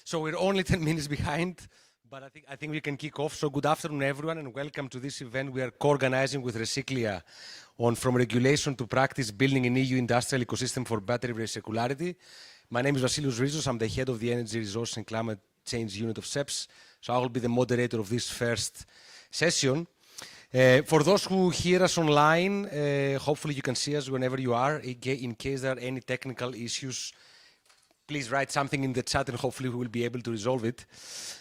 So we're only 10 minutes behind, but I think we can kick off. So good afternoon, everyone, and welcome to this event we are co-organizing with Recyclia on From Regulation to Practice, Building an EU Industrial Ecosystem for Battery Circularity. My name is Vasilios Rizos. I'm the head of the Energy Resource and Climate Change Unit of CEPS. So I will be the moderator of this first session. For those who hear us online, hopefully you can see us whenever you are. In case there are any technical issues, please write something in the chat and hopefully we will be able to resolve it.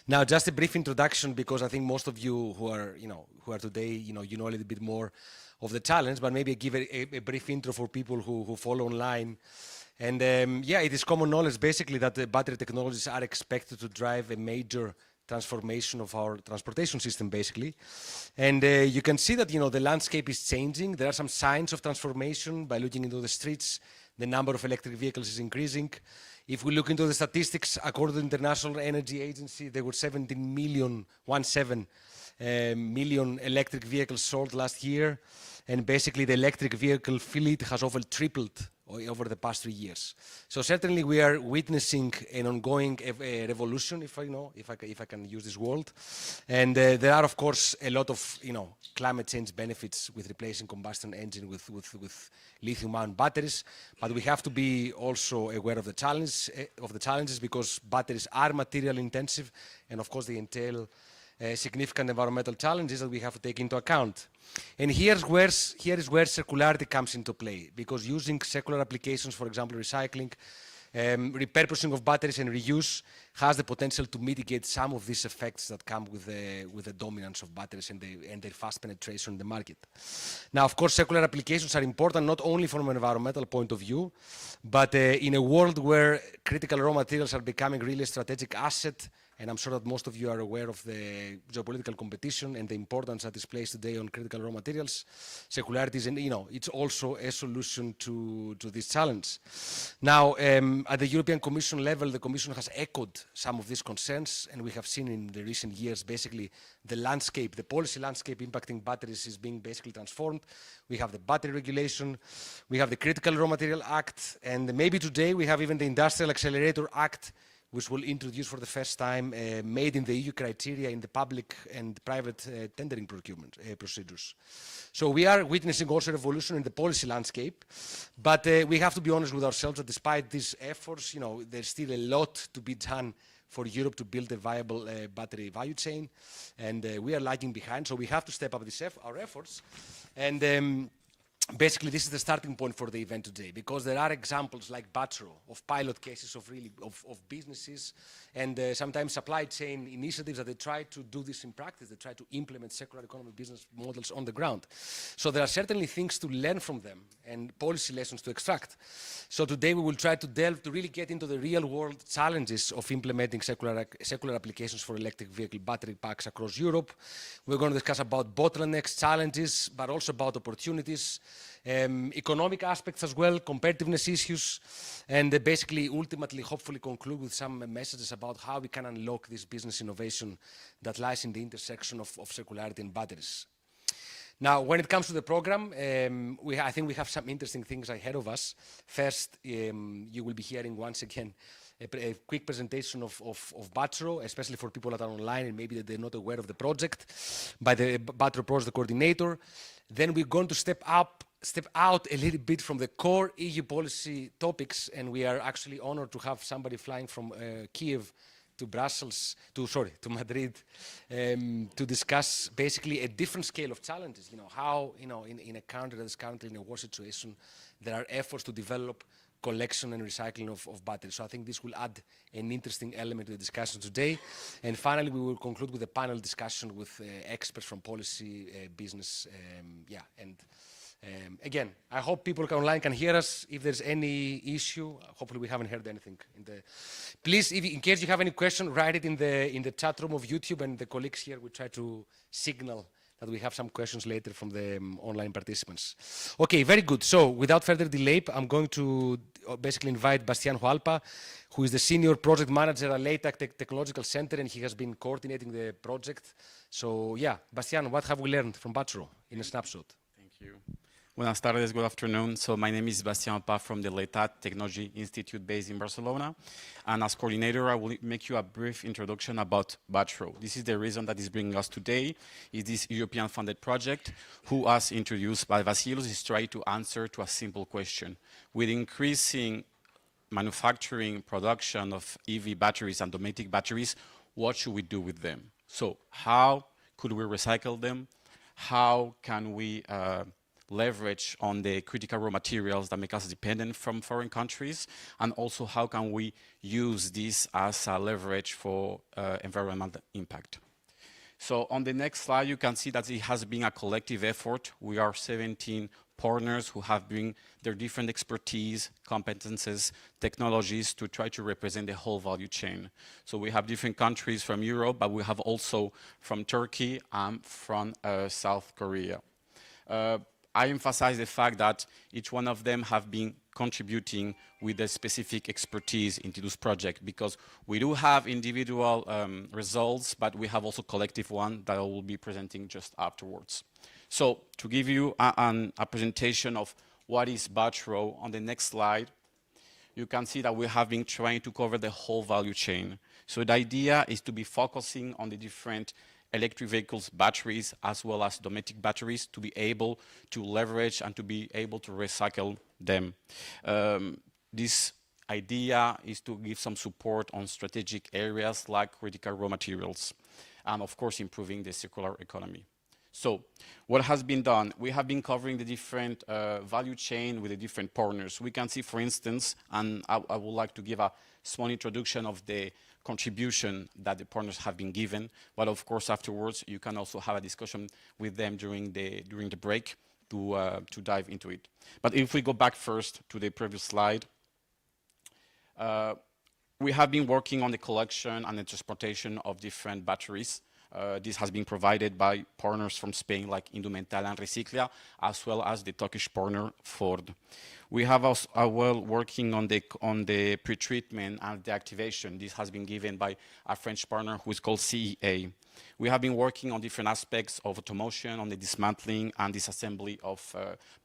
Now, just a brief introduction, because I think most of you who are today, you know a little bit more of the challenge, but maybe I give a brief intro for people who follow online. And yeah, it is common knowledge basically that the battery technologies are expected to drive a major transformation of our transportation system, basically. And you can see that, the landscape is changing. There are some signs of transformation by looking into the streets. The number of electric vehicles is increasing. If we look into the statistics, according to the International Energy Agency, there were 17 million electric vehicles sold last year. And basically the electric vehicle fleet has over tripled over the past 3 years. So certainly we are witnessing an ongoing revolution, if I can use this word. And there are, of course, a lot of climate change benefits with replacing combustion engine with lithium-ion batteries. But we have to be also aware of the challenges, because batteries are material intensive, and of course they entail significant environmental challenges that we have to take into account. And here is where circularity comes into play, because using circular applications, for example, recycling, repurposing of batteries and reuse has the potential to mitigate some of these effects that come with the dominance of batteries and their fast penetration in the market. Now, of course, circular applications are important not only from an environmental point of view, but in a world where critical raw materials are becoming really a strategic asset. And I'm sure that most of you are aware of the geopolitical competition and the importance that is placed today on critical raw materials. Circularity is, it's also a solution to this challenge. Now, at the European Commission level, the Commission has echoed some of these concerns, and we have seen in the recent years, basically, the policy landscape impacting batteries is being basically transformed. We have the battery regulation, we have the Critical Raw Material Act, and maybe today we have even the Industrial Accelerator Act, which will introduce for the first time made in the EU criteria in the public and private tendering procurement procedures. So we are witnessing also a revolution in the policy landscape, but we have to be honest with ourselves that despite these efforts, there's still a lot to be done for Europe to build a viable battery value chain, and we are lagging behind, so we have to step up our efforts. And basically, this is the starting point for the event today, because there are examples like BATRAW of pilot cases of businesses and sometimes supply chain initiatives that they try to do this in practice. They try to implement circular economy business models on the ground. So there are certainly things to learn from them and policy lessons to extract. So today we will try to really get into the real world challenges of implementing circular applications for electric vehicle battery packs across Europe. We're going to discuss about bottlenecks, challenges, but also about opportunities. Economic aspects as well, competitiveness issues, and basically, ultimately, hopefully conclude with some messages about how we can unlock this business innovation that lies in the intersection of circularity and batteries. Now, when it comes to the program, I think we have some interesting things ahead of us. First, you will be hearing once again a quick presentation of BATRAW, especially for people that are online and maybe that they're not aware of the project, by the BATRAW Pros, the coordinator. Then we're going to step out a little bit from the core EU policy topics, and we are actually honored to have somebody flying from Kiev to Madrid, to discuss basically a different scale of challenges. How, in a country that is currently in a war situation, there are efforts to develop collection and recycling of batteries. So I think this will add an interesting element to the discussion today. And finally, we will conclude with a panel discussion with experts from policy, business, again, I hope people online can hear us. If there's any issue, hopefully we haven't heard anything. Please, in case you have any question, write it in the chat room of YouTube, and the colleagues here will try to signal that we have some questions later from the online participants. Okay, very good. So without further delay, I'm going to basically invite Bastian Hualpa, who is the Senior Project Manager at LATAC Technological Center, and he has been coordinating the project. So yeah, Bastian, what have we learned from BATRAW in a snapshot? Thank you. Buenas tardes, good afternoon. So my name is Bastien Pa from the LETAT Technology Institute based in Barcelona. And as coordinator, I will make you a brief introduction about BATRAW. This is the reason that is bringing us today, is this European funded project, who, as introduced by Vasilos, is trying to answer to a simple question. With increasing manufacturing production of EV batteries and domestic batteries, what should we do with them? So how could we recycle them? How can we leverage on the critical raw materials that make us dependent from foreign countries? And also, how can we use this as a leverage for environmental impact? So on the next slide, you can see that it has been a collective effort. We are 17 partners who have bring their different expertise, competences, technologies to try to represent the whole value chain. So we have different countries from Europe, but we have also from Turkey and from South Korea. I emphasize the fact that each one of them have been contributing with a specific expertise into this project, because we do have individual results, but we have also collective one that I will be presenting just afterwards. So to give you a presentation of what is BATRAW, on the next slide, you can see that we have been trying to cover the whole value chain. So the idea is to be focusing on the different electric vehicles batteries as well as domestic batteries to be able to leverage and to be able to recycle them. This idea is to give some support on strategic areas like critical raw materials and of course improving the circular economy. So what has been done? We have been covering the different value chain with the different partners. We can see, for instance, and I would like to give a small introduction of the contribution that the partners have been given, but of course afterwards you can also have a discussion with them during the break to dive into it. But if we go back first to the previous slide, we have been working on the collection and the transportation of different batteries. This has been provided by partners from Spain like Indumental and Reciclia, as well as the Turkish partner Ford. We have also working on the pretreatment and the activation. This has been given by a French partner who is called CEA. We have been working on different aspects of automotion, on the dismantling and disassembly of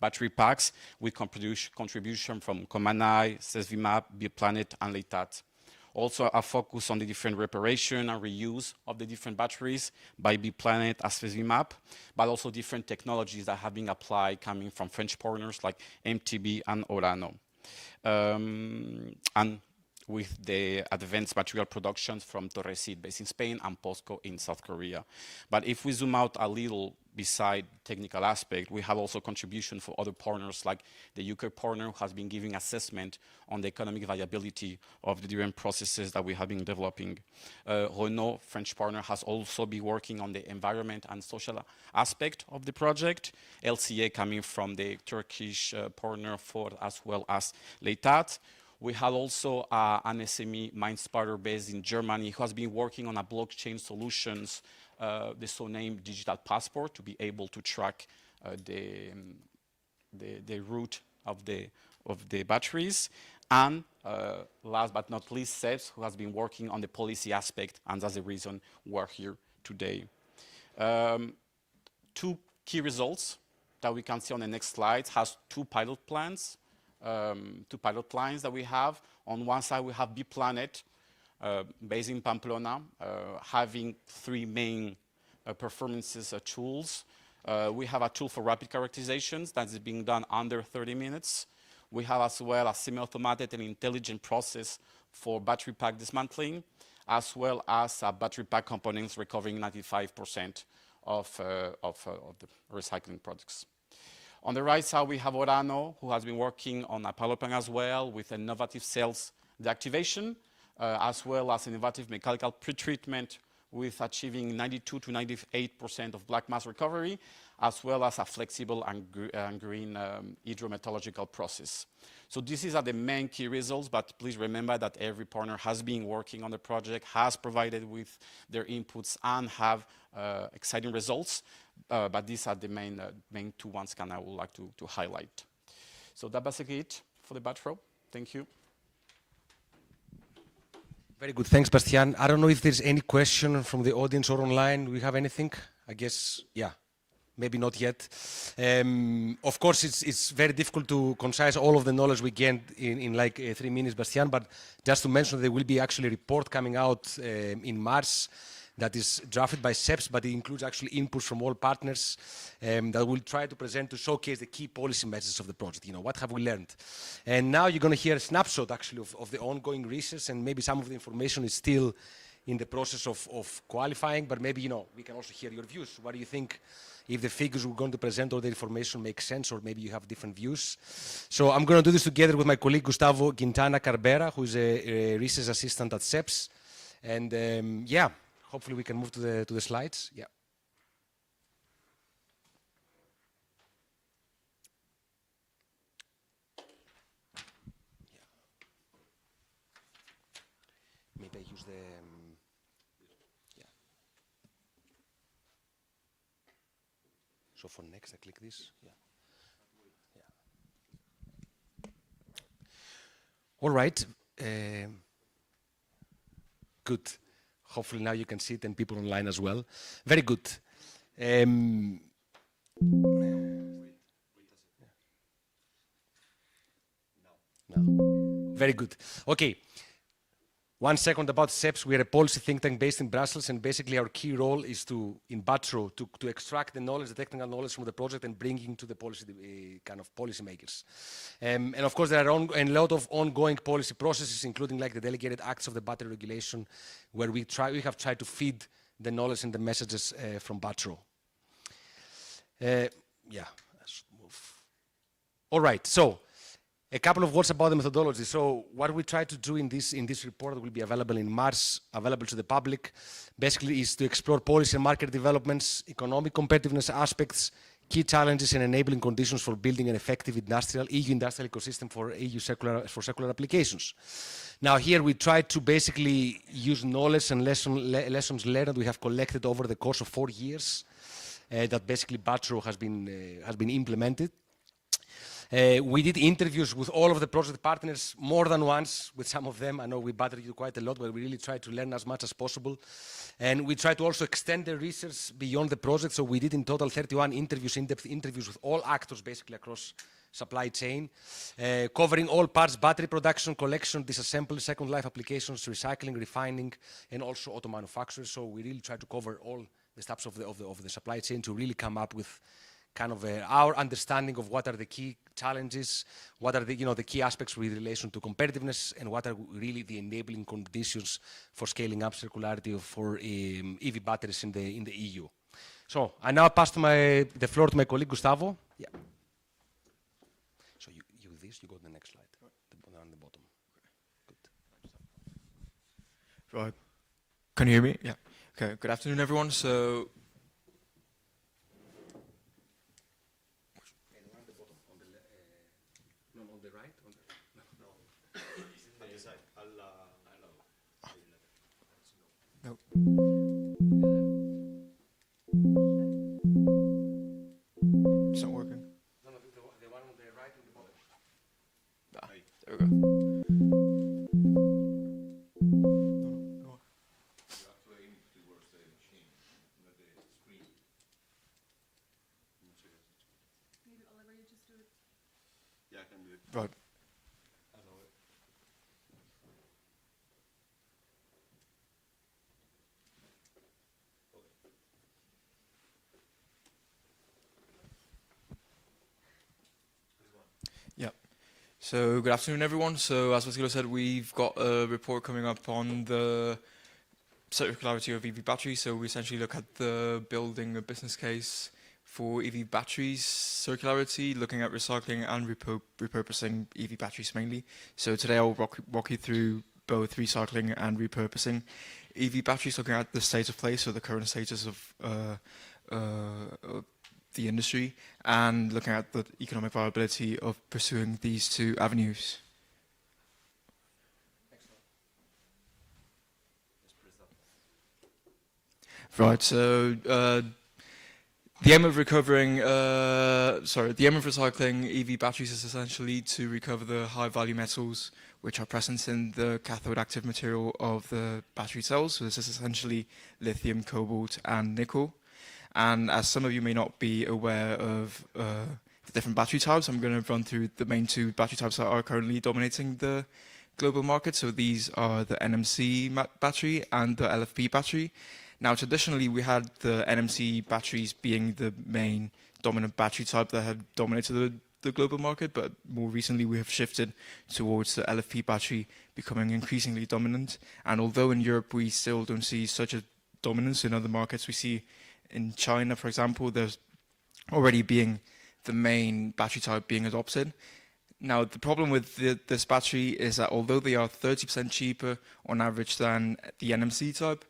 battery packs with contribution from Comanai, SESVIMAP, BioPlanet, and LETAT. Also a focus on the different reparation and reuse of the different batteries by BioPlanet as SESVIMAP, but also different technologies that have been applied coming from French partners like MTB and Orano. And with the advanced material productions from Torresid based in Spain and POSCO in South Korea. But if we zoom out a little beside technical aspect, we have also contribution for other partners like the UK partner who has been giving assessment on the economic viability of the different processes that we have been developing. Renault, French partner, has also been working on the environment and social aspect of the project. LCA coming from the Turkish partner Ford as well as LETAT. We have also an SME MindSparter based in Germany who has been working on a blockchain solutions, the so-named digital passport, to be able to track the route of the batteries. And last but not least, SEBS, who has been working on the policy aspect, and that's the reason we're here today. Two key results that we can see on the next slide has two pilot plans. Two pilot lines that we have. On one side, we have BioPlanet, based in Pamplona, having three main performances tools. We have a tool for rapid characterizations that is being done under 30 minutes. We have as well a semi-automated and intelligent process for battery pack dismantling, as well as battery pack components recovering 95% of the recycling products. On the right side, we have Orano, who has been working on a pilot plan as well with innovative cells deactivation, as well as innovative mechanical pretreatment with achieving 92 to 98% of black mass recovery, as well as a flexible and green hydrometallurgical process. So these are the main key results, but please remember that every partner has been working on the project, has provided with their inputs and have exciting results. But these are the main two ones I would like to highlight. So that's basically it for the BATRAW. Thank you. Very good. Thanks, Bastian. I don't know if there's any question from the audience or online. Do we have anything? I guess, yeah. maybe not yet. Of course, it's very difficult to concise all of the knowledge we gained in like 3 minutes, Bastian, but just to mention there will be actually a report coming out in March that is drafted by SEPS, but it includes actually inputs from all partners that will try to present to showcase the key policy messages of the project. You know, what have we learned? And now you're going to hear a snapshot actually of the ongoing research, and maybe some of the information is still in the process of qualifying, but maybe, you know, we can also hear your views. What do you think, if the figures we're going to present or the information makes sense, or maybe you have different views? So I'm going to do this together with my colleague Gustavo Quintana Carbera, who is a research assistant at SEPS. And yeah, hopefully we can move to the slides. Yeah. Maybe I use the yeah. So for next, I click this. Yeah. Yeah. All right. Good. Hopefully now you can see it, and people online as well. Very good. No. Very good. Okay. 1 second about SEPS. We are a policy think tank based in Brussels, and basically our key role is to, in BATRAW, to extract the knowledge, the technical knowledge from the project and bring it to the policy, kind of policy makers. And of course there are a lot of ongoing policy processes, including like the delegated acts of the battery regulation, where we have tried to feed the knowledge and the messages from BATRAW. Yeah, I should move. All right, so a couple of words about the methodology. So what we try to do in this report that will be available in March, available to the public, basically is to explore policy and market developments, economic competitiveness aspects, key challenges and enabling conditions for building an effective EU industrial ecosystem for circular applications. Now here we try to basically use knowledge and lessons learned that we have collected over the course of 4 years that basically BATRAW has been implemented. We did interviews with all of the project partners more than once, with some of them. I know we battered you quite a lot, but we really tried to learn as much as possible. And we tried to also extend the research beyond the project. So we did in total 31 interviews, in-depth interviews with all actors basically across supply chain, covering all parts: battery production, collection, disassembly, second life applications, recycling, refining, and also auto manufacturers. So we really tried to cover all the steps of the supply chain to really come up with kind of our understanding of what are the key challenges, what are the key aspects with relation to competitiveness, and what are really the enabling conditions for scaling up circularity for EV batteries in the EU. So I now pass the floor to my colleague Gustavo. Yeah. So you go to the next slide, on the bottom. Good. Right. Can you hear me? Yeah. Okay. Good afternoon, everyone. So. No. It's not working. No, the one on the right and the bottom. Ah, there we go. No. You have to aim towards the machine, not the screen. Maybe Oliver, you just do it. Yeah, I can do it. Right. Yeah. So good afternoon, everyone. So as Vasilo said, we've got a report coming up on the circularity of EV batteries. So we essentially look at the building a business case for EV batteries, circularity, looking at recycling and repurposing EV batteries mainly. So today I'll walk you through both recycling and repurposing EV batteries, looking at the state of play, so the current status of the industry, and looking at the economic viability of pursuing these two avenues. Right, so the aim of recycling EV batteries is essentially to recover the high-value metals which are present in the cathode active material of the battery cells. So this is essentially lithium, cobalt, and nickel. And as some of you may not be aware of the different battery types, I'm going to run through the main two battery types that are currently dominating the global market. So these are the NMC battery and the LFP battery. Now, traditionally, we had the NMC batteries being the main dominant battery type that had dominated the global market, but more recently we have shifted towards the LFP battery becoming increasingly dominant. And although in Europe we still don't see such a dominance in other markets, we see in China, for example, there's already being the main battery type being adopted. Now, the problem with this battery is that although they are 30% cheaper on average than the NMC type,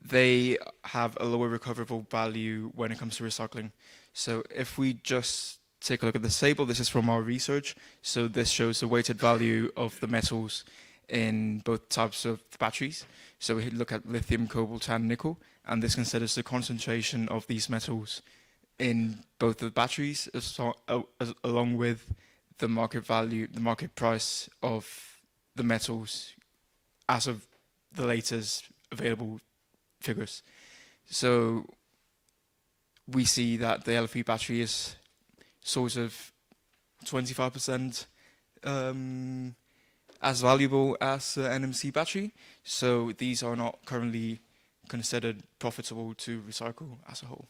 they have a lower recoverable value when it comes to recycling. So if we just take a look at this table, this is from our research. So this shows the weighted value of the metals in both types of batteries. So we look at lithium, cobalt, and nickel, and this considers the concentration of these metals in both the batteries, along with the market value, the market price of the metals as of the latest available figures. So we see that the LFP battery is sort of 25% as valuable as the NMC battery. So these are not currently considered profitable to recycle as a whole.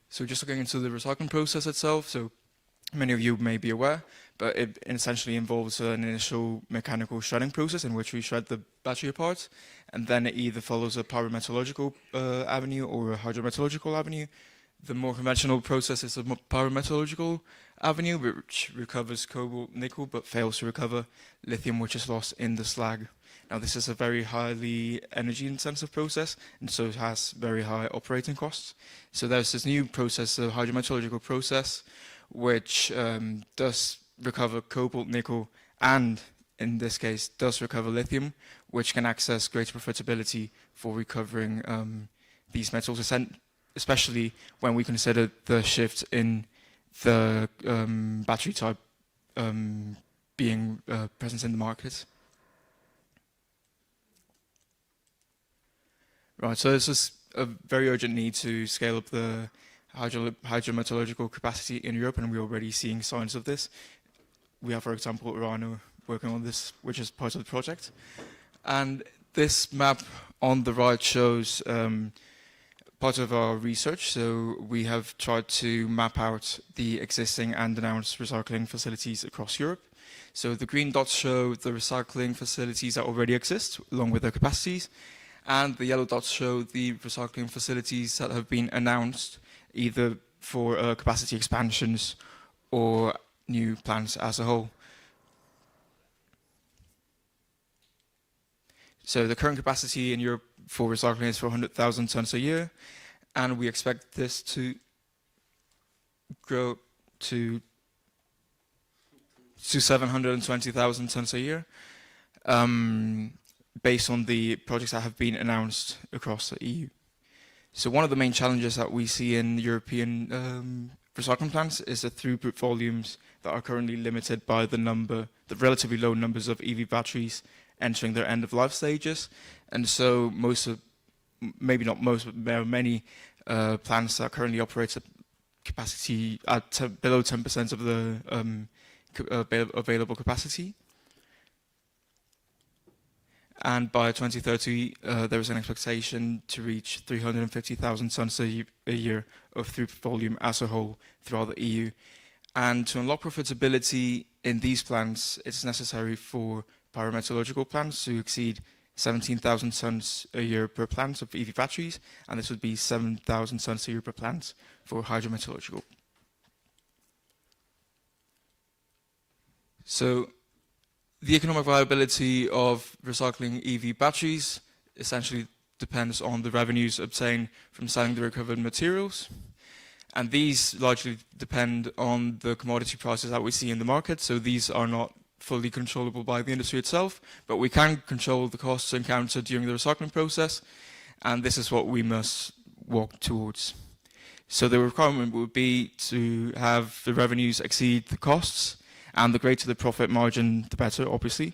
So just looking into the recycling process itself, so many of you may be aware, but it essentially involves an initial mechanical shredding process in which we shred the battery apart, and then it either follows a pyrometallurgical avenue or a hydrometallurgical avenue. The more conventional process is a pyrometallurgical avenue, which recovers cobalt, nickel, but fails to recover lithium, which is lost in the slag. Now, this is a very highly energy-intensive process, and so it has very high operating costs. So there's this new process, the hydrometallurgical process, which does recover cobalt, nickel, and in this case does recover lithium, which can access greater profitability for recovering these metals, especially when we consider the shift in the battery type being present in the market. Right, so there's just a very urgent need to scale up the hydrometallurgical capacity in Europe, and we're already seeing signs of this. We have, for example, Iran working on this, which is part of the project. And this map on the right shows part of our research. So we have tried to map out the existing and announced recycling facilities across Europe. So the green dots show the recycling facilities that already exist, along with their capacities. And the yellow dots show the recycling facilities that have been announced, either for capacity expansions or new plants as a whole. So the current capacity in Europe for recycling is 400,000 tons a year, and we expect this to grow to 720,000 tons a year, based on the projects that have been announced across the EU. So one of the main challenges that we see in European recycling plants is the throughput volumes that are currently limited by the relatively low numbers of EV batteries entering their end-of-life stages. And so maybe not most, but there are many plants that currently operate at capacity at below 10% of the available capacity. And by 2030, there is an expectation to reach 350,000 tons a year of throughput volume as a whole throughout the EU. And to unlock profitability in these plants, it's necessary for pyrometallurgical plants to exceed 17,000 tons a year per plant of EV batteries, and this would be 7,000 tons a year per plant for hydrometallurgical. So the economic viability of recycling EV batteries essentially depends on the revenues obtained from selling the recovered materials. And these largely depend on the commodity prices that we see in the market. So these are not fully controllable by the industry itself, but we can control the costs encountered during the recycling process. And this is what we must work towards. So the requirement would be to have the revenues exceed the costs, and the greater the profit margin, the better, obviously.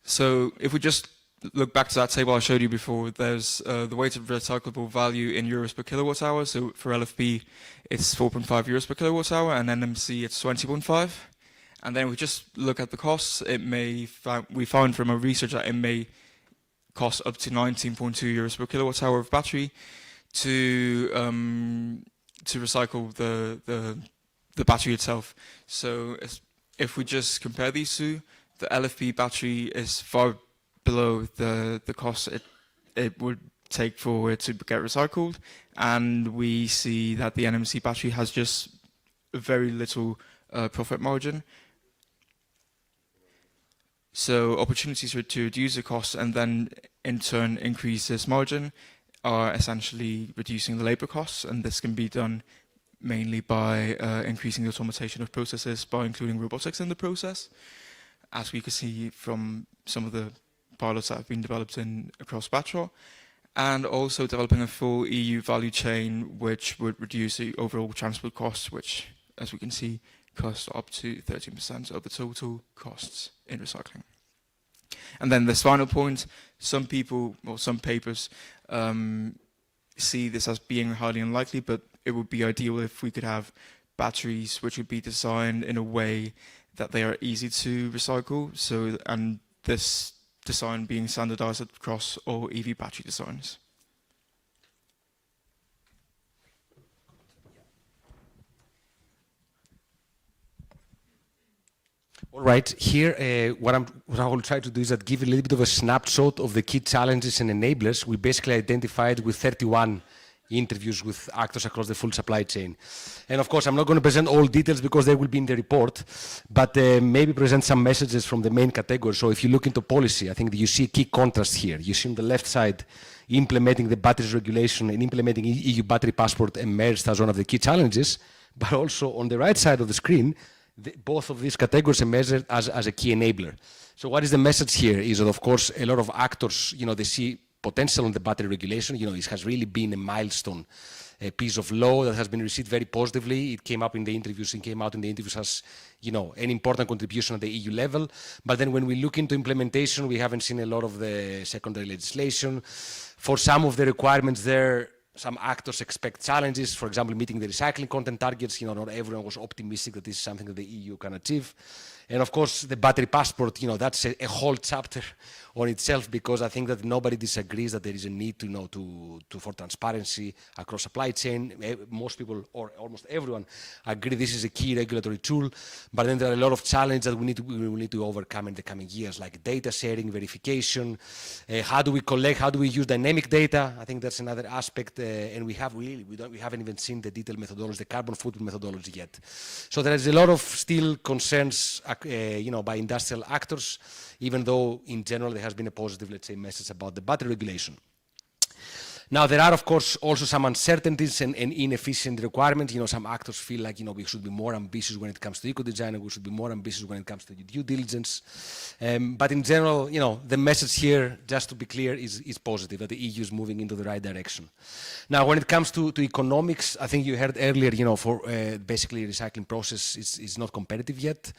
So if we just look back to that table I showed you before, there's the weighted recyclable value in euros per kilowatt hour. So for LFP, it's 4.5 euros per kilowatt hour, and NMC it's 20.5. And then we just look at the costs. We found from our research that it may cost up to 19.2 euros per kilowatt hour of battery to recycle the battery itself. So if we just compare these two, the LFP battery is far below the cost it would take for it to get recycled, and we see that the NMC battery has just very little profit margin. So opportunities to reduce the cost and then in turn increase this margin are essentially reducing the labor costs, and this can be done mainly by increasing the automation of processes by including robotics in the process, as we can see from some of the pilots that have been developed across BATRAW, and also developing a full EU value chain which would reduce the overall transport costs, which, as we can see, cost up to 13% of the total costs in recycling. And then this final point, some people, or some papers, see this as being highly unlikely, but it would be ideal if we could have batteries which would be designed in a way that they are easy to recycle, and this design being standardized across all EV battery designs. All right, here what I will try to do is that give a little bit of a snapshot of the key challenges and enablers we basically identified with 31 interviews with actors across the full supply chain. And of course, I'm not going to present all details because they will be in the report, but maybe present some messages from the main category. So if you look into policy, I think that you see key contrast here. You see on the left side, implementing the batteries regulation and implementing EU battery passport emerged as one of the key challenges, but also on the right side of the screen, both of these categories emerged as a key enabler. So what is the message here is that, of course, a lot of actors, they see potential in the battery regulation. It has really been a milestone, a piece of law that has been received very positively. It came up in the interviews and came out in the interviews as, an important contribution at the EU level. But then when we look into implementation, we haven't seen a lot of the secondary legislation. For some of the requirements there, some actors expect challenges, for example, meeting the recycling content targets. Not everyone was optimistic that this is something that the EU can achieve. And of course, the battery passport, that's a whole chapter on itself, because I think that nobody disagrees that there is a need for transparency across supply chain. Most people, or almost everyone, agree this is a key regulatory tool. But then there are a lot of challenges that we will need to overcome in the coming years, like data sharing, verification. How do we collect? How do we use dynamic data? I think that's another aspect. And we haven't even seen the detailed methodology, the carbon footprint methodology yet. So there is a lot of still concerns, by industrial actors, even though in general there has been a positive, let's say, message about the battery regulation. Now, there are, of course, also some uncertainties and inefficient requirements. Some actors feel like, we should be more ambitious when it comes to eco-design, and we should be more ambitious when it comes to due diligence. But in general, the message here, just to be clear, is positive, that the EU is moving into the right direction. Now, when it comes to economics, I think you heard earlier, for basically recycling process is not competitive yet.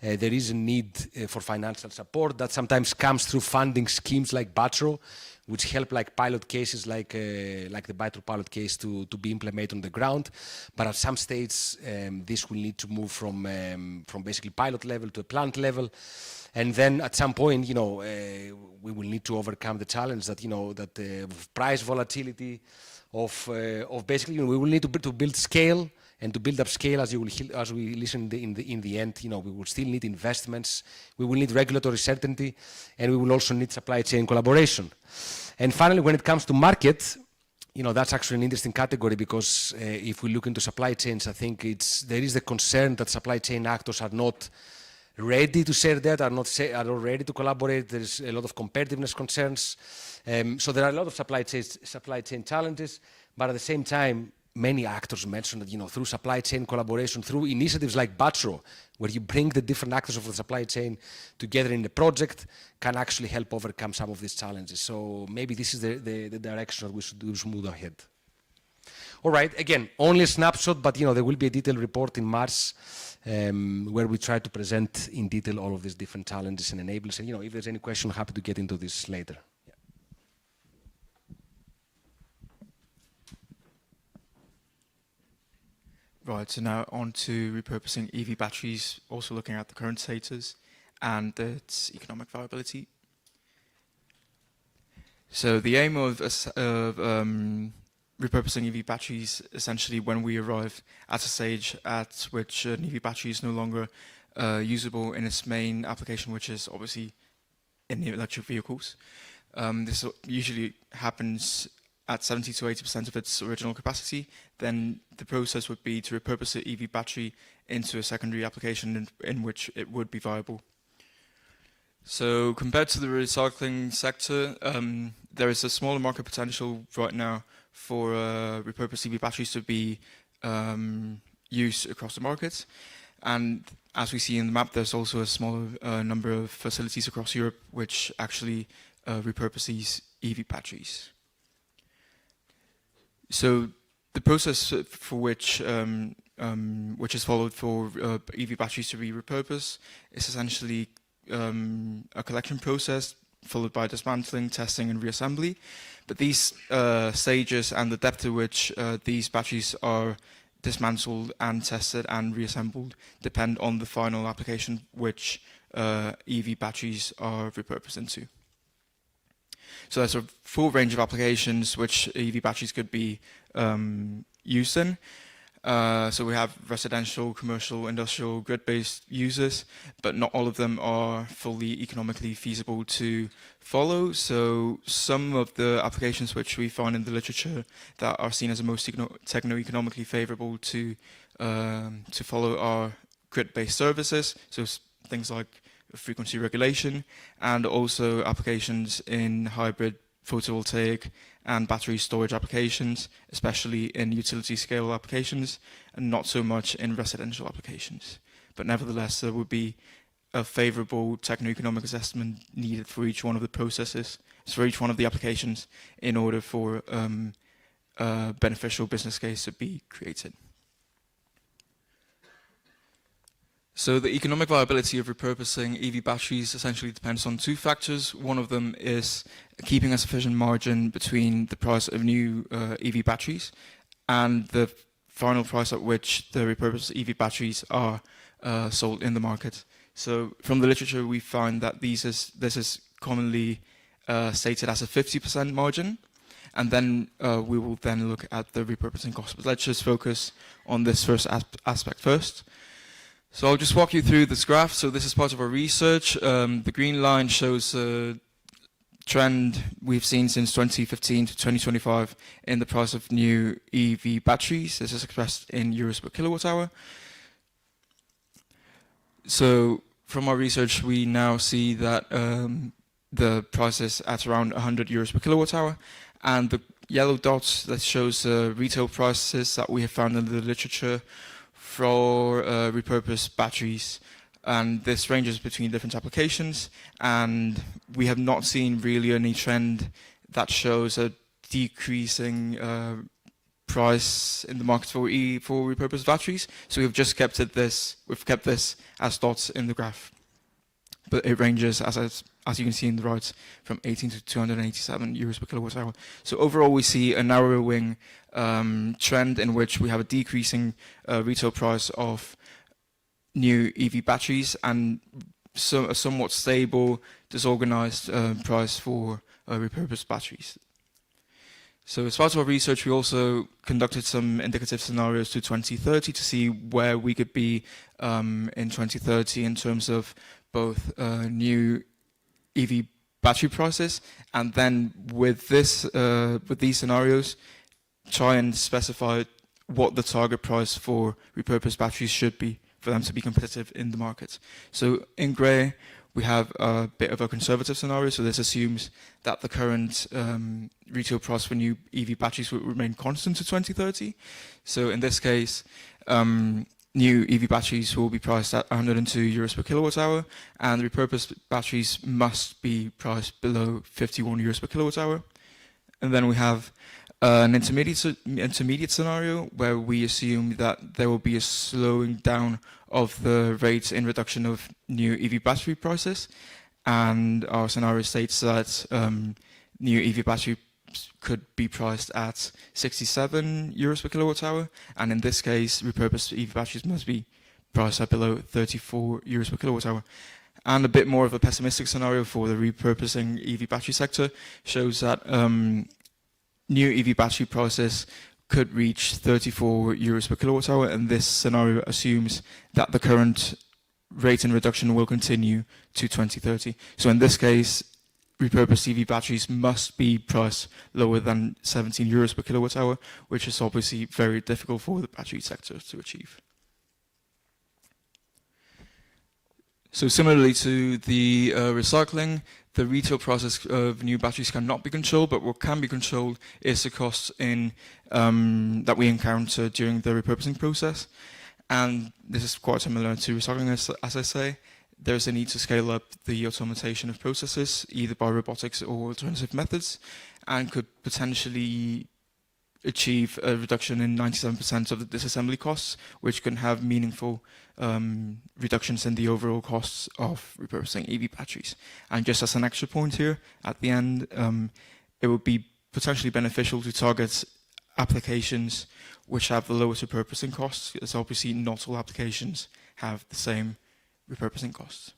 There is a need for financial support that sometimes comes through funding schemes like BATRAW, which help like pilot cases like the BATRAW pilot case to be implemented on the ground. But at some stage, this will need to move from basically pilot level to a plant level. And then at some point, we will need to overcome the challenge that price volatility of basically, we will need to build scale. And to build up scale, as we listen in the end, we will still need investments, we will need regulatory certainty, and we will also need supply chain collaboration. And finally, when it comes to market, that's actually an interesting category, because if we look into supply chains, I think there is the concern that supply chain actors are not ready to share that, are not ready to collaborate. There's a lot of competitiveness concerns. So there are a lot of supply chain challenges, but at the same time, many actors mentioned that, through supply chain collaboration, through initiatives like BATRAW, where you bring the different actors of the supply chain together in the project, can actually help overcome some of these challenges. So maybe this is the direction that we should move ahead. All right, again, only a snapshot, but there will be a detailed report in March where we try to present in detail all of these different challenges and enablers. And if there's any question, happy to get into this later. Yeah. Right, so now on to repurposing EV batteries, also looking at the current status and its economic viability. So the aim of repurposing EV batteries, essentially when we arrive at a stage at which an EV battery is no longer usable in its main application, which is obviously in the electric vehicles. This usually happens at 70 to 80% of its original capacity. Then the process would be to repurpose the EV battery into a secondary application in which it would be viable. So compared to the recycling sector, there is a smaller market potential right now for repurposed EV batteries to be used across the market. And as we see in the map, there's also a smaller number of facilities across Europe which actually repurpose these EV batteries. So the process for which is followed for EV batteries to be repurposed is essentially a collection process followed by dismantling, testing and reassembly. But these stages and the depth to which these batteries are dismantled and tested and reassembled depend on the final application which EV batteries are repurposed into. So there's a full range of applications which EV batteries could be used in. So we have residential, commercial, industrial, grid-based users, but not all of them are fully economically feasible to follow. So some of the applications which we find in the literature that are seen as the most techno-economically favorable to follow are grid-based services, so things like frequency regulation, and also applications in hybrid photovoltaic and battery storage applications, especially in utility scale applications, and not so much in residential applications. But nevertheless, there would be a favorable techno-economic assessment needed for each one of the processes, for each one of the applications, in order for a beneficial business case to be created. So the economic viability of repurposing EV batteries essentially depends on two factors. One of them is keeping a sufficient margin between the price of new EV batteries and the final price at which the repurposed EV batteries are sold in the market. So from the literature, we find that this is commonly stated as a 50% margin. And then we will then look at the repurposing cost. But let's just focus on this first aspect first. So I'll just walk you through this graph. So this is part of our research. The green line shows a trend we've seen since 2015 to 2025 in the price of new EV batteries. This is expressed in euros per kilowatt hour. So from our research, we now see that the price is at around 100 euros per kilowatt hour. And the yellow dots that shows retail prices that we have found in the literature for repurposed batteries, and this ranges between different applications, and we have not seen really any trend that shows a decreasing price in the market for repurposed batteries. So we've just kept this as dots in the graph, but it ranges as you can see in the right from 18 to 287 euros per kilowatt hour. So overall, we see a narrowing trend in which we have a decreasing retail price of new EV batteries and a somewhat stable, disorganized price for repurposed batteries. So as part of our research, we also conducted some indicative scenarios to 2030 to see where we could be in 2030 in terms of both new EV battery prices, and then with these scenarios, try and specify what the target price for repurposed batteries should be for them to be competitive in the market. So in grey, we have a bit of a conservative scenario. So this assumes that the current retail price for new EV batteries will remain constant to 2030. So in this case, new EV batteries will be priced at 102 euros per kilowatt hour, and repurposed batteries must be priced below 51 euros per kilowatt hour. And then we have an intermediate scenario where we assume that there will be a slowing down of the rate in reduction of new EV battery prices, and our scenario states that new EV battery could be priced at 67 euros per kilowatt hour, and in this case, repurposed EV batteries must be priced at below 34 euros per kilowatt hour. And a bit more of a pessimistic scenario for the repurposing EV battery sector shows that new EV battery prices could reach 34 euros per kilowatt hour, and this scenario assumes that the current rate in reduction will continue to 2030. So in this case, repurposed EV batteries must be priced lower than 17 euros per kilowatt hour, which is obviously very difficult for the battery sector to achieve. So similarly to the recycling, the retail process of new batteries cannot be controlled, but what can be controlled is the costs that we encounter during the repurposing process. And this is quite similar to recycling, as I say. There's a need to scale up the automation of processes, either by robotics or alternative methods, and could potentially achieve a reduction in 97% of the disassembly costs, which can have meaningful reductions in the overall costs of repurposing EV batteries. And just as an extra point here, at the end, it would be potentially beneficial to target applications which have the lowest repurposing costs, because obviously not all applications have the same repurposing costs.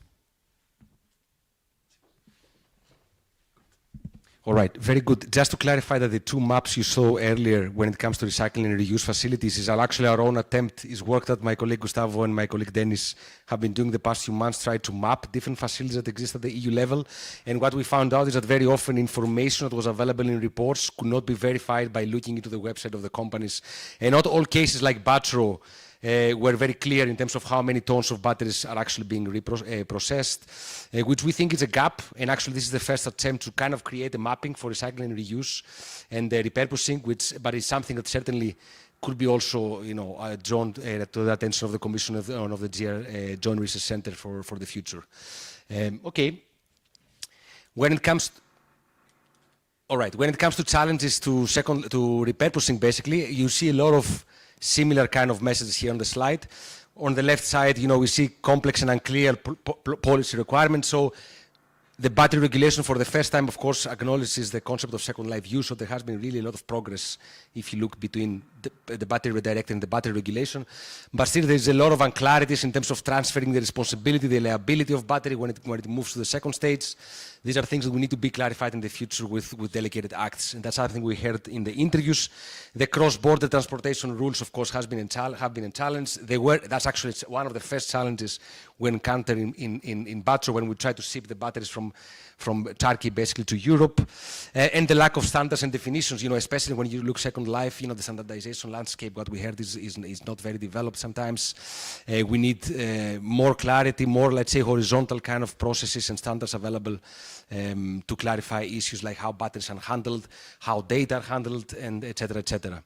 All right, very good. Just to clarify that the two maps you saw earlier when it comes to recycling and reuse facilities is actually our own attempt, is work that my colleague Gustavo and my colleague Dennis have been doing the past few months, trying to map different facilities that exist at the EU level. And what we found out is that very often information that was available in reports could not be verified by looking into the website of the companies. And not all cases like BATRAW were very clear in terms of how many tons of batteries are actually being processed, which we think is a gap. And actually, this is the first attempt to kind of create a mapping for recycling and reuse and repurposing, but it's something that certainly could be also, drawn to the attention of the Commission of the GR Joint Research Center for the future. Okay. When it comes to challenges to repurposing, basically, you see a lot of similar kind of messages here on the slide. On the left side, we see complex and unclear policy requirements. So the battery regulation for the first time, of course, acknowledges the concept of second life use. So there has been really a lot of progress if you look between the battery redirecting and the battery regulation. But still, there's a lot of unclarities in terms of transferring the responsibility, the liability of battery when it moves to the second stage. These are things that we need to be clarified in the future with delegated acts, and that's something we heard in the interviews. The cross-border transportation rules, of course, have been a challenge. That's actually one of the first challenges we encountered in BATRAW when we tried to ship the batteries from Turkey basically to Europe, and the lack of standards and definitions. Especially when you look second life, the standardization landscape. What we heard is not very developed sometimes. We need more clarity, more, let's say, horizontal kind of processes and standards available to clarify issues like how batteries are handled, how data are handled, and et cetera, et cetera.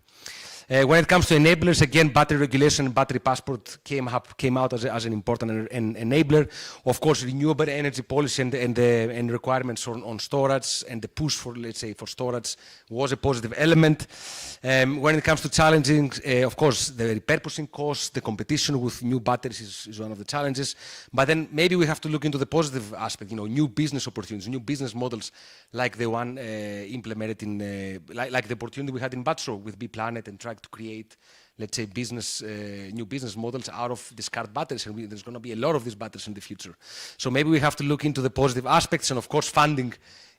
When it comes to enablers, again, battery regulation and battery passport came out as an important enabler. Of course, renewable energy policy and requirements on storage and the push for, let's say, for storage was a positive element. When it comes to challenging, of course, the repurposing costs, the competition with new batteries is one of the challenges. But then maybe we have to look into the positive aspect, new business opportunities, new business models like the one implemented in, like the opportunity we had in BATRAW with B-Planet and try to create, let's say, new business models out of discard batteries, and there's going to be a lot of these batteries in the future. So maybe we have to look into the positive aspects, and of course, funding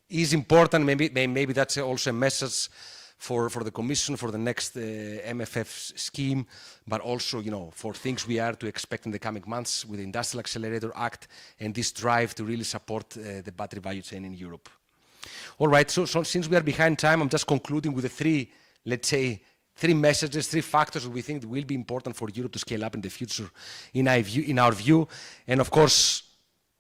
is important. Maybe that's also a message for the Commission for the next MFF scheme, but also, for things we are to expect in the coming months with the Industrial Accelerator Act and this drive to really support the battery value chain in Europe. All right, so since we are behind time, I'm just concluding with the three messages, three factors that we think will be important for Europe to scale up in the future, in our view. And of course,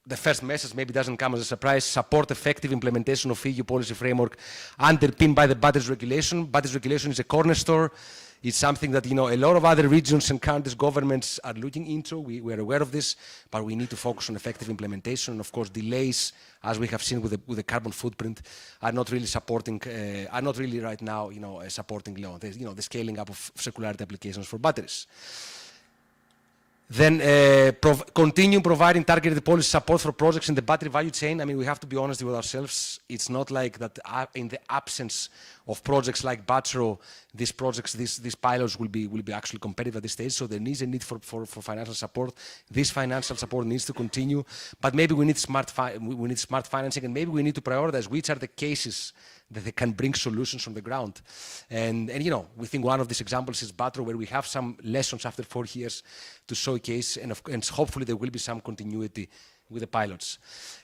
the first message maybe doesn't come as a surprise: support effective implementation of EU policy framework underpinned by the batteries regulation. Batteries regulation is a cornerstone. It's something that, you know, a lot of other regions and countries, governments are looking into. We are aware of this, but we need to focus on effective implementation. And of course, delays, as we have seen with the carbon footprint, are not really supporting, are not really right now, you know, supporting, the scaling up of circularity applications for batteries. Then continue providing targeted policy support for projects in the battery value chain. I mean, we have to be honest with ourselves. It's not like that in the absence of projects like BATRAW, these projects, these pilots will be actually competitive at this stage. So there is a need for financial support. This financial support needs to continue, but maybe we need smart financing, and maybe we need to prioritize which are the cases that they can bring solutions on the ground. And you know, we think one of these examples is BATRAW, where we have some lessons after 4 years to showcase, and hopefully there will be some continuity with the pilots.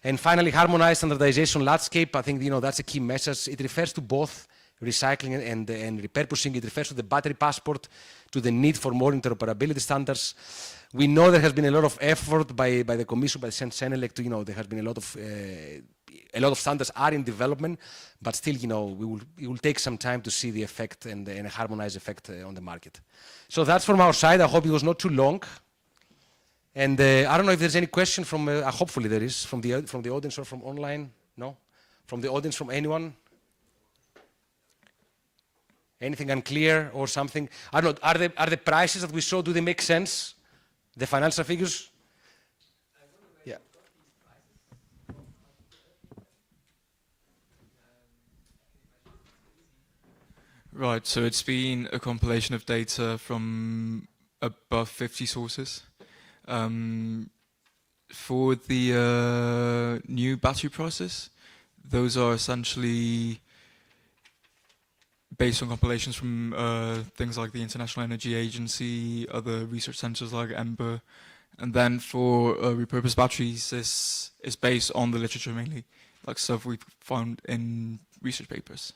And finally, harmonized standardization landscape. I think, you know, that's a key message. It refers to both recycling and repurposing. It refers to the battery passport, to the need for more interoperability standards. We know there has been a lot of effort by the Commission, by Senelec, to, you know, there has been a lot of standards are in development, but still, you know, it will take some time to see the effect and a harmonized effect on the market. So that's from our side. I hope it was not too long. And I don't know if there's any question from, hopefully there is, from the audience or from online. No? From the audience, from anyone? Anything unclear or something? I don't know, are the prices that we saw, do they make sense? The financial figures? Yeah. Right, so it's been a compilation of data from above 50 sources. For the new battery prices, those are essentially based on compilations from things like the International Energy Agency, other research centers like EMBER, and then for repurposed batteries, this is based on the literature mainly, like stuff we've found in research papers.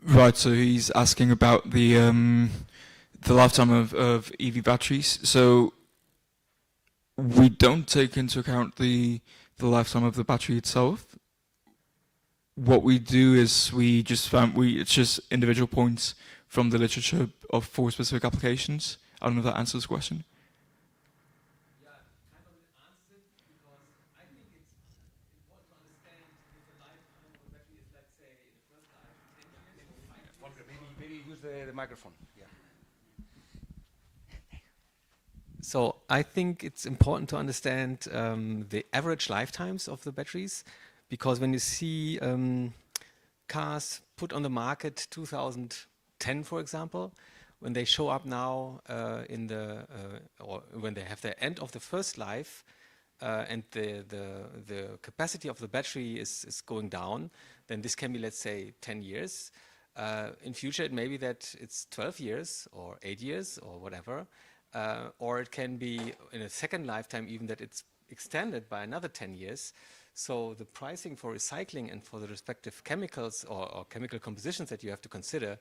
Right, so he's asking about the lifetime of EV batteries. So we don't take into account the lifetime of the battery itself. What we do is we just found it's just individual points from the literature for specific applications. I don't know if that answers the question. The microphone. Yeah. So I think it's important to understand the average lifetimes of the batteries, because when you see cars put on the market 2010, for example, when they show up now or when they have their end of the first life, and the capacity of the battery is going down, then this can be, let's say, 10 years. In future, it may be that it's 12 years or 8 years or whatever, or it can be in a second lifetime even that it's extended by another 10 years. So the pricing for recycling and for the respective chemicals or chemical compositions that you have to consider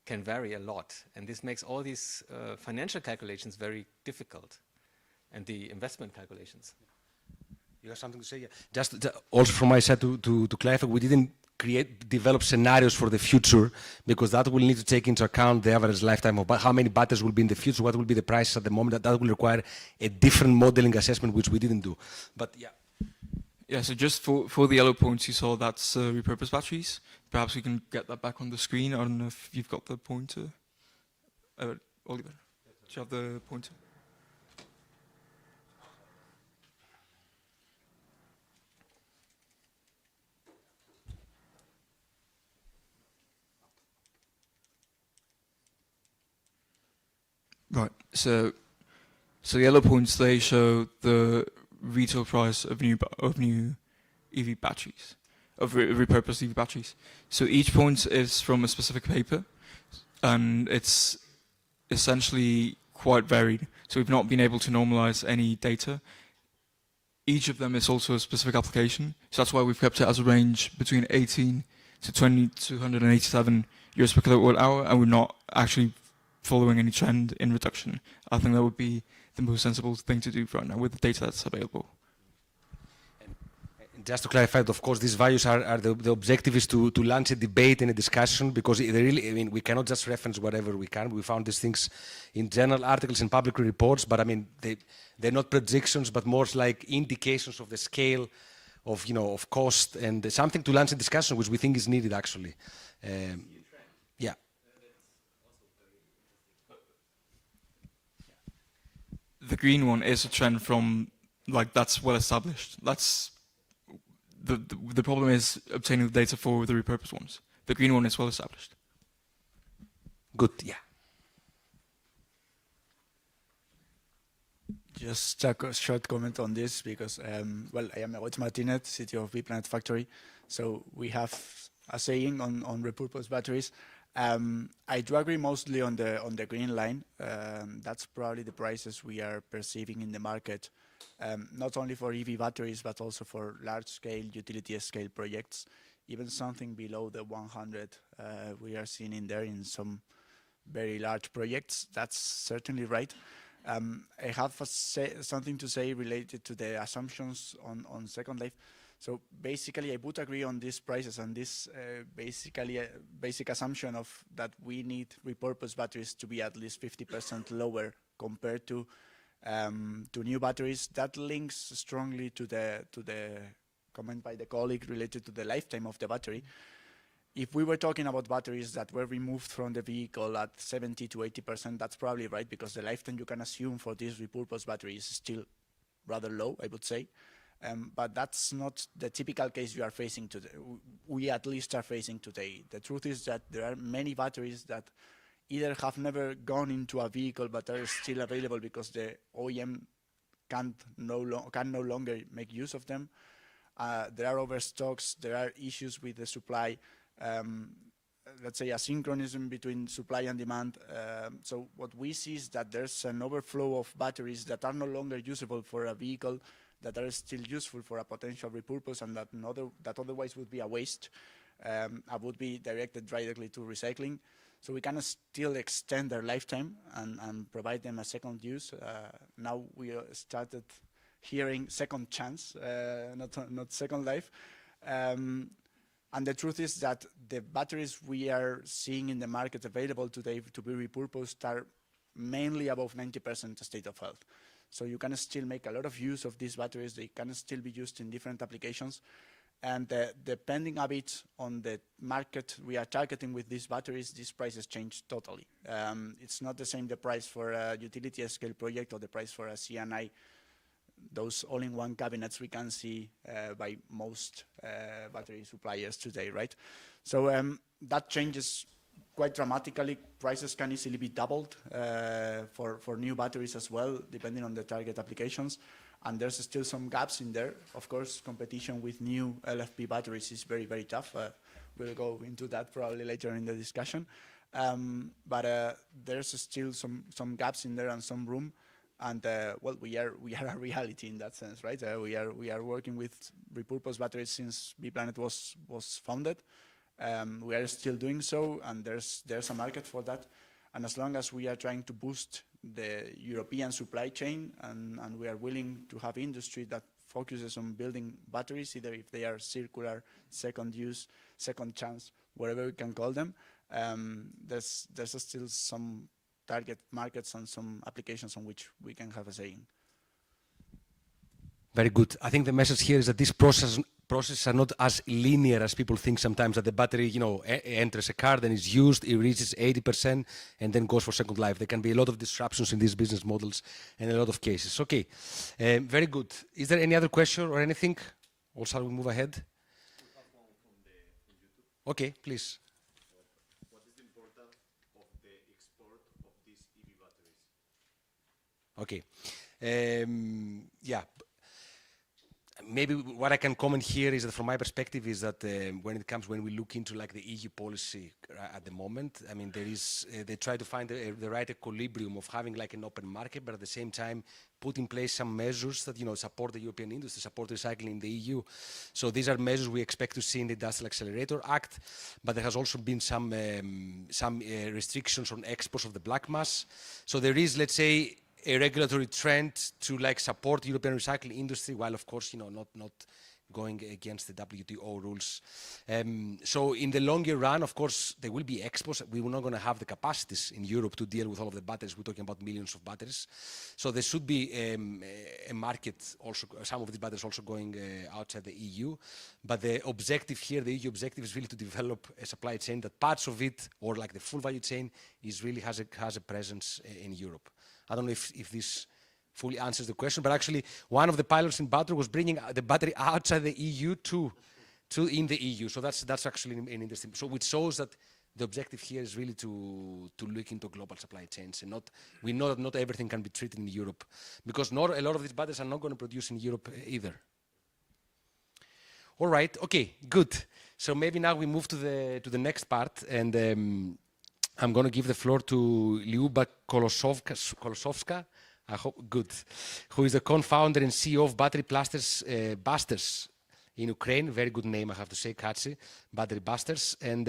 can vary a lot. And this makes all these financial calculations very difficult, and the investment calculations. You have something to say? Yeah. Just also from my side to clarify, we didn't develop scenarios for the future, because that will need to take into account the average lifetime of how many batteries will be in the future, what will be the prices at the moment. That will require a different modeling assessment, which we didn't do. But yeah. Yeah, so just for the yellow points you saw, that's repurposed batteries. Perhaps we can get that back on the screen. I don't know if you've got the pointer. Oliver, do you have the pointer? Right, so the yellow points, they show the retail price of new EV batteries, of repurposed EV batteries. So each point is from a specific paper, and it's essentially quite varied. So we've not been able to normalize any data. Each of them is also a specific application. So that's why we've kept it as a range between 18 to 287 euros per kilowatt hour, and we're not actually following any trend in reduction. I think that would be the most sensible thing to do right now with the data that's available. Just to clarify, of course, these values are the objective is to launch a debate and a discussion, because they really, I mean, we cannot just reference whatever we can. We found these things in journal articles and public reports, but I mean, they're not predictions, but more like indications of the scale of, of cost, and something to launch a discussion, which we think is needed actually. Yeah. The green one is a trend from, like, that's well established. That's the problem is obtaining the data for the repurposed ones. The green one is well established. Good, yeah. Just a short comment on this, because, well, I am Egoitz Martinez, CTO of B-Planet Factory. So we have a saying on repurposed batteries. I do agree mostly on the green line. That's probably the prices we are perceiving in the market, not only for EV batteries, but also for large-scale, utility-scale projects. Even something below the 100 we are seeing in there in some very large projects. That's certainly right. I have something to say related to the assumptions on Second Life. So basically, I would agree on these prices and this basically a basic assumption of that we need repurposed batteries to be at least 50% lower compared to new batteries. That links strongly to the comment by the colleague related to the lifetime of the battery. If we were talking about batteries that were removed from the vehicle at 70 to 80%, that's probably right, because the lifetime you can assume for these repurposed batteries is still rather low, I would say. But that's not the typical case you are facing today. We at least are facing today. The truth is that there are many batteries that either have never gone into a vehicle but are still available because the OEM can no longer make use of them. There are overstocks, there are issues with the supply, let's say asynchronism between supply and demand. So what we see is that there's an overflow of batteries that are no longer usable for a vehicle, that are still useful for a potential repurpose, and that otherwise would be a waste, would be directed directly to recycling. So we can still extend their lifetime and provide them a second use. Now we started hearing second chance, not second life. And the truth is that the batteries we are seeing in the market available today to be repurposed are mainly above 90% state of health. So you can still make a lot of use of these batteries. They can still be used in different applications. And depending a bit on the market we are targeting with these batteries, these prices change totally. It's not the same the price for a utility scale project or the price for a CNI, those all-in-one cabinets we can see by most battery suppliers today, right? So that changes quite dramatically. Prices can easily be doubled for new batteries as well, depending on the target applications. And there's still some gaps in there. Of course, competition with new LFP batteries is very, very tough. We'll go into that probably later in the discussion. But there's still some gaps in there and some room. And well, we are a reality in that sense, right? We are working with repurposed batteries since B-Planet was founded. We are still doing so, and there's a market for that. And as long as we are trying to boost the European supply chain, and we are willing to have industry that focuses on building batteries, either if they are circular, second use, second chance, whatever we can call them, there's still some target markets and some applications on which we can have a saying. Very good. I think the message here is that these processes are not as linear as people think sometimes, that the battery, enters a car, then is used, it reaches 80%, and then goes for second life. There can be a lot of disruptions in these business models and a lot of cases. Okay, very good. Is there any other question or anything? Or shall we move ahead? We have one from YouTube. Okay, please. What is the importance of the export of these EV batteries? Okay. Yeah. maybe what I can comment here is that from my perspective is that when we look into like the EU policy at the moment, I mean, there is, they try to find the right equilibrium of having like an open market, but at the same time put in place some measures that, you know, support the European industry, support recycling in the EU. So these are measures we expect to see in the Industrial Accelerator Act, but there has also been some restrictions on exports of the black mass. So there is, let's say, a regulatory trend to like support European recycling industry, while of course, you know, not going against the WTO rules. So in the longer run, of course, there will be exports. We were not going to have the capacities in Europe to deal with all of the batteries. We're talking about millions of batteries. So there should be a market also, some of these batteries also going outside the EU. But the objective here, the EU objective is really to develop a supply chain that parts of it, or like the full value chain, is really has a presence in Europe. I don't know if this fully answers the question, but actually one of the pilots in BATRAW was bringing the battery outside the EU to in the EU. So that's actually an interesting. So which shows that the objective here is really to look into global supply chains, and we know that not everything can be treated in Europe, because a lot of these batteries are not going to produce in Europe either. All right. Okay. Good. So maybe now we move to the next part, and I'm going to give the floor to Liuba Kolosowska, I hope good, who is the co-founder and CEO of Battery Busters in Ukraine. Very good name, I have to say, Katsi, Battery Busters. And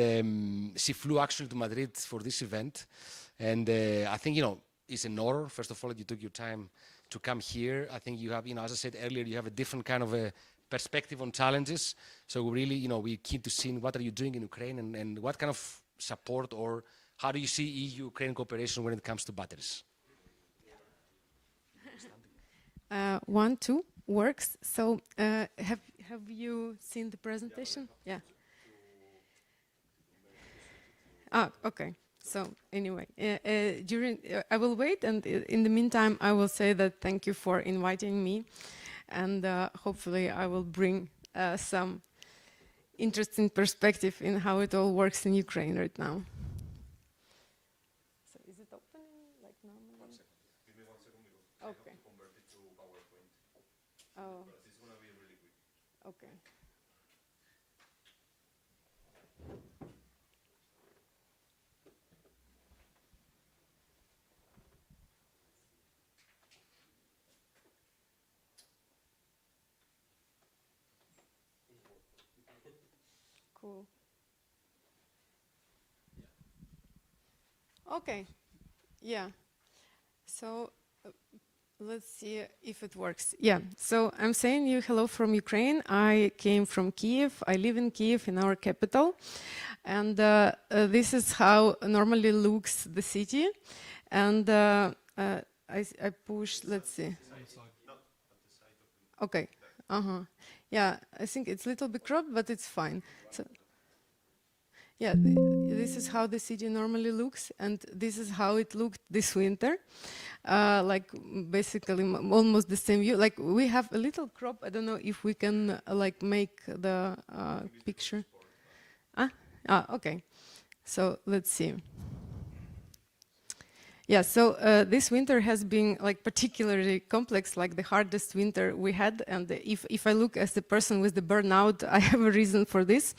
she flew actually to Madrid for this event. And I think, you know, it's an honor, first of all, that you took your time to come here. I think you have, you know, as I said earlier, you have a different kind of a perspective on challenges. So we really, you know, we're keen to see what are you doing in Ukraine, and what kind of support, or how do you see EU-Ukraine cooperation when it comes to batteries? 1, 2 works. So have you seen the presentation? Yeah. Okay. So anyway, I will wait, and in the meantime, I will say that thank you for inviting me, and hopefully I will bring some interesting perspective in how it all works in Ukraine right now. So is it opening like normally? 1 second. Give me 1 second because I Okay. have to convert it to PowerPoint. Oh, But it's going to be really quick. okay. Cool. Okay. Yeah. So let's see if it works. Yeah. So I'm saying you hello from Ukraine. I came from Kiev. I live in Kiev, in our capital. And this is how normally looks the city. And I push, let's see. Okay. Yeah, I think it's a little bit cropped, but it's fine. So, yeah, this is how the city normally looks, and this is how it looked this winter. Like basically almost the same view. Like we have a little crop. I don't know if we can like make the picture. Okay. So let's see. Yeah, so this winter has been like particularly complex, like the hardest winter we had. And if I look as the person with the burnout, I have a reason for this,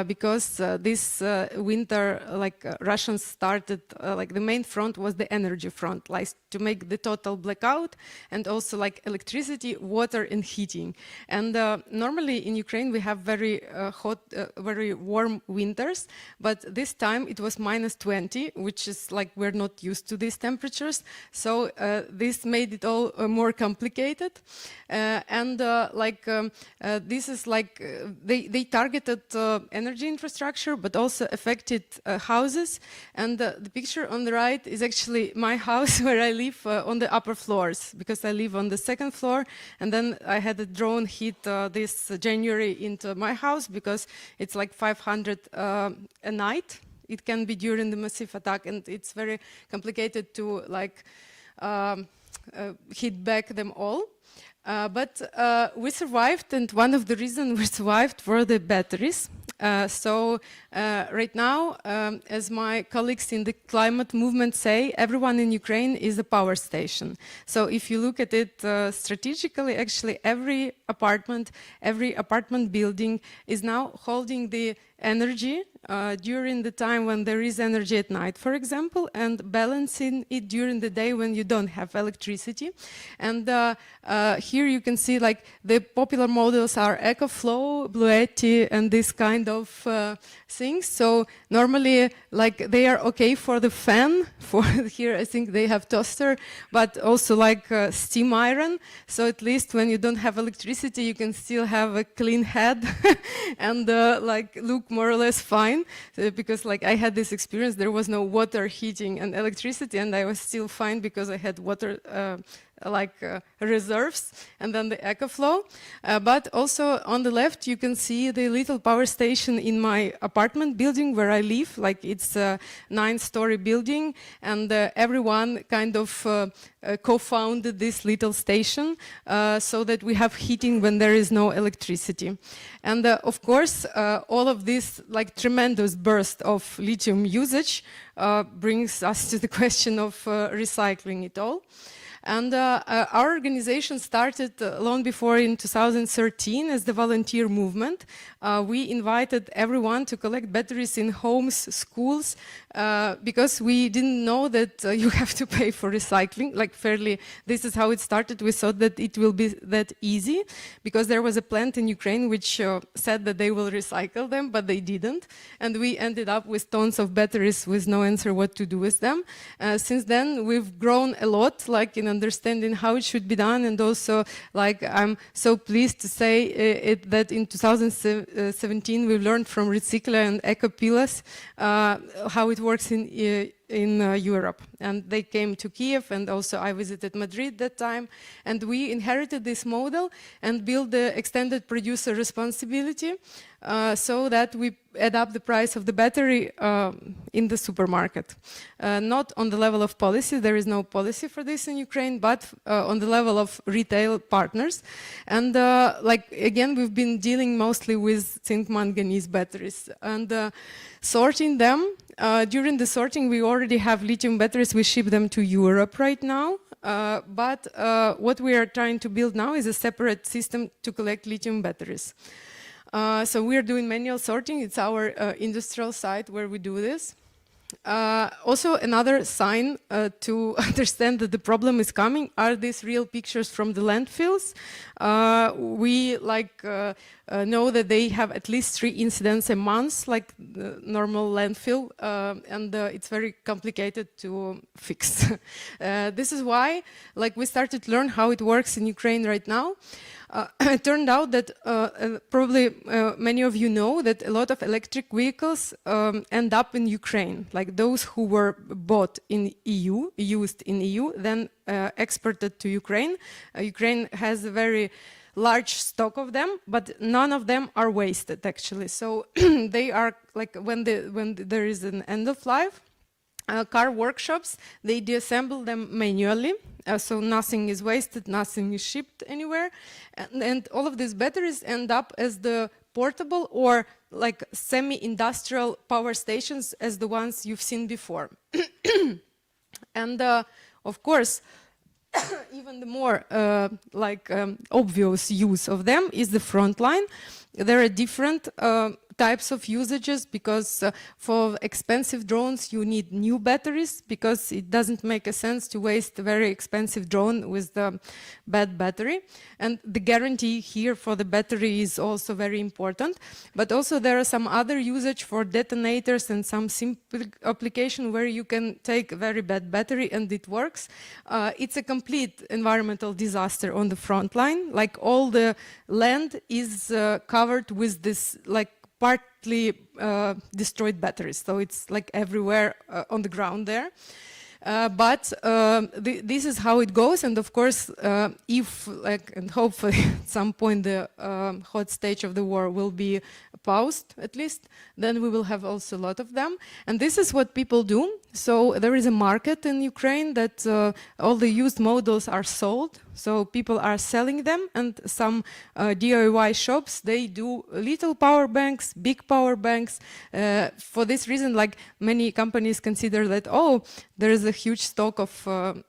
because this winter, like Russians started, like the main front was the energy front, like to make the total blackout, and also like electricity, water, and heating. And normally in Ukraine we have very hot, very warm winters, but this time it was -20, which is like we're not used to these temperatures, so this made it all more complicated. This is like they targeted energy infrastructure, but also affected houses. And the picture on the right is actually my house where I live on the upper floors, because I live on the 2nd floor. And then I had a drone hit this January into my house, because it's like 500 a night. It can be during the massive attack, and it's very complicated to like hit back them all. But we survived, and one of the reasons we survived were the batteries. Right now, as my colleagues in the climate movement say, everyone in Ukraine is a power station. So if you look at it strategically, actually every apartment building is now holding the energy during the time when there is energy at night, for example, and balancing it during the day when you don't have electricity. And here you can see like the popular models are EcoFlow, Bluetti, and this kind of things. So normally, like they are okay for the fan. For here, I think they have toaster, but also like steam iron. So at least when you don't have electricity, you can still have a clean head and like look more or less fine. Because like I had this experience, there was no water, heating, and electricity, and I was still fine because I had water reserves, and then the EcoFlow. But also on the left, you can see the little power station in my apartment building where I live. Like it's a 9-story building, and everyone kind of co-founded this little station so that we have heating when there is no electricity. And of course, all of this like tremendous burst of lithium usage brings us to the question of recycling it all. And our organization started long before in 2013 as the volunteer movement. We invited everyone to collect batteries in homes, schools, because we didn't know that you have to pay for recycling. Like fairly, this is how it started. We thought that it will be that easy because there was a plant in Ukraine which said that they will recycle them, but they didn't. And we ended up with tons of batteries with no answer what to do with them. Since then, we've grown a lot, like in understanding how it should be done, and also like I'm so pleased to say that in 2017 we've learned from Recycler and Ecopilas how it works in Europe, and they came to Kiev, and also I visited Madrid that time, and we inherited this model and built the extended producer responsibility so that we add up the price of the battery in the supermarket. Not on the level of policy, there is no policy for this in Ukraine, but on the level of retail partners. And like again, we've been dealing mostly with zinc manganese batteries and sorting them. During the sorting, we already have lithium batteries. We ship them to Europe right now. But what we are trying to build now is a separate system to collect lithium batteries. So we are doing manual sorting. It's our industrial site where we do this. Also, another sign to understand that the problem is coming are these real pictures from the landfills. We know that they have at least 3 incidents a month, like the normal landfill, and it's very complicated to fix. This is why, like, we started to learn how it works in Ukraine right now. It turned out that probably many of you know that a lot of electric vehicles end up in Ukraine, like those who were bought in EU, used in EU, then exported to Ukraine. Ukraine has a very large stock of them, but none of them are wasted actually. So they are like when there is an end of life, car workshops, they deassemble them manually, so nothing is wasted, nothing is shipped anywhere, and all of these batteries end up as the portable or like semi-industrial power stations as the ones you've seen before. And of course, even the more obvious use of them is the front line. There are different types of usages because for expensive drones you need new batteries because it doesn't make a sense to waste a very expensive drone with the bad battery. And the guarantee here for the battery is also very important. But also there are some other usage for detonators and some simple application where you can take a very bad battery and it works. It's a complete environmental disaster on the front line. Like all the land is covered with this like partly destroyed batteries, so it's like everywhere on the ground there. But this is how it goes, and of course, if, like, and hopefully at some point the hot stage of the war will be paused, at least, then we will have also a lot of them. And this is what people do. So there is a market in Ukraine that all the used models are sold. So people are selling them, and some DIY shops, they do little power banks, big power banks. For this reason, like, many companies consider that, oh, there is a huge stock of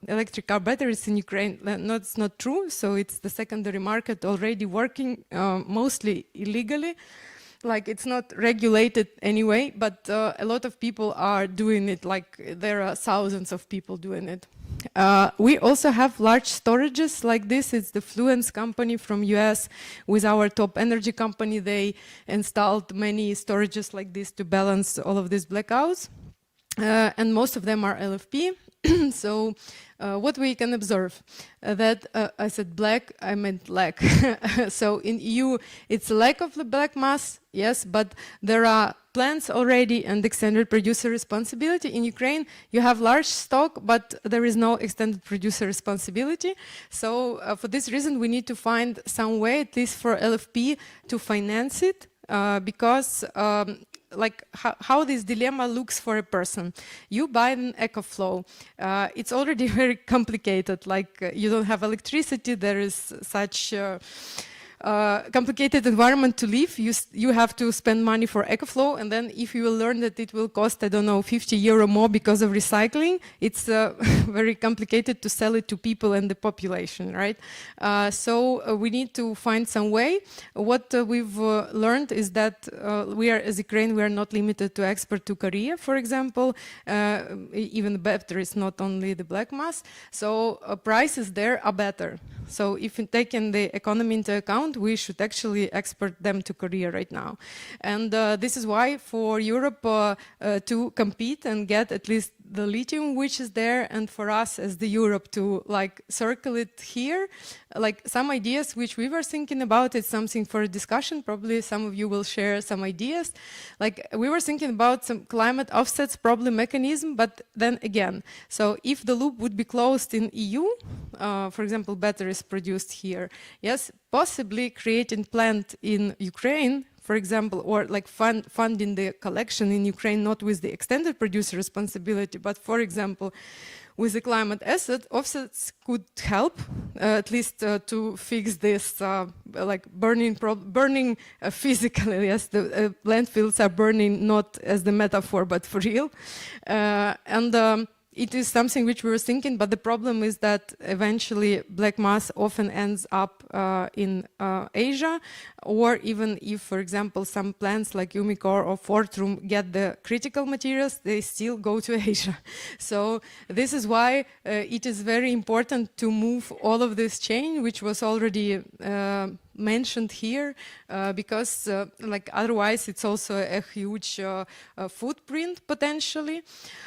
electric car batteries in Ukraine. That's not true. So it's the secondary market already working, mostly illegally. Like, it's not regulated anyway, but a lot of people are doing it. Like, there are thousands of people doing it. We also have large storages like this. It's the Fluence company from US with our top energy company. They installed many storages like this to balance all of these blackouts. And most of them are LFP. So what we can observe, that I said black, I meant lack. So in EU, it's a lack of the black mass, yes, but there are plants already and extended producer responsibility. In Ukraine, you have large stock, but there is no extended producer responsibility. So for this reason, we need to find some way, at least for LFP, to finance it, because like how this dilemma looks for a person. You buy an EcoFlow. It's already very complicated. Like you don't have electricity. There is such complicated environment to live. You have to spend money for EcoFlow, and then if you will learn that it will cost, I don't know, 50 euro more because of recycling, it's very complicated to sell it to people and the population, right? So we need to find some way. What we've learned is that we are, as Ukraine, we are not limited to export to Korea, for example. Even the batteries, not only the black mass. So prices there are better. So if you take in the economy into account, we should actually export them to Korea right now. And this is why for Europe to compete and get at least the lithium which is there, and for us as the Europe to like circle it here, like some ideas which we were thinking about, it's something for a discussion. Probably some of you will share some ideas. Like we were thinking about some climate offsets probably mechanism, but then again, so if the loop would be closed in EU, for example, batteries produced here, yes, possibly creating plant in Ukraine, for example, or like funding the collection in Ukraine, not with the extended producer responsibility, but for example, with the climate asset, offsets could help, at least to fix this like burning physically. Yes, the landfills are burning not as the metaphor, but for real. It is something which we were thinking, but the problem is that eventually black mass often ends up in Asia, or even if, for example, some plants like Umicore or Fortrum get the critical materials, they still go to Asia. So this is why it is very important to move all of this chain, which was already mentioned here, because like otherwise it's also a huge footprint potentially.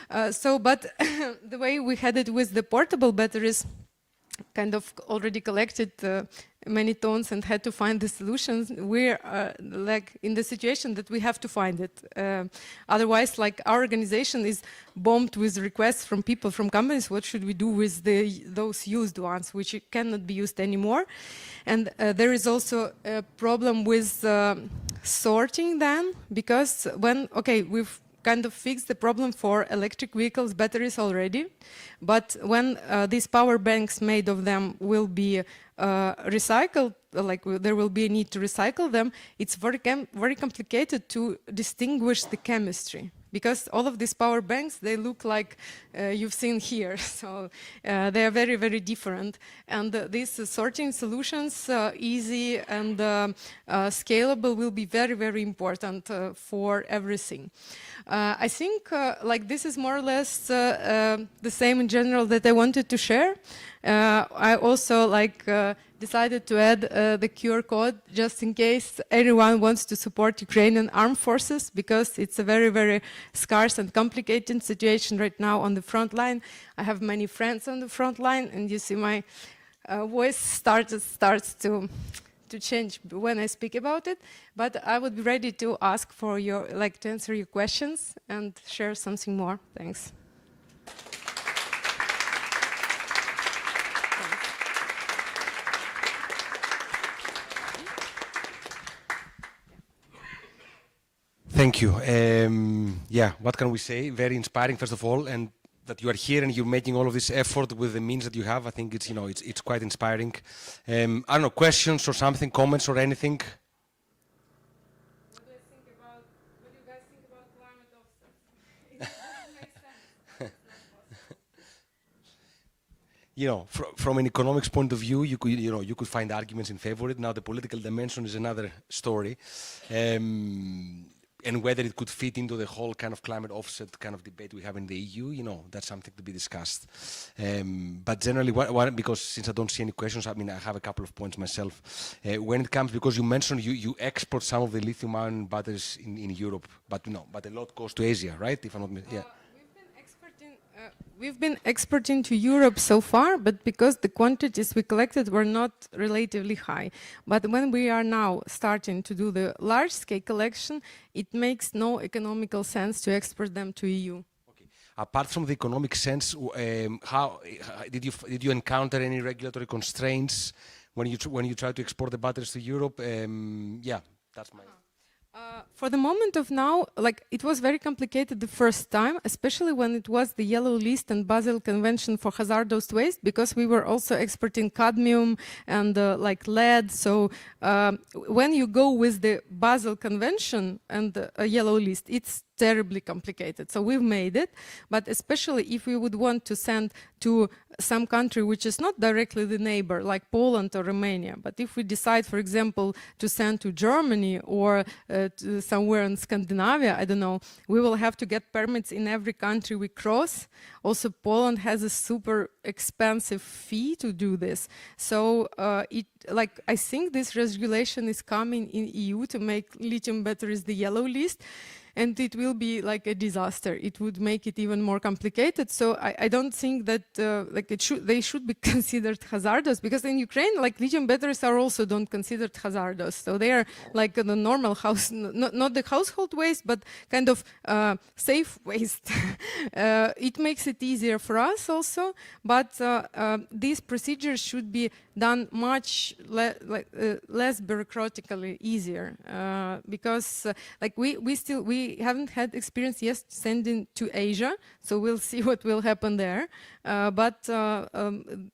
But the way we had it with the portable batteries, kind of already collected many tons and had to find the solutions. We're like in the situation that we have to find it. Otherwise, like our organization is bombed with requests from people, from companies, what should we do with those used ones, which cannot be used anymore. And there is also a problem with sorting them, because when, okay, we've kind of fixed the problem for electric vehicles, batteries already, but when these power banks made of them will be recycled, like there will be a need to recycle them, it's very complicated to distinguish the chemistry, because all of these power banks, they look like you've seen here, so they are very, very different. And these sorting solutions, easy and scalable, will be very, very important for everything. I think like this is more or less the same in general that I wanted to share. I also like decided to add the QR code just in case anyone wants to support Ukrainian armed forces, because it's a very, very scarce and complicated situation right now on the front line. I have many friends on the front line, and you see my voice starts to change when I speak about it. But I would be ready to ask for your, like, to answer your questions and share something more. Thanks. Thank you. Yeah, what can we say? Very inspiring, first of all, and that you are here and you're making all of this effort with the means that you have. I think it's, you know, it's quite inspiring. I don't know, questions or something, comments or anything? What do you guys think about climate offsets? It doesn't make sense. You know, from an economics point of view, you could find arguments in favor of it. Now, the political dimension is another story, and whether it could fit into the whole kind of climate offset kind of debate we have in the EU, you know, that's something to be discussed. But generally, because since I don't see any questions, I mean, I have a couple of points myself. When it comes, because you mentioned you export some of the lithium-ion batteries in Europe, but no, but a lot goes to Asia, right? If I'm not mistaken. Yeah. We've been exporting to Europe so far, but because the quantities we collected were not relatively high. But when we are now starting to do the large-scale collection, it makes no economical sense to export them to EU. Okay. Apart from the economic sense, how did you encounter any regulatory constraints when you try to export the batteries to Europe? Yeah, that's my. For the moment of now, like it was very complicated the first time, especially when it was the Yellow List and Basel Convention for hazardous waste, because we were also exporting cadmium and like lead. So when you go with the Basel Convention and a Yellow List, it's terribly complicated. So we've made it, but especially if we would want to send to some country which is not directly the neighbor, like Poland or Romania, but if we decide, for example, to send to Germany or to somewhere in Scandinavia, I don't know, we will have to get permits in every country we cross. Also, Poland has a super expensive fee to do this. So I think this regulation is coming in EU to make lithium batteries the Yellow List. And it will be like a disaster. It would make it even more complicated. So I don't think that they should be considered hazardous, because in Ukraine, like lithium batteries are also don't considered hazardous. So they are like the normal house, not the household waste, but kind of safe waste. It makes it easier for us also, but these procedures should be done much less bureaucratically easier, because we haven't had experience yet sending to Asia, so we'll see what will happen there. But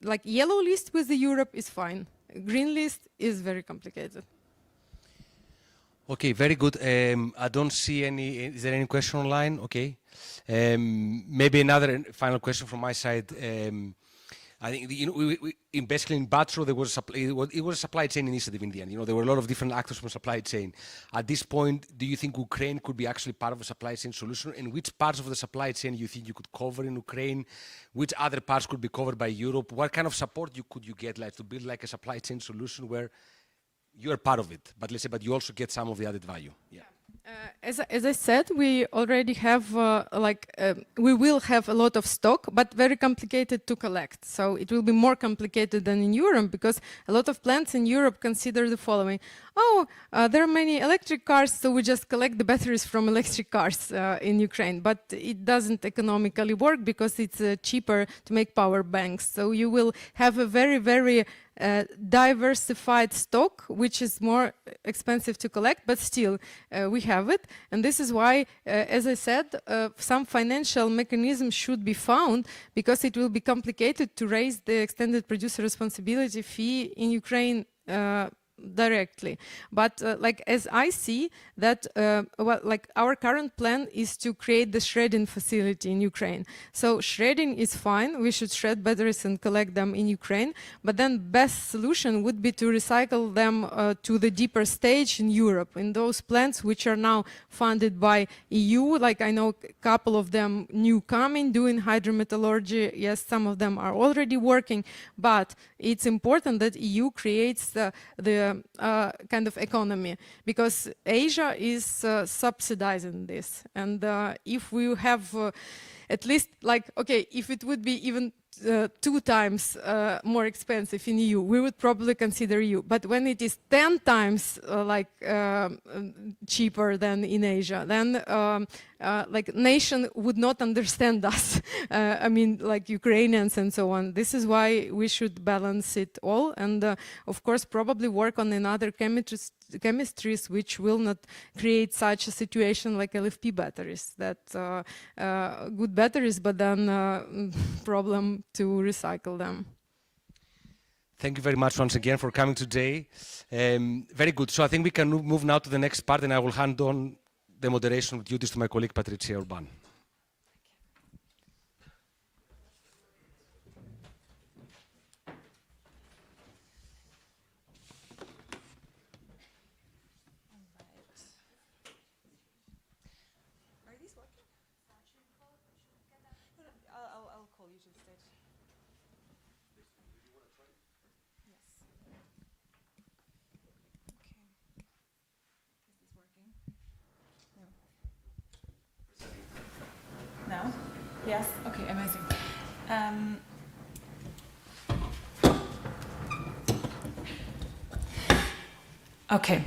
like Yellow List with the Europe is fine. Green List is very complicated. Okay, very good. I don't see any. Is there any question online? Okay. Maybe another final question from my side. I think basically in BATRAW there was it was a supply chain initiative in the end. You know, there were a lot of different actors from supply chain. At this point, do you think Ukraine could be actually part of a supply chain solution? And which parts of the supply chain you think you could cover in Ukraine? Which other parts could be covered by Europe? What kind of support could you get, like to build like a supply chain solution where you are part of it, but let's say, but you also get some of the added value? Yeah. As I said, we already have we will have a lot of stock, but very complicated to collect. So it will be more complicated than in Europe, because a lot of plants in Europe consider the following: there are many electric cars, so we just collect the batteries from electric cars in Ukraine. But it doesn't economically work, because it's cheaper to make power banks. So you will have a very, very diversified stock, which is more expensive to collect, but still we have it. And this is why, as I said, some financial mechanism should be found, because it will be complicated to raise the extended producer responsibility fee in Ukraine directly. But as I see that, our current plan is to create the shredding facility in Ukraine. So shredding is fine. We should shred batteries and collect them in Ukraine. But then best solution would be to recycle them to the deeper stage in Europe, in those plants which are now funded by EU. Like I know a couple of them new coming, doing hydrometallurgy. Yes, some of them are already working. But it's important that EU creates the kind of economy, because Asia is subsidizing this. And if we have at least if it would be even 2 times more expensive in EU, we would probably consider EU. But when it is 10 times cheaper than in Asia, then nation would not understand us. I mean, like Ukrainians and so on. This is why we should balance it all, and of course probably work on another chemistries which will not create such a situation like LFP batteries, that good batteries, but then problem to recycle them. Thank you very much once again for coming today. Very good. So I think we can move now to the next part, and I will hand on the moderation duties to my colleague Patricia Urban. I'll call you to the stage. Yes. Okay. Is this working? No. No? Yes? Okay, amazing. Okay.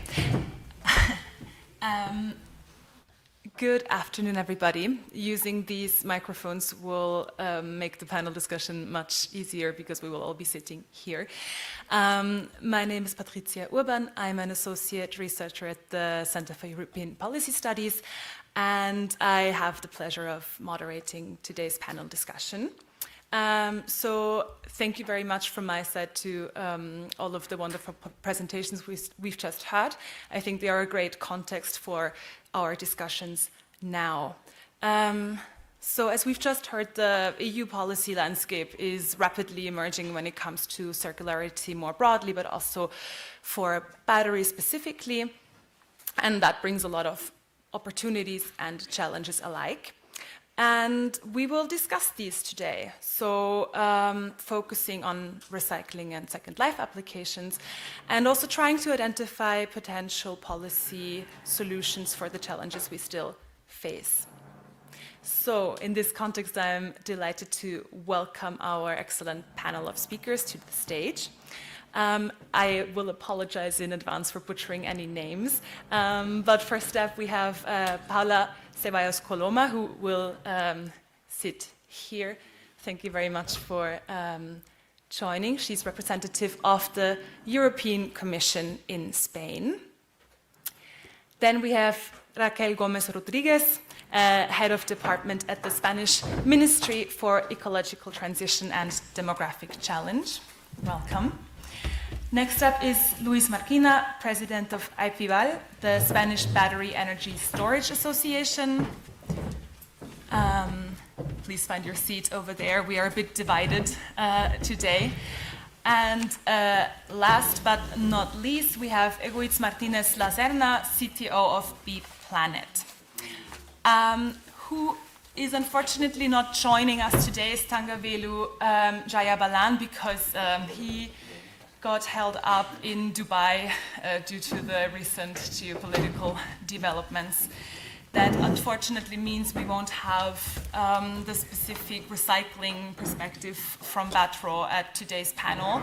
Good afternoon, everybody. Using these microphones will make the panel discussion much easier because we will all be sitting here. My name is Patricia Urban. I'm an associate researcher at the Center for European Policy Studies, and I have the pleasure of moderating today's panel discussion. So thank you very much from my side to all of the wonderful presentations we've just heard. I think they are a great context for our discussions now. So as we've just heard, the EU policy landscape is rapidly emerging when it comes to circularity more broadly, but also for batteries specifically. And that brings a lot of opportunities and challenges alike. And we will discuss these today. So focusing on recycling and second life applications, and also trying to identify potential policy solutions for the challenges we still face. So in this context, I'm delighted to welcome our excellent panel of speakers to the stage. I will apologize in advance for butchering any names. But first up, we have Paula Ceballos Coloma, who will sit here. Thank you very much for joining. She's representative of the European Commission in Spain. Then we have Raquel Gomez Rodriguez, head of department at the Spanish Ministry for Ecological Transition and Demographic Challenge. Welcome. Next up is Luis Marquina, president of IPVAL, the Spanish Battery Energy Storage Association. Please find your seat over there. We are a bit divided today. And last but not least, we have Egoitz Martinez Lazerna, CTO of BPlanet. Who is unfortunately not joining us today is Tangavelu Jayabalan, because he got held up in Dubai due to the recent geopolitical developments. That unfortunately means we won't have the specific recycling perspective from BATRAW at today's panel.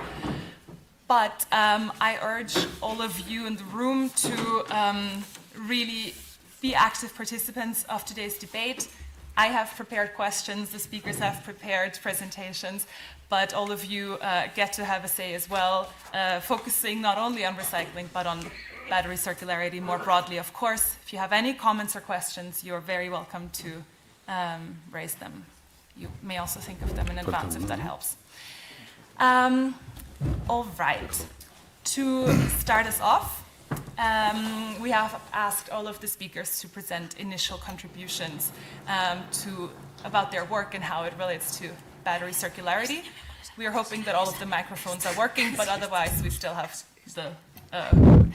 But I urge all of you in the room to really be active participants of today's debate. I have prepared questions, the speakers have prepared presentations, but all of you get to have a say as well, focusing not only on recycling, but on battery circularity more broadly, of course. If you have any comments or questions, you're very welcome to raise them. You may also think of them in advance if that helps. All right. To start us off, we have asked all of the speakers to present initial contributions about their work and how it relates to battery circularity. We are hoping that all of the microphones are working, but otherwise we still have the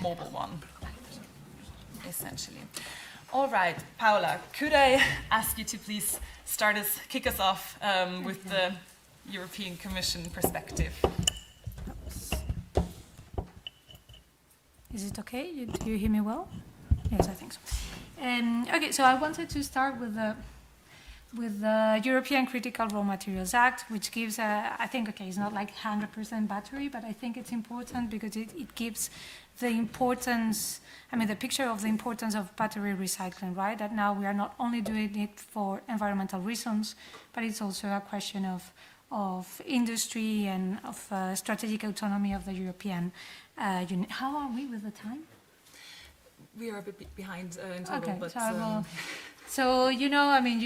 mobile one, essentially. All right, Paula, could I ask you to please kick us off with the European Commission perspective? Is it okay? Do you hear me well? Yes, I think so. Okay, so I wanted to start with the European Critical Raw Materials Act, which gives, I think, okay, it's not like 100% battery, but I think it's important because it gives the importance, the picture of the importance of battery recycling, right? That now we are not only doing it for environmental reasons, but it's also a question of industry and of strategic autonomy of the European Union. How are we with the time? We are a bit behind in total, Okay, but so I will. So you know, I mean,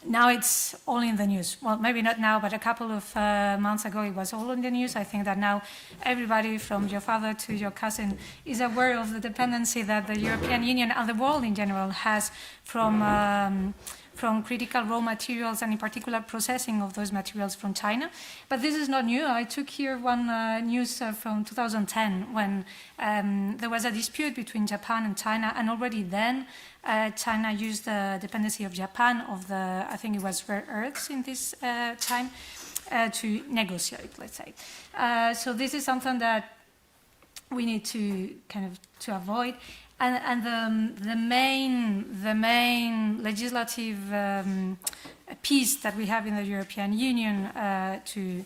now it's all in the news. Well, maybe not now, but a couple of months ago it was all in the news. I think that now everybody from your father to your cousin is aware of the dependency that the European Union and the world in general has from critical raw materials and in particular processing of those materials from China. But this is not new. I took here one news from 2010 when there was a dispute between Japan and China, and already then China used the dependency of Japan of the, I think it was rare earths in this time, to negotiate, let's say. So this is something that we need to kind of to avoid. And the main legislative piece that we have in the European Union to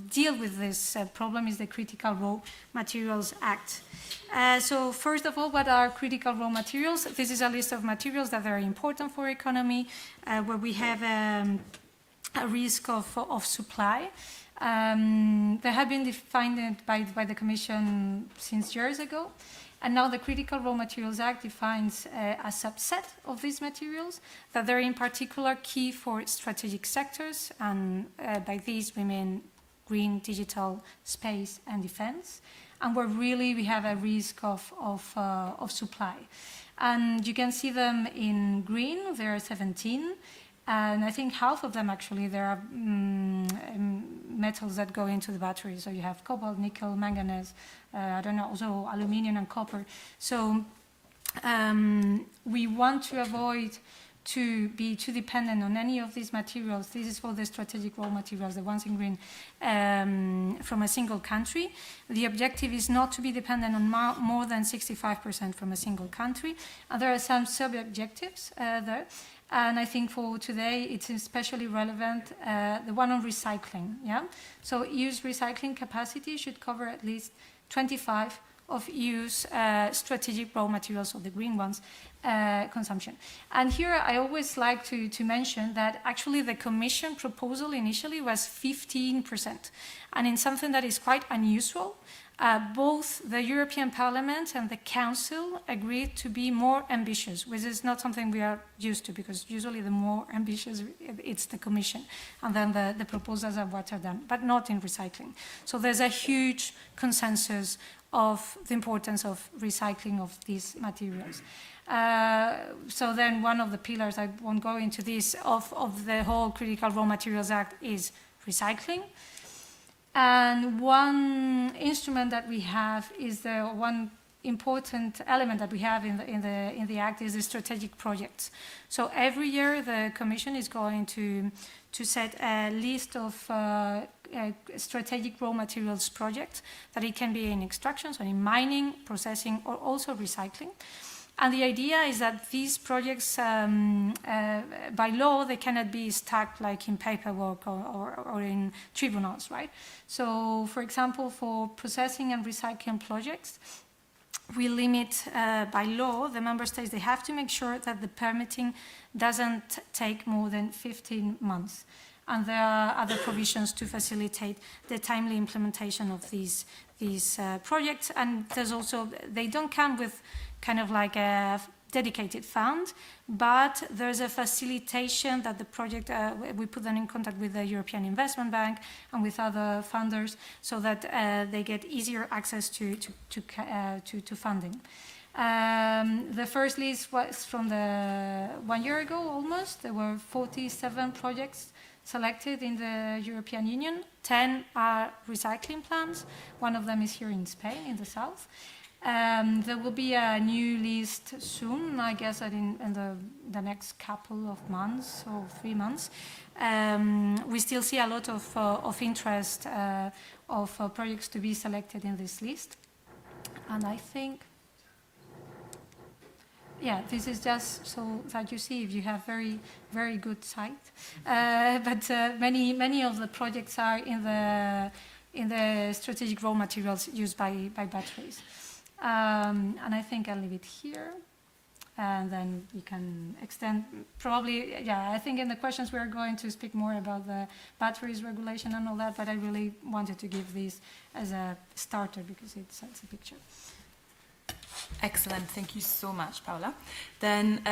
deal with this problem is the Critical Raw Materials Act. So first of all, what are critical raw materials? This is a list of materials that are important for economy, where we have a risk of supply. They have been defined by the Commission since years ago. And now the Critical Raw Materials Act defines a subset of these materials that are in particular key for strategic sectors, and by these we mean green, digital, space and defense, and where really we have a risk of supply. And you can see them in green, there are 17, and I think half of them actually, there are metals that go into the battery. So you have cobalt, nickel, manganese, I don't know, also aluminium and copper. So we want to avoid to be too dependent on any of these materials. This is for the strategic raw materials, the ones in green, from a single country. The objective is not to be dependent on more than 65% from a single country. And there are some sub-objectives there. And I think for today, it's especially relevant, the one on recycling. Yeah. So EU's recycling capacity should cover at least 25 of EU's strategic raw materials, or the green ones, consumption. And here I always like to mention that actually the Commission proposal initially was 15%. And in something that is quite unusual, both the European Parliament and the Council agreed to be more ambitious, which is not something we are used to, because usually the more ambitious it's the Commission, and then the proposals are watered down, but not in recycling. So there's a huge consensus of the importance of recycling of these materials. So then one of the pillars, I won't go into this, of the whole Critical Raw Materials Act is recycling. And one instrument that we have is one important element that we have in the Act is the strategic projects. So every year the Commission is going to set a list of strategic raw materials projects, that it can be in extraction, so in mining, processing, or also recycling. And the idea is that these projects, by law, they cannot be stuck like in paperwork or in tribunals, right? So, for example, for processing and recycling projects, we limit, by law, the member states, they have to make sure that the permitting doesn't take more than 15 months. And there are other provisions to facilitate the timely implementation of these projects. And there's also, they don't come with kind of like a dedicated fund, but there's a facilitation that the project, we put them in contact with the European Investment Bank and with other funders, so that they get easier access to funding. The first list was from 1 year ago almost. There were 47 projects selected in the European Union. 10 are recycling plants. One of them is here in Spain, in the south. There will be a new list soon, I guess that in the next couple of months or 3 months. We still see a lot of interest of projects to be selected in this list. And I think, yeah, this is just so that you see if you have very, very good sight. But many of the projects are in the strategic raw materials used by batteries. And I think I'll leave it here, and then we can extend, probably, yeah, I think in the questions we're going to speak more about the batteries regulation and all that, but I really wanted to give this as a starter because it sets a picture. Excellent. Thank you so much, Paula. Then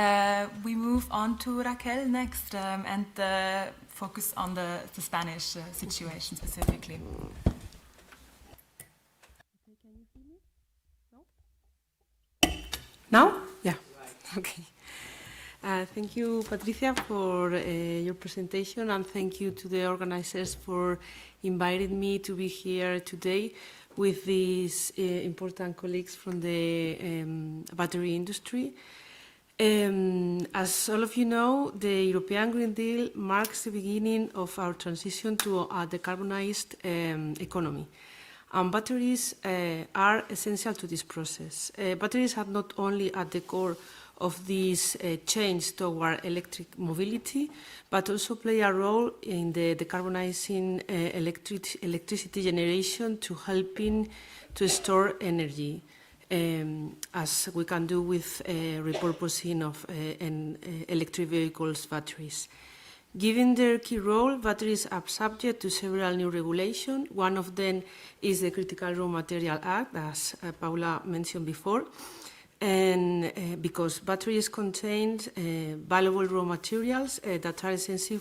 we move on to Raquel next and focus on the Spanish situation specifically. Now? Yeah. Okay. Thank you, Patricia, for your presentation, and thank you to the organizers for inviting me to be here today with these important colleagues from the battery industry. As all of you know, the European Green Deal marks the beginning of our transition to a decarbonized economy. And batteries are essential to this process. Batteries are not only at the core of this change toward electric mobility, but also play a role in the decarbonizing electricity generation to helping to store energy, as we can do with repurposing of electric vehicles' batteries. Given their key role, batteries are subject to several new regulations. One of them is the Critical Raw Material Act, as Paula mentioned before. And because batteries contain valuable raw materials that are essential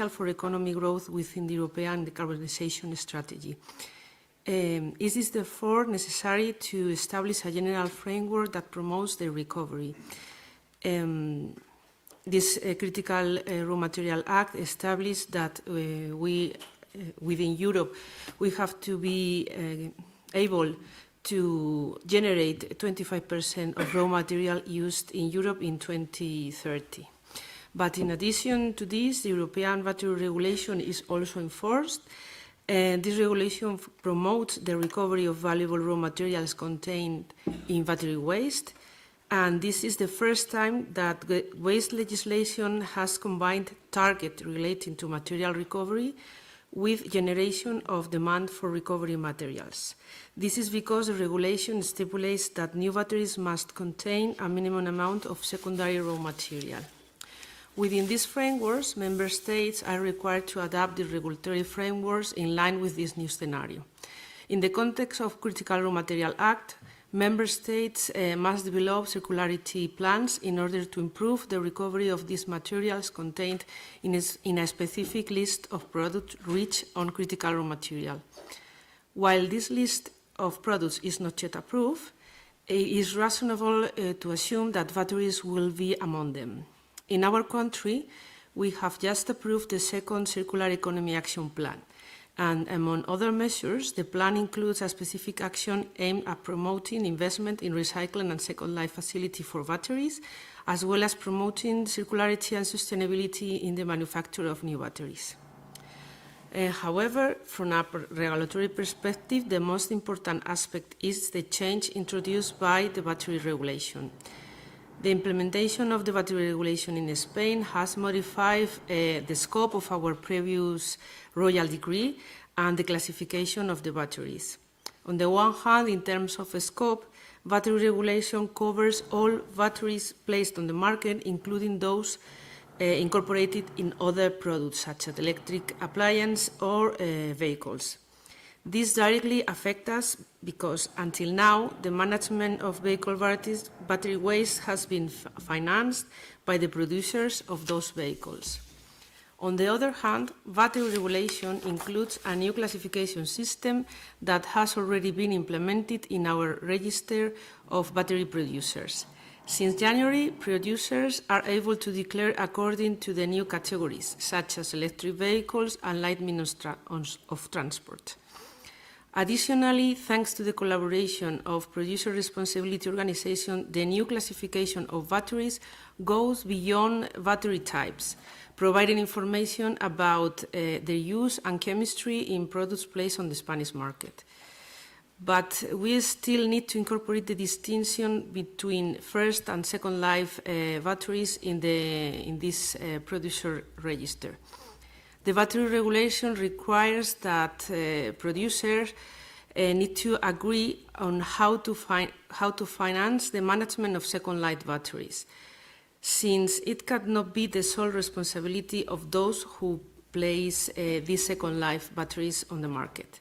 for economic growth within the European decarbonisation strategy. It is therefore necessary to establish a general framework that promotes their recovery. This Critical Raw Material Act established that within Europe, we have to be able to generate 25% of raw material used in Europe in 2030. But in addition to this, the European battery regulation is also enforced, and this regulation promotes the recovery of valuable raw materials contained in battery waste. And this is the first time that waste legislation has combined target relating to material recovery with generation of demand for recovery materials. This is because the regulation stipulates that new batteries must contain a minimum amount of secondary raw material. Within these frameworks, Member States are required to adapt the regulatory frameworks in line with this new scenario. In the context of Critical Raw Material Act, Member States must develop circularity plans in order to improve the recovery of these materials contained in a specific list of products rich on critical raw material. While this list of products is not yet approved, it is reasonable to assume that batteries will be among them. In our country, we have just approved the second Circular Economy Action Plan. And among other measures, the plan includes a specific action aimed at promoting investment in recycling and second life facility for batteries, as well as promoting circularity and sustainability in the manufacture of new batteries. However, from a regulatory perspective, the most important aspect is the change introduced by the battery regulation. The implementation of the battery regulation in Spain has modified the scope of our previous Royal Decree and the classification of the batteries. On the one hand, in terms of scope, battery regulation covers all batteries placed on the market, including those incorporated in other products, such as electric appliances or vehicles. This directly affects us because until now, the management of vehicle battery waste has been financed by the producers of those vehicles. On the other hand, battery regulation includes a new classification system that has already been implemented in our register of battery producers. Since January, producers are able to declare according to the new categories, such as electric vehicles and light means of transport. Additionally, thanks to the collaboration of producer responsibility organizations, the new classification of batteries goes beyond battery types, providing information about their use and chemistry in products placed on the Spanish market. But we still need to incorporate the distinction between first and second life batteries in this producer register. The battery regulation requires that producers need to agree on how to finance the management of second life batteries, since it cannot be the sole responsibility of those who place these second life batteries on the market.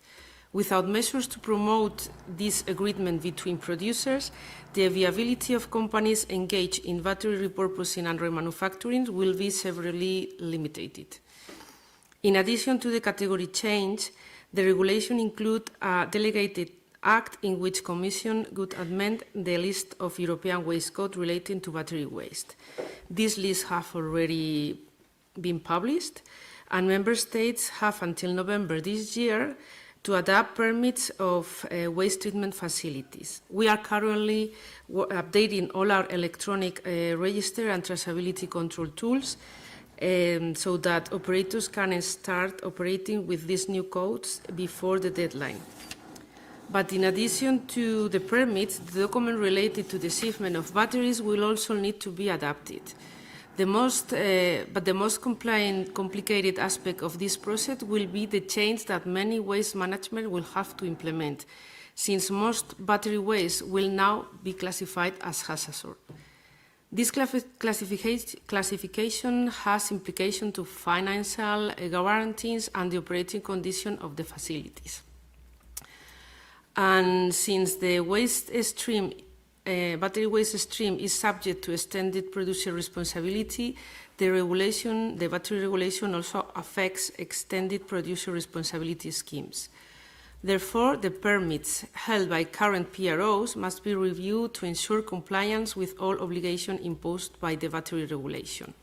Without measures to promote this agreement between producers, the viability of companies engaged in battery repurposing and remanufacturing will be severely limited. In addition to the category change, the regulation includes a delegated act in which Commission would amend the list of European waste code relating to battery waste. These lists have already been published, and Member States have until November this year to adapt permits of waste treatment facilities. We are currently updating all our electronic register and traceability control tools so that operators can start operating with these new codes before the deadline. But in addition to the permits, the document related to the shipment of batteries will also need to be adapted. The most complicated aspect of this process will be the change that many waste management will have to implement, since most battery waste will now be classified as hazardous. This classification has implications to financial guarantees and the operating condition of the facilities. And since the waste stream, battery waste stream is subject to extended producer responsibility, the battery regulation also affects extended producer responsibility schemes. Therefore, the permits held by current PROs must be reviewed to ensure compliance with all obligations imposed by the battery regulation.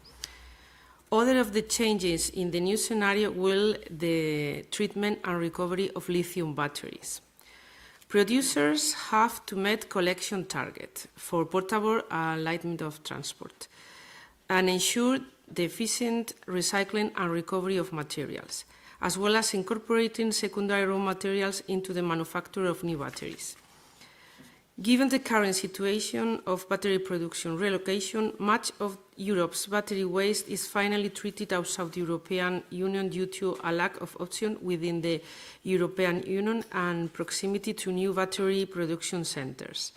Other of the changes in the new scenario will the treatment and recovery of lithium batteries. Producers have to meet collection targets for portable and light mode of transport and ensure the efficient recycling and recovery of materials, as well as incorporating secondary raw materials into the manufacture of new batteries. Given the current situation of battery production relocation, much of Europe's battery waste is finally treated outside the European Union due to a lack of option within the European Union and proximity to new battery production centers.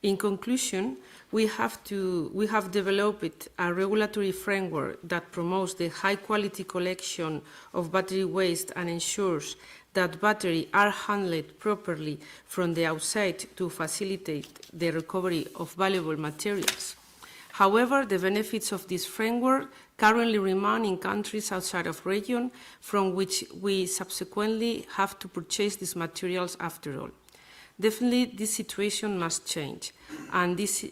In conclusion, we have developed a regulatory framework that promotes the high-quality collection of battery waste and ensures that batteries are handled properly from the outside to facilitate the recovery of valuable materials. However, the benefits of this framework currently remain in countries outside of region from which we subsequently have to purchase these materials after all. Definitely, this situation must change, and is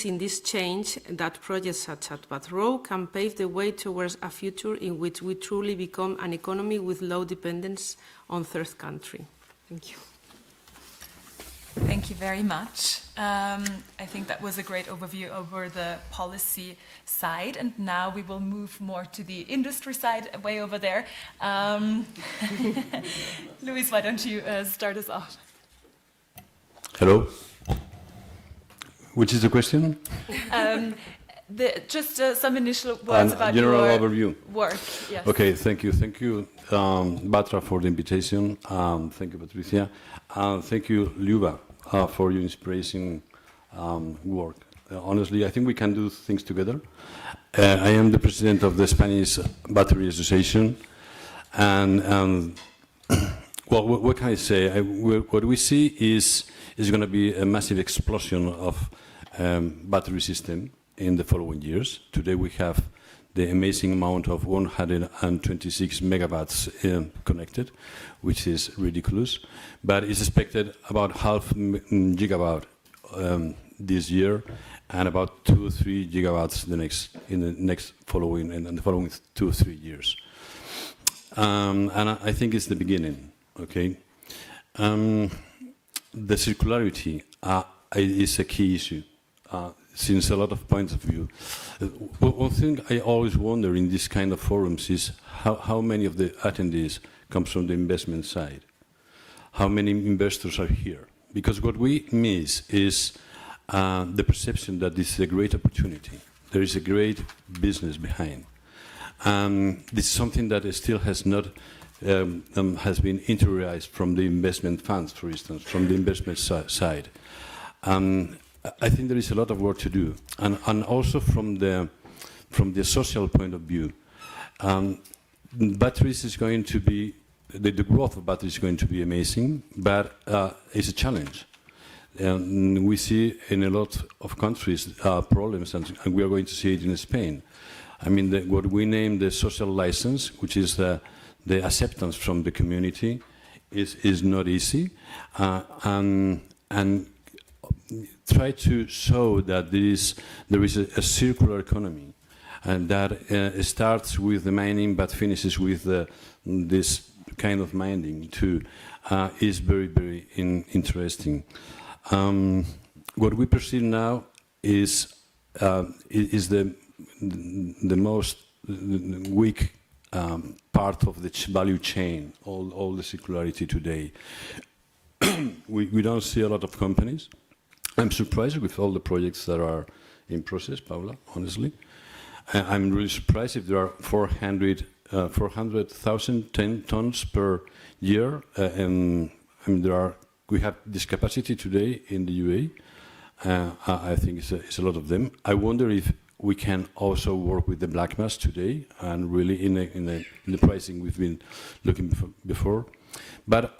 in this change that projects such as BATRAW can pave the way towards a future in which we truly become an economy with low dependence on third country. Thank you. Thank you very much. I think that was a great overview over the policy side, and now we will move more to the industry side, way over there. Luis, why don't you start us off? Hello. Which is the question? Just some initial words about general your overview. Work. Yes. Okay, thank you. Thank you, BATRAW, for the invitation. Thank you, Patricia. Thank you, Luba, for your inspiration work. Honestly, I think we can do things together. I am the president of the Spanish Battery Association, and well, what can I say? What we see is going to be a massive explosion of battery system in the following years. Today we have the amazing amount of 126 megawatts connected, which is ridiculous. But it's expected about half gigawatt this year, and about 2 or 3 gigawatts in the following 2 or 3 years. And I think it's the beginning. Okay. The circularity is a key issue, since a lot of points of view. One thing I always wonder in this kind of forums is how many of the attendees comes from the investment side. How many investors are here? Because what we miss is the perception that this is a great opportunity. There is a great business behind. This is something that still has not has been interiorized from the investment funds, for instance, from the investment side. I think there is a lot of work to do, and also from the social point of view, batteries is going to be the growth of batteries is going to be amazing, but it's a challenge. And we see in a lot of countries problems, and we are going to see it in Spain. I mean, what we name the social license, which is the acceptance from the community, is not easy. And try to show that there is a circular economy, and that starts with the mining but finishes with this kind of mining too, is very, very interesting. What we perceive now is the most weak part of the value chain, all the circularity today. We don't see a lot of companies. I'm surprised with all the projects that are in process, Paula, honestly. I'm really surprised if there are 400,000 tons per year. And I mean, we have this capacity today in the UAE. I think it's a lot of them. I wonder if we can also work with the black mass today, and really in the pricing we've been looking before. But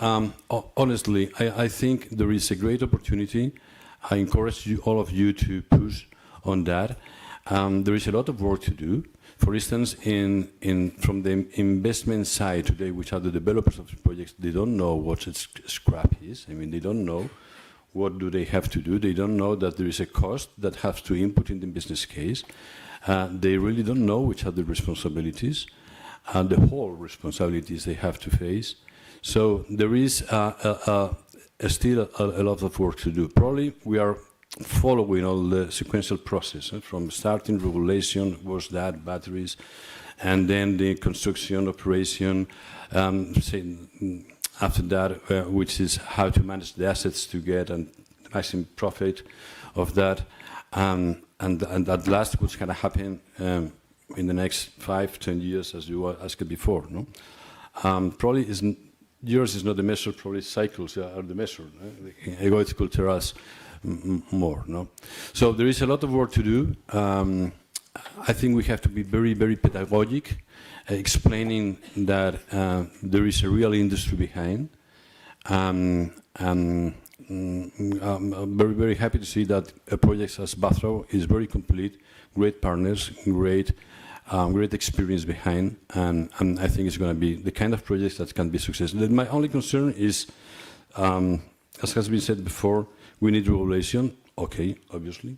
honestly, I think there is a great opportunity. I encourage all of you to push on that. There is a lot of work to do. For instance, from the investment side today, which are the developers of the projects, they don't know what scrap is. I mean, they don't know what do they have to do. They don't know that there is a cost that has to input in the business case. They really don't know which are the responsibilities and the whole responsibilities they have to face. So there is still a lot of work to do. Probably we are following all the sequential process from starting regulation, was that batteries, and then the construction operation, after that, which is how to manage the assets to get and the maximum profit of that, and at last, what's going to happen in the next 5-10 years, as you were asked before. No, probably yours is not the measure. Probably cycles are the measure. Egoic will tell us more. No, so there is a lot of work to do. I think we have to be very, very pedagogic, explaining that there is a real industry behind. I'm very, very happy to see that a project as BATRAW is very complete, great partners, great experience behind, and I think it's going to be the kind of projects that can be successful. My only concern is, as has been said before, we need regulation, okay, obviously.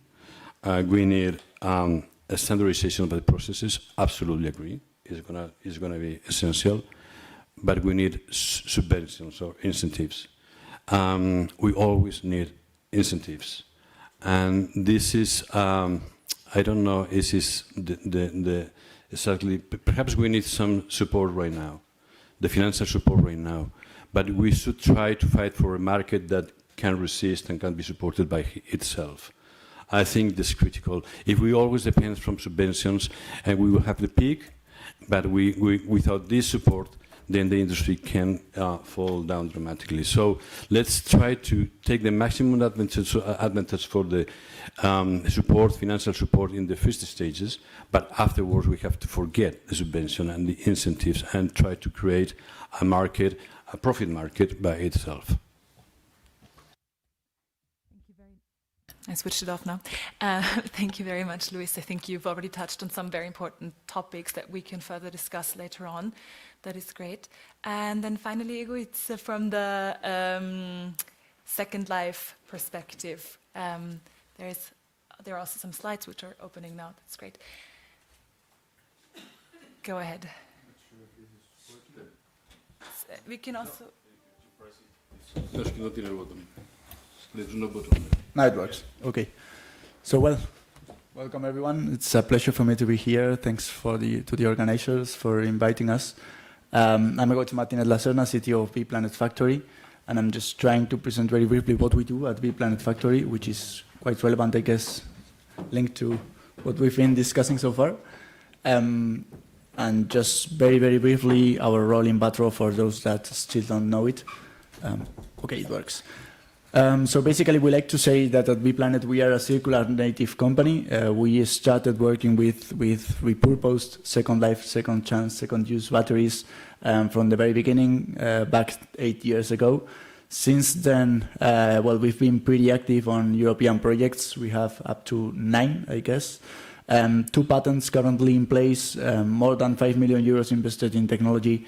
We need a standardization of the processes, absolutely agree. It's going to be essential, but we need subventions or incentives. We always need incentives, and this is I don't know. This is exactly. Perhaps we need some support right now, the financial support right now, but we should try to fight for a market that can resist and can be supported by itself. I think this is critical. If we always depend from subventions, and we will have the peak. But without this support, then the industry can fall down dramatically. So let's try to take the maximum advantage for the financial support in the first stages, but afterwards we have to forget the subvention and the incentives and try to create a market, a profit market by itself. I switched it off now. Thank you very much, Luis. I think you've already touched on some very important topics that we can further discuss later on. That is great. And then finally, Ego, it's from the Second Life perspective. There are also some slides which are opening now. That's great. Go ahead. We can also... Now it works. Okay. So, well, welcome everyone. It's a pleasure for me to be here. Thanks to the organizers for inviting us. I'm Egoitz Martinez Lacerna, CTO of B-Planet Factory, and I'm just trying to present very briefly what we do at B-Planet Factory, which is quite relevant, I guess, linked to what we've been discussing so far. And just very, very briefly, our role in BATRAW for those that still don't know it. Okay, it works. So basically, we like to say that at BPlanet we are a circular native company. We started working with repurposed second life, second chance, second use batteries from the very beginning, back 8 years ago. Since then, well, we've been pretty active on European projects. We have up to 9, I guess. 2 patents currently in place, more than 5 million euros invested in technology.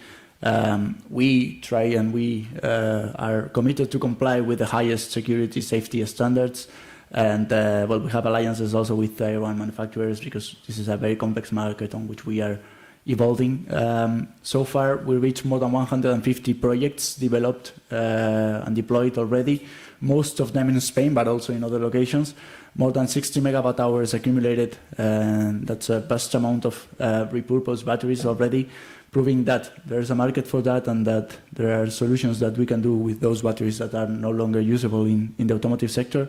We try and we are committed to comply with the highest security safety standards. And well, we have alliances also with Tier 1 manufacturers because this is a very complex market on which we are evolving. So far, we reached more than 150 projects developed and deployed already, most of them in Spain, but also in other locations. More than 60 megawatt hours accumulated, and that's a vast amount of repurposed batteries already, proving that there's a market for that and that there are solutions that we can do with those batteries that are no longer usable in the automotive sector.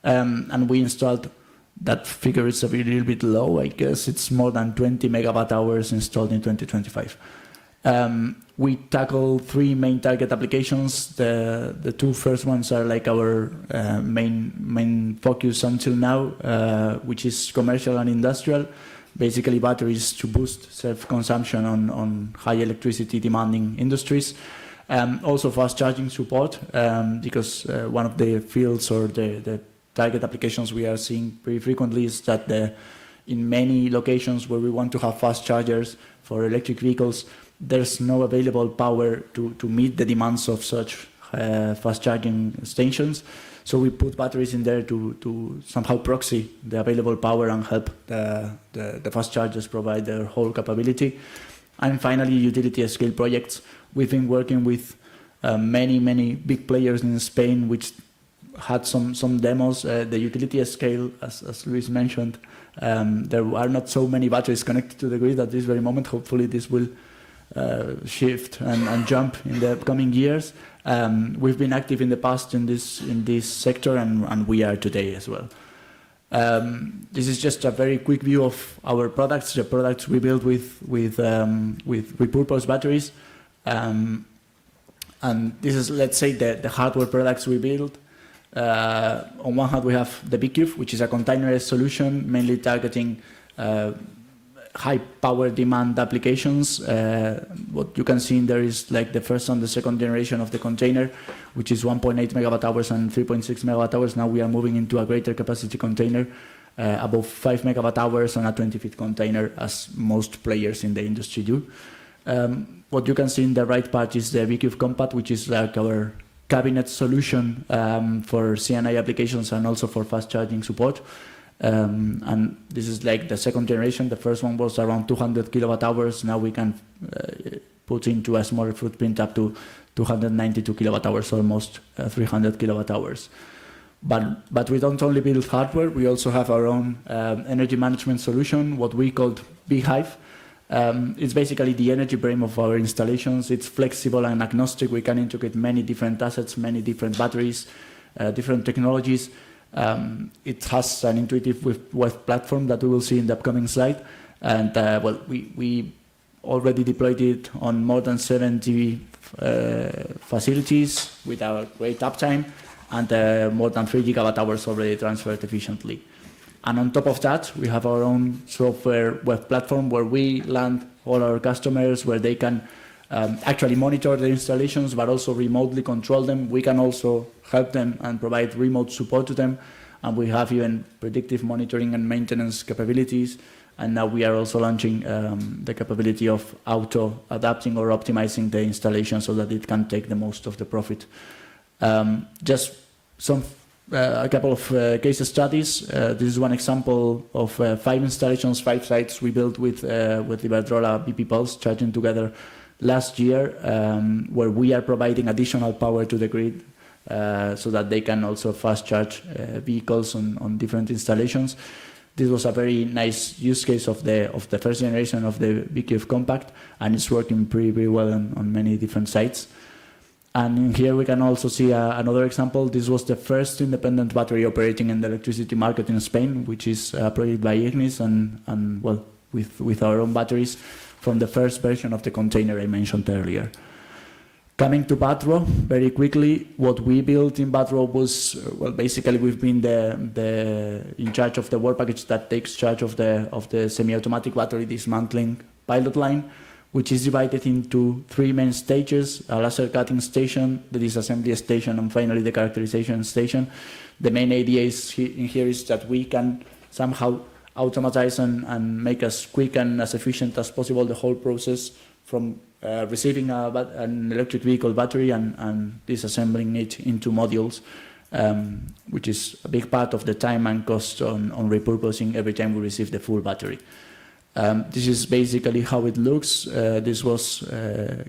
And we installed, that figure is a little bit low, I guess. It's more than 20 megawatt hours installed in 2025. We tackle 3 main target applications. The 2 first ones are like our main focus until now, which is commercial and industrial. Basically batteries to boost self-consumption on high electricity demanding industries. Also fast charging support, because one of the fields or the target applications we are seeing pretty frequently is that in many locations where we want to have fast chargers for electric vehicles, there's no available power to meet the demands of such fast charging stations. So we put batteries in there to somehow proxy the available power and help the fast chargers provide their whole capability. And finally, utility scale projects. We've been working with many big players in Spain, which had some demos. The utility scale, as Luis mentioned, there are not so many batteries connected to the grid at this very moment. Hopefully this will shift and jump in the coming years. We've been active in the past in this sector, and we are today as well. This is just a very quick view of our products, the products we build with repurposed batteries. And this is, let's say, the hardware products we build. On one hand, we have the BCube, which is a containerized solution, mainly targeting high power demand applications. What you can see in there is like the first and the second generation of the container, which is 1.8 megawatt hours and 3.6 megawatt hours. Now we are moving into a greater capacity container, above 5 megawatt hours on a 20-feet container, as most players in the industry do. What you can see in the right part is the BCube Compact, which is like our cabinet solution for CNI applications and also for fast charging support. And this is like the second generation. The first one was around 200 kilowatt hours. Now we can put into a smaller footprint up to 292 kilowatt hours, almost 300 kilowatt hours. But we don't only build hardware, we also have our own energy management solution, what we called Beehive. It's basically the energy brain of our installations. It's flexible and agnostic. We can integrate many different assets, many different batteries, different technologies. It has an intuitive web platform that we will see in the upcoming slide. And well, we already deployed it on more than 70 facilities with a great uptime, and more than 3 gigawatt hours already transferred efficiently. And on top of that, we have our own software web platform where we land all our customers, where they can actually monitor the installations, but also remotely control them. We can also help them and provide remote support to them. And we have even predictive monitoring and maintenance capabilities. And now we are also launching the capability of auto-adapting or optimizing the installation so that it can take the most of the profit. Just a couple of case studies. This is one example of 5 installations, 5 sites we built with the BATRAW BP Pulse charging together last year, where we are providing additional power to the grid so that they can also fast charge vehicles on different installations. This was a very nice use case of the first generation of the BCube Compact, and it's working pretty well on many different sites. And here we can also see another example. This was the first independent battery operating in the electricity market in Spain, which is a project by Ignis and well, with our own batteries from the first version of the container I mentioned earlier. Coming to BATRAW, very quickly, what we built in BATRAW was, well, basically we've been in charge of the work package that takes charge of the semi-automatic battery dismantling pilot line, which is divided into 3 main stages: a laser cutting station, the disassembly station, and finally the characterization station. The main idea in here is that we can somehow automatize and make as quick and as efficient as possible the whole process from receiving an electric vehicle battery and disassembling it into modules, which is a big part of the time and cost on repurposing every time we receive the full battery. This is basically how it looks. This was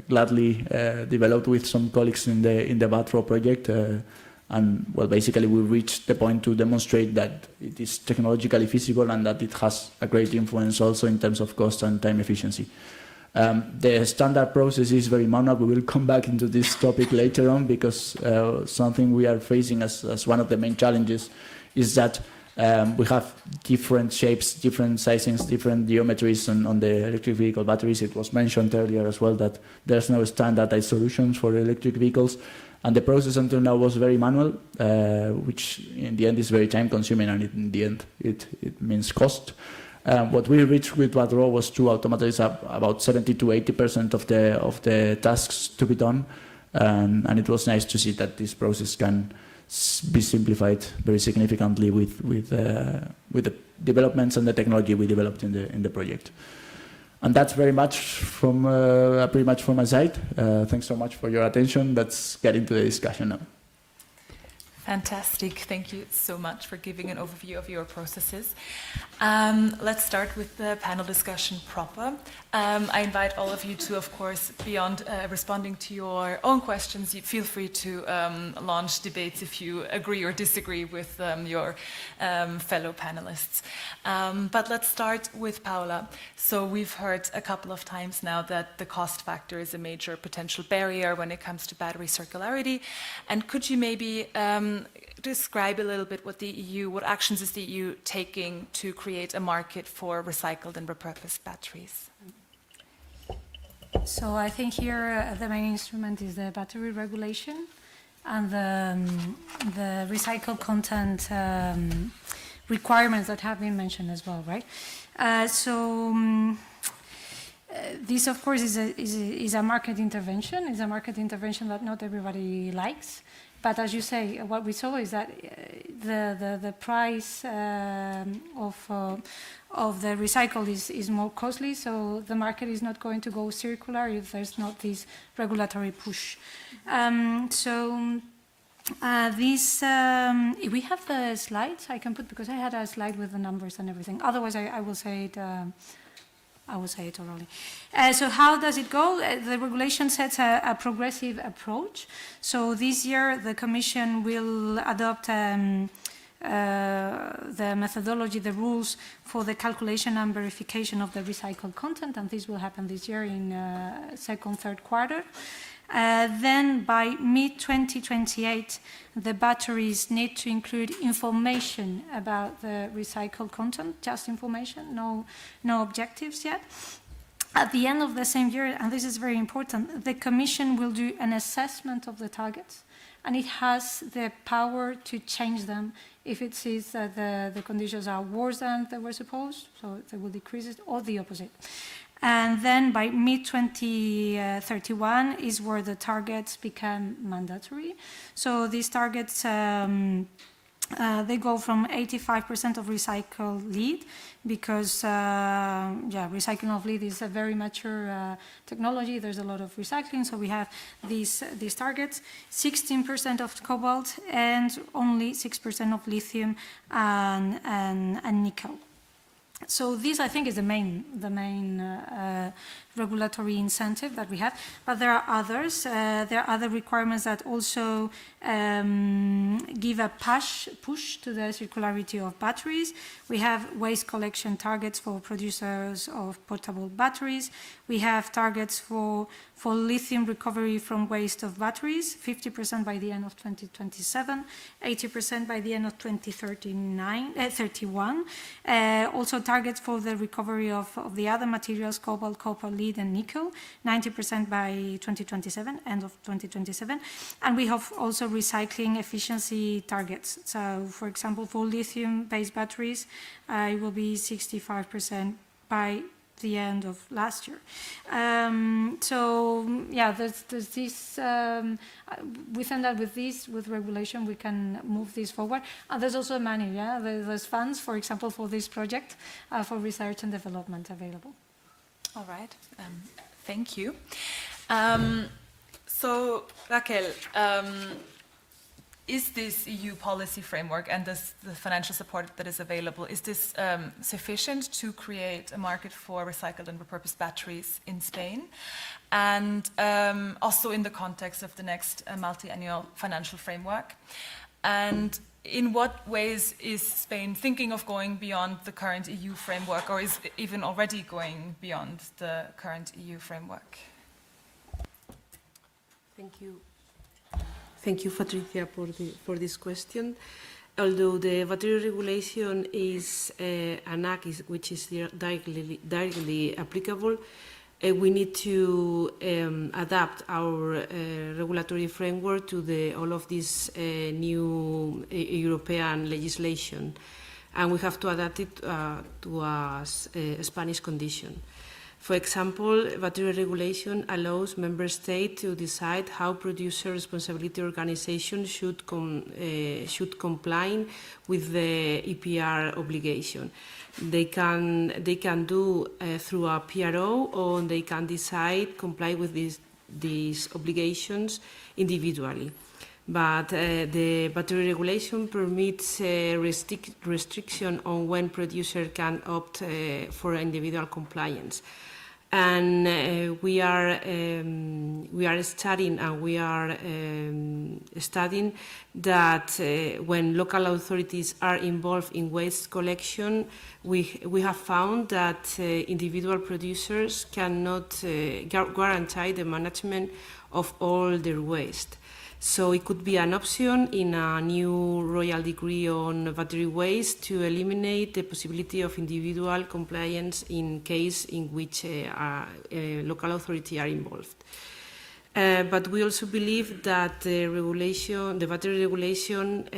gladly developed with some colleagues in the BATRAW project, and well, basically we reached the point to demonstrate that it is technologically feasible and that it has a great influence also in terms of cost and time efficiency. The standard process is very manual. We will come back into this topic later on, because something we are facing as one of the main challenges is that we have different shapes, different sizings, different geometries on the electric vehicle batteries. It was mentioned earlier as well that there's no standardized solutions for electric vehicles, and the process until now was very manual, which in the end is very time consuming, and in the end it means cost. What we reached with BATRAW was to automatize about 70 to 80% of the tasks to be done, and it was nice to see that this process can be simplified very significantly with the developments and the technology we developed in the project. And that's pretty much from my side. Thanks so much for your attention. Let's get into the discussion now. Fantastic. Thank you so much for giving an overview of your processes. Let's start with the panel discussion proper. I invite all of you to, of course, beyond responding to your own questions, you feel free to launch debates if you agree or disagree with your fellow panelists. But let's start with Paula. So we've heard a couple of times now that the cost factor is a major potential barrier when it comes to battery circularity. And could you maybe describe a little bit what actions is the EU taking to create a market for recycled and repurposed batteries? So I think here the main instrument is the battery regulation and the recycled content requirements that have been mentioned as well, right? This, of course, is a market intervention. It's a market intervention that not everybody likes. But as you say, what we saw is that the price of the recycle is more costly, so the market is not going to go circular if there's not this regulatory push. If we have the slides, I can put, because I had a slide with the numbers and everything. Otherwise, I will say it. I will say it orally. So how does it go? The regulation sets a progressive approach. So this year, the Commission will adopt the methodology, the rules for the calculation and verification of the recycled content, and this will happen this year in second, third quarter. Then by mid-2028, the batteries need to include information about the recycled content, just information, no objectives yet. At the end of the same year, and this is very important, the Commission will do an assessment of the targets, and it has the power to change them if it sees that the conditions are worse than they were supposed, so they will decrease it, or the opposite. And then by mid-2031 is where the targets become mandatory. So these targets, they go from 85% of recycled lead, because recycling of lead is a very mature technology. There's a lot of recycling, so we have these targets: 16% of cobalt and only 6% of lithium and nickel. So this, I think, is the main regulatory incentive that we have. But there are others. There are other requirements that also give a push to the circularity of batteries. We have waste collection targets for producers of portable batteries. We have targets for lithium recovery from waste of batteries, 50% by the end of 2027, 80% by the end of 2031. Also targets for the recovery of the other materials, cobalt, copper, lead, and nickel, 90% by 2027, end of 2027. And we have also recycling efficiency targets. So, for example, for lithium-based batteries, it will be 65% by the end of last year. So yeah, there's this, we think that with regulation, we can move this forward. And there's also money, yeah? There's funds, for example, for this project, for research and development available. All right, thank you. So Raquel, is this EU policy framework and the financial support that is available, is this sufficient to create a market for recycled and repurposed batteries in Spain? And also in the context of the next multi-annual financial framework? And in what ways is Spain thinking of going beyond the current EU framework, or is it even already going beyond the current EU framework? Thank you. Thank you, Patricia, for this question. Although the battery regulation is an act which is directly applicable, we need to adapt our regulatory framework to all of this new European legislation, and we have to adapt it to a Spanish condition. For example, battery regulation allows member states to decide how producer responsibility organizations should comply with the EPR obligation. They can do through a PRO, or they can decide comply with these obligations individually. But the battery regulation permits restriction on when producer can opt for individual compliance. And we are studying that when local authorities are involved in waste collection, we have found that individual producers cannot guarantee the management of all their waste. So it could be an option in a new royal decree on battery waste to eliminate the possibility of individual compliance in case in which local authority are involved. But we also believe that the battery regulation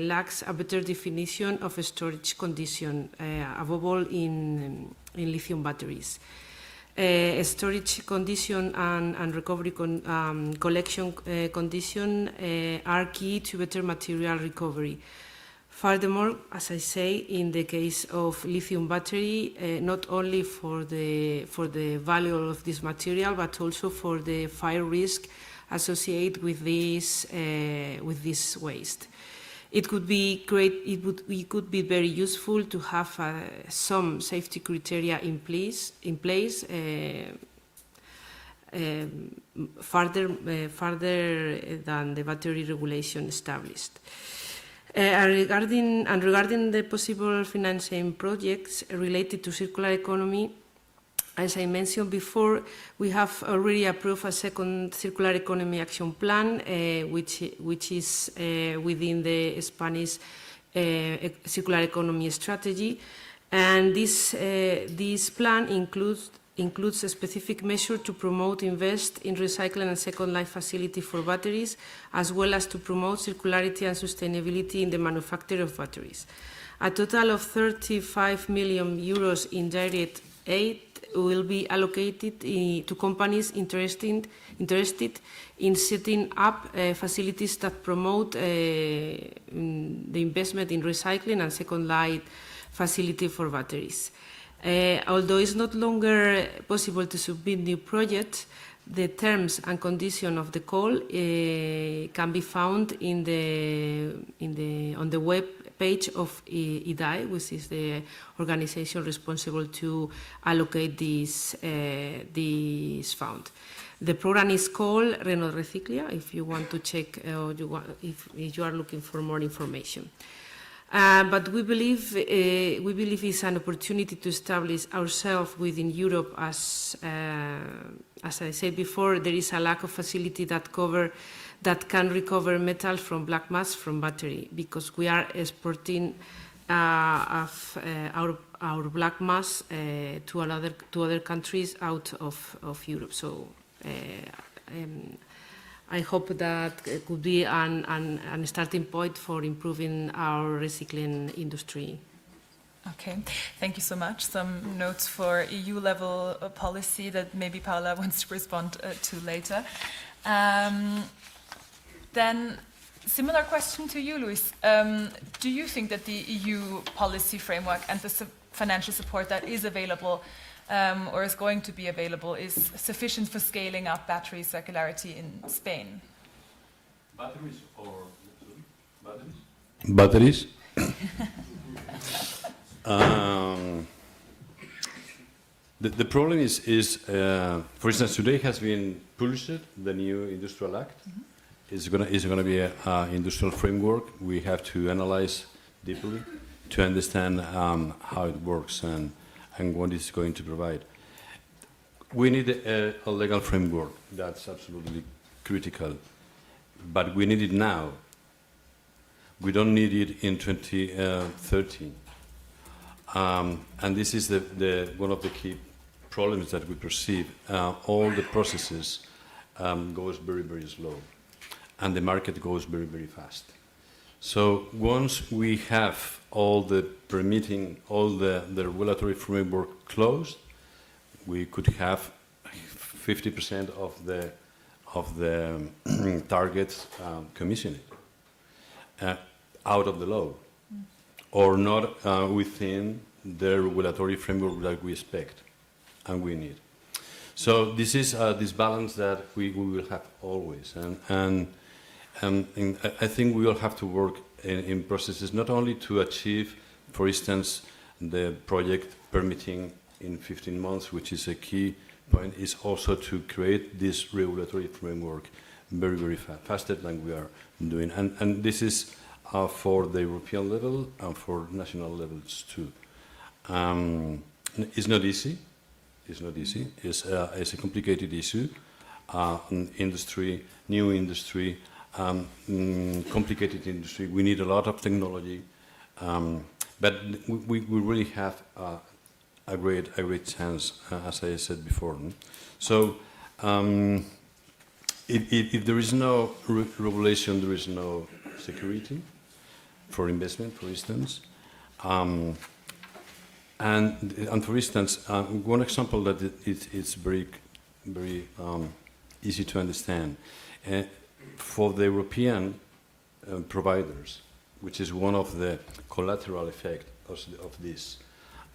lacks a better definition of a storage condition, above all in lithium batteries. Storage condition and recovery collection condition are key to better material recovery. Furthermore, as I say, in the case of lithium battery, not only for the value of this material, but also for the fire risk associated with this waste. It could be great. It could be very useful to have some safety criteria in place, further than the battery regulation established. Regarding the possible financing projects related to circular economy, as I mentioned before, we have already approved a second circular economy action plan, which is within the Spanish circular economy strategy, and this plan includes a specific measure to promote invest in recycling and second life facility for batteries, as well as to promote circularity and sustainability in the manufacture of batteries. A total of 35 million euros in direct aid will be allocated to companies interested in setting up facilities that promote the investment in recycling and second life facility for batteries. Although it's no longer possible to submit new projects, the terms and conditions of the call can be found on the web page of IDAE, which is the organization responsible to allocate this fund. The program is called Reno Reciclia, if you want to check, if you are looking for more information. But we believe it's an opportunity to establish ourselves within Europe. As I said before, there is a lack of facility that can recover metal from black mass from battery, because we are exporting of our black mass to other countries out of Europe. So I hope that could be an starting point for improving our recycling industry. Okay, thank you so much. Some notes for EU-level policy that maybe Paula wants to respond to later. Then, similar question to you, Luis. Do you think that the EU policy framework and the financial support that is available or is going to be available is sufficient for scaling up battery circularity in Spain? Batteries or batteries? The problem is for instance, today has been published the new Industrial Act. It's gonna be an industrial framework. We have to analyze deeply to understand how it works and what it's going to provide. We need a legal framework. That's absolutely critical, but we need it now. We don't need it in 2030. And this is one of the key problems that we perceive. All the processes goes very, very slow, and the market goes very, very fast. So once we have all the permitting, all the regulatory framework closed, we could have 50% of the targets commissioned out of the law, or not within the regulatory framework that we expect and we need. So this is this balance that we will have always, and I think we will have to work in processes not only to achieve, for instance, the project permitting in 15 months, which is a key point, is also to create this regulatory framework very, very faster than we are doing. And this is for the European level and for national levels too. It's not easy. It's not easy. It's a complicated issue. Industry, new industry, complicated industry. We need a lot of technology, but we really have a great chance, as I said before. So, if there is no regulation, there is no security for investment, for instance. And for instance, one example that it's very easy to understand. For the European providers, which is one of the collateral effects of this,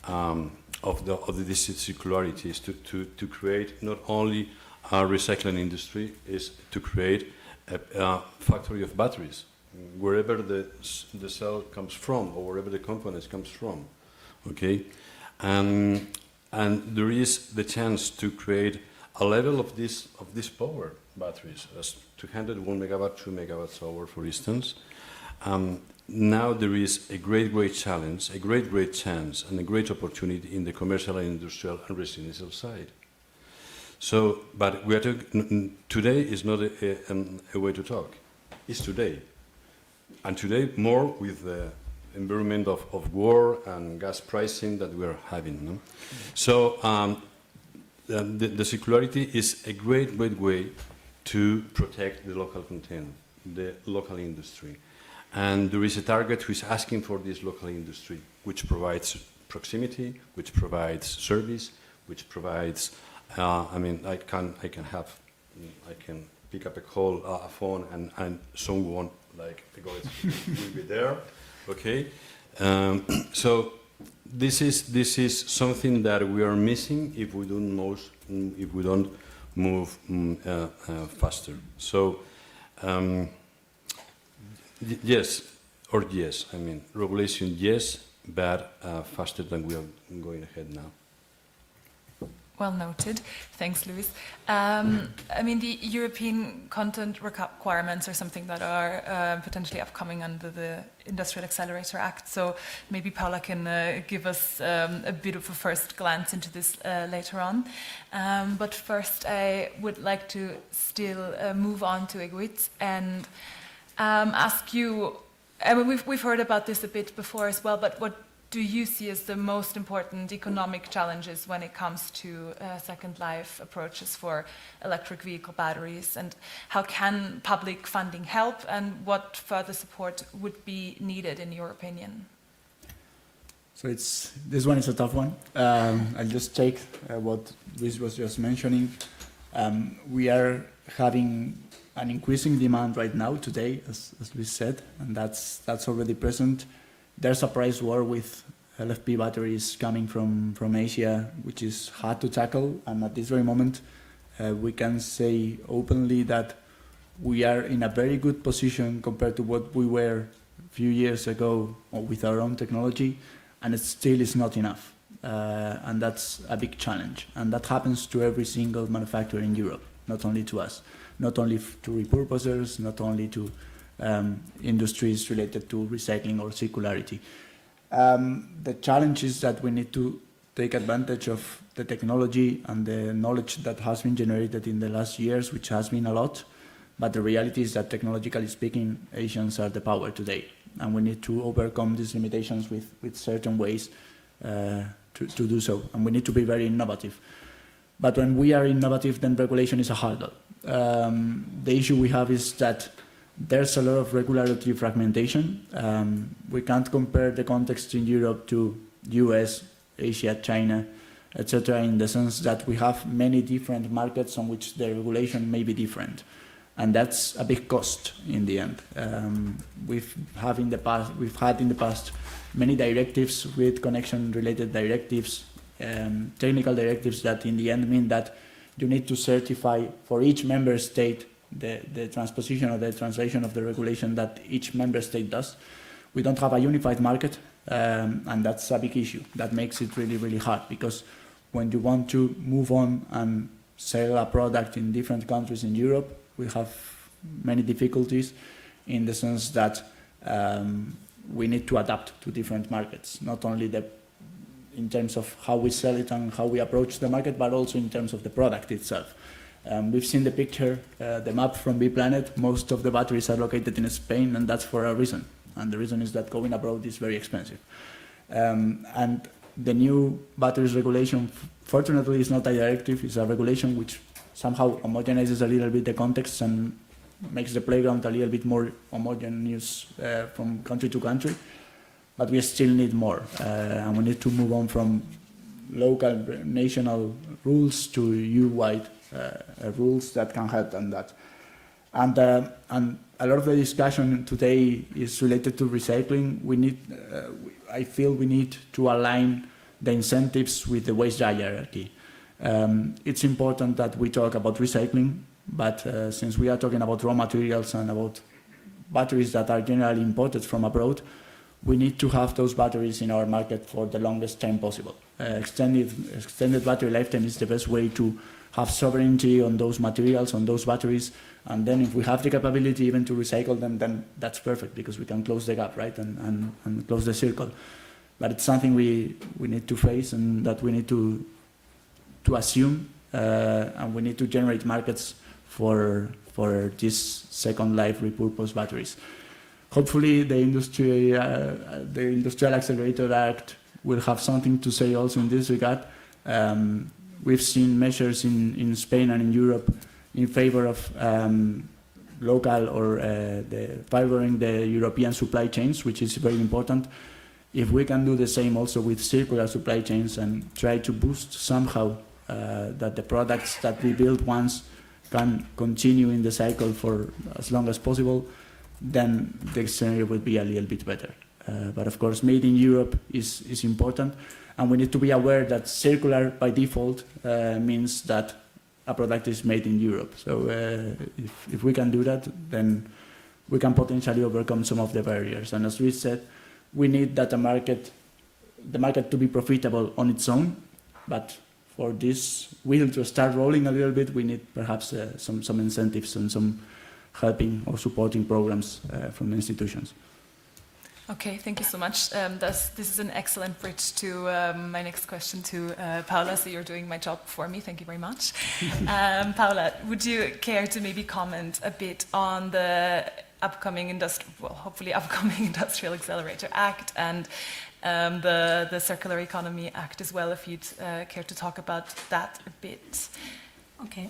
this circularity, is to create not only a recycling industry, is to create a factory of batteries, wherever the cell comes from or wherever the components comes from. Okay, and there is the chance to create a level of this power batteries, as 201 megawatt, 2 megawatts hour, for instance. Now there is a great challenge, a great chance, and a great opportunity in the commercial and industrial and residential side. So, but we are talking today is not a way to talk. It's today, and today more with the environment of war and gas pricing that we are having. No? So the circularity is a great way to protect the local content, the local industry. And there is a target who is asking for this local industry, which provides proximity, which provides service, which provides, I mean, I can pick up a phone and someone like will be there. Okay, so this is something that we are missing if we don't move faster. So yes or yes. I mean, regulation yes, but faster than we are going ahead now. Well noted. Thanks, Luis. I mean, the European content requirements are something that are potentially upcoming under the Industrial Accelerator Act. So maybe Paula can give us a bit of a first glance into this later on. But first, I would like to still move on to Egwit and ask you I mean, we've heard about this a bit before as well, but what do you see as the most important economic challenges when it comes to second life approaches for electric vehicle batteries, and how can public funding help, and what further support would be needed in your opinion? So this one is a tough one. I'll just take what Luis was just mentioning. We are having an increasing demand right now today, as Luis said, and that's already present. There's a price war with LFP batteries coming from Asia, which is hard to tackle. And at this very moment, we can say openly that we are in a very good position compared to what we were a few years ago with our own technology, and it still is not enough. And that's a big challenge. And that happens to every single manufacturer in Europe, not only to us, not only to repurposers, not only to industries related to recycling or circularity. The challenge is that we need to take advantage of the technology and the knowledge that has been generated in the last years, which has been a lot. But the reality is that technologically speaking, Asians are the power today. And we need to overcome these limitations with certain ways to do so. And we need to be very innovative. But when we are innovative, then regulation is a hurdle. The issue we have is that there's a lot of regulatory fragmentation. We can't compare the context in Europe to US, Asia, China, etc., in the sense that we have many different markets on which the regulation may be different. And that's a big cost in the end. We've had in the past many directives with connection-related directives, technical directives that in the end mean that you need to certify for each member state the transposition or the translation of the regulation that each member state does. We don't have a unified market, and that's a big issue. That makes it really, really hard, because when you want to move on and sell a product in different countries in Europe, we have many difficulties in the sense that we need to adapt to different markets, not only in terms of how we sell it and how we approach the market, but also in terms of the product itself. We've seen the picture, the map from B-Planet. Most of the batteries are located in Spain, and that's for a reason. And the reason is that going abroad is very expensive. And the new batteries regulation, fortunately, is not a directive, it's a regulation which somehow homogenizes a little bit the context and makes the playground a little bit more homogeneous from country to country. But we still need more, and we need to move on from local, national rules to EU-wide rules that can help on that. And a lot of the discussion today is related to recycling. I feel we need to align the incentives with the waste hierarchy. It's important that we talk about recycling, but since we are talking about raw materials and about batteries that are generally imported from abroad, we need to have those batteries in our market for the longest time possible. Extended battery lifetime is the best way to have sovereignty on those materials, on those batteries, and then if we have the capability even to recycle them, then that's perfect, because we can close the gap, right, and close the circle. But it's something we need to face and that we need to assume, and we need to generate markets for these second life repurposed batteries. Hopefully the Industrial Accelerator Act will have something to say also in this regard. We've seen measures in Spain and in Europe in favor of local or favoring the European supply chains, which is very important. If we can do the same also with circular supply chains and try to boost somehow that the products that we build once can continue in the cycle for as long as possible, then the scenario would be a little bit better. But of course, made in Europe is important, and we need to be aware that circular by default means that a product is made in Europe. So if we can do that, then we can potentially overcome some of the barriers. And as we said, we need that the market to be profitable on its own, but for this wheel to start rolling a little bit, we need perhaps some incentives and some helping or supporting programs from the institutions. Okay, thank you so much. This is an excellent bridge to my next question to Paula, so you're doing my job for me. Thank you very much. Paula, would you care to maybe comment a bit on the hopefully upcoming Industrial Accelerator Act and the Circular Economy Act as well, if you'd care to talk about that a bit. Okay.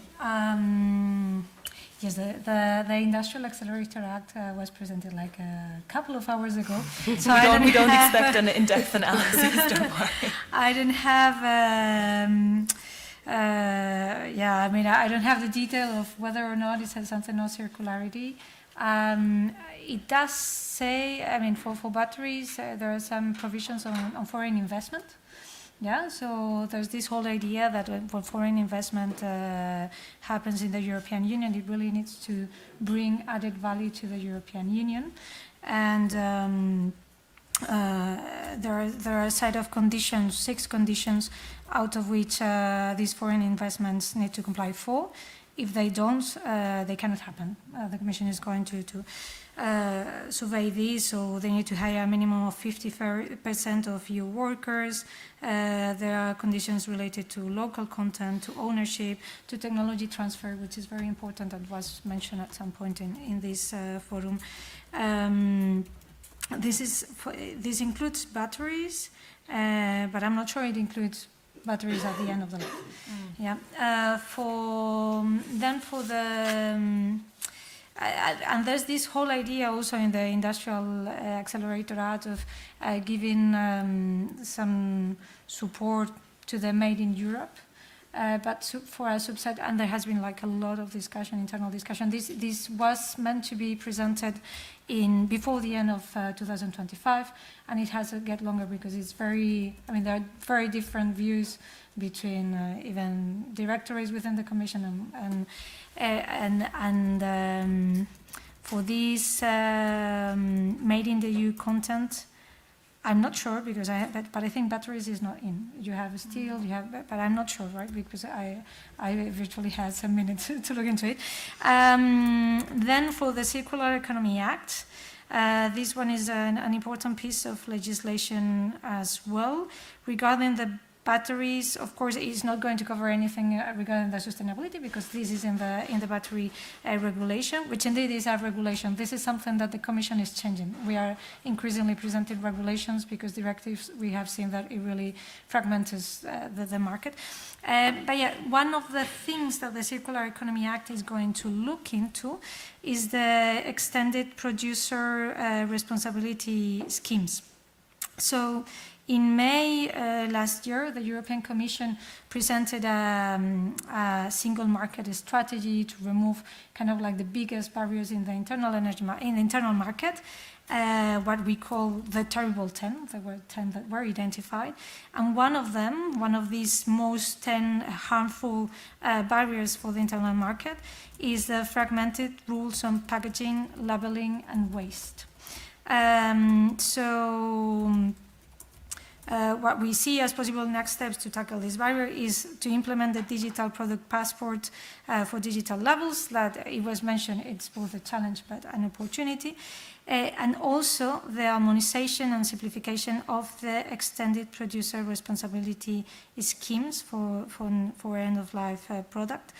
Yes, the Industrial Accelerator Act was presented like a couple of hours ago. So we don't expect an in-depth analysis, don't worry. I don't have, I mean, I don't have the detail of whether or not it says something on circularity. It does say, I mean, for batteries, there are some provisions on foreign investment. Yeah, so there's this whole idea that when foreign investment happens in the European Union, it really needs to bring added value to the European Union. And there are a set of conditions, 6 conditions, out of which these foreign investments need to comply for. If they don't, they cannot happen. The Commission is going to survey these, so they need to hire a minimum of 50% of EU workers. There are conditions related to local content, to ownership, to technology transfer, which is very important and was mentioned at some point in this forum. This includes batteries, but I'm not sure it includes batteries at the end of the life. Yeah. For the and there's this whole idea also in the Industrial Accelerator Act of giving some support to the Made in Europe, but for a subset, and there has been like a lot of discussion, internal discussion. This was meant to be presented before the end of 2025, and it has to get longer because it's very, I mean, there are very different views between even directorates within the Commission and for this made in the EU content, I'm not sure because but I think batteries is not in. You have steel, you have, but I'm not sure, right? Because I virtually had some minutes to look into it. Then for the Circular Economy Act, this one is an important piece of legislation as well regarding the batteries. Of course, it's not going to cover anything regarding the sustainability because this is in the battery regulation, which indeed is a regulation. This is something that the Commission is changing. We are increasingly presenting regulations because directives, we have seen that it really fragments the market. But yeah, one of the things that the Circular Economy Act is going to look into is the extended producer responsibility schemes. So in May last year, the European Commission presented a single market strategy to remove kind of like the biggest barriers in the internal market, what we call the terrible 10. There were 10 that were identified. And one of these most 10 harmful barriers for the internal market is the fragmented rules on packaging, labeling, and waste. What we see as possible next steps to tackle this barrier is to implement the digital product passport for digital labels. That it was mentioned, it's both a challenge but an opportunity. And also the harmonization and simplification of the extended producer responsibility schemes for end-of-life product.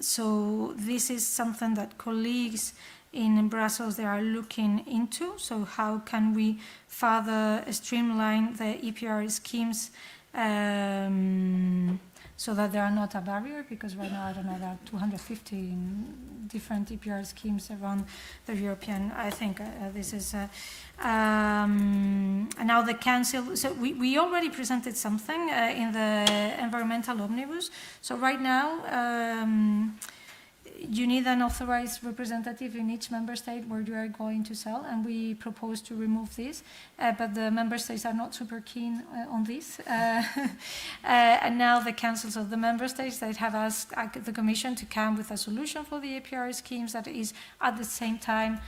So this is something that colleagues in Brussels, they are looking into. So how can we further streamline the EPR schemes so that they are not a barrier? Because right now, I don't know, there are 250 different EPR schemes around the European. I think this is... and now the Council... So we already presented something in the Environmental Omnibus. So right now... you need an authorized representative in each member state where you are going to sell, and we propose to remove this, but the member states are not super keen on this. And now the councils of the member states that have asked the Commission to come with a solution for the APR schemes that is at the same time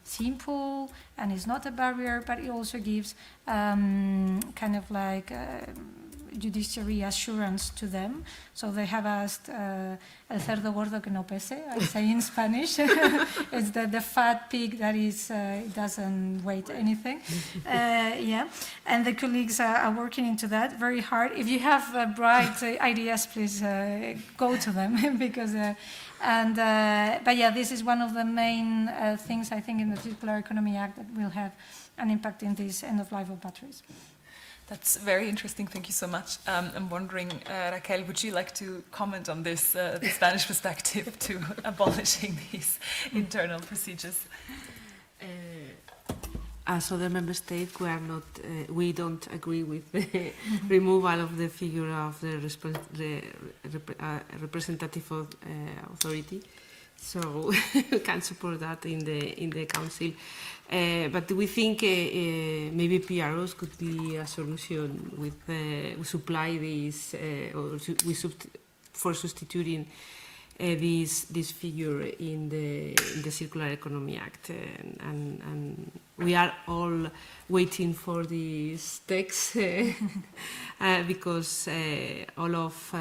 simple and is not a barrier, but it also gives kind of like judiciary assurance to them. So they have asked el cerdo gordo que no pese, I say in Spanish. It's the fat pig that is doesn't weigh anything. Yeah, and the colleagues are working into that very hard. If you have bright ideas, please go to them because And but yeah, this is one of the main things I think in the Circular Economy Act that will have an impact in this end of life of batteries. That's very interesting. Thank you so much. I'm wondering, Raquel, would you like to comment on this, the Spanish perspective to abolishing these internal procedures? As other member states, we are not. We don't agree with the removal of the figure of the representative authority, so we can support that in the council. But we think maybe PROs could be a solution with we supply these for substituting this figure in the Circular Economy Act, and we are all waiting for this text because all of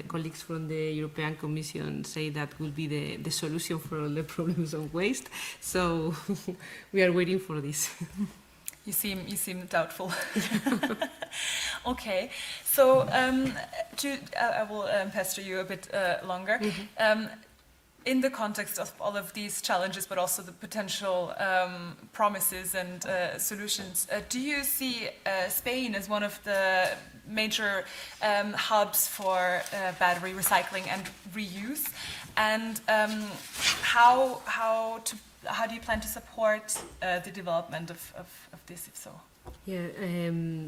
colleagues from the European Commission say that will be the solution for all the problems of waste. So we are waiting for this. You seem doubtful. Okay, so I will pester you a bit longer. In the context of all of these challenges, but also the potential promises and solutions, do you see Spain as one of the major hubs for battery recycling and reuse? And how do you plan to support the development of this, if so? Yeah,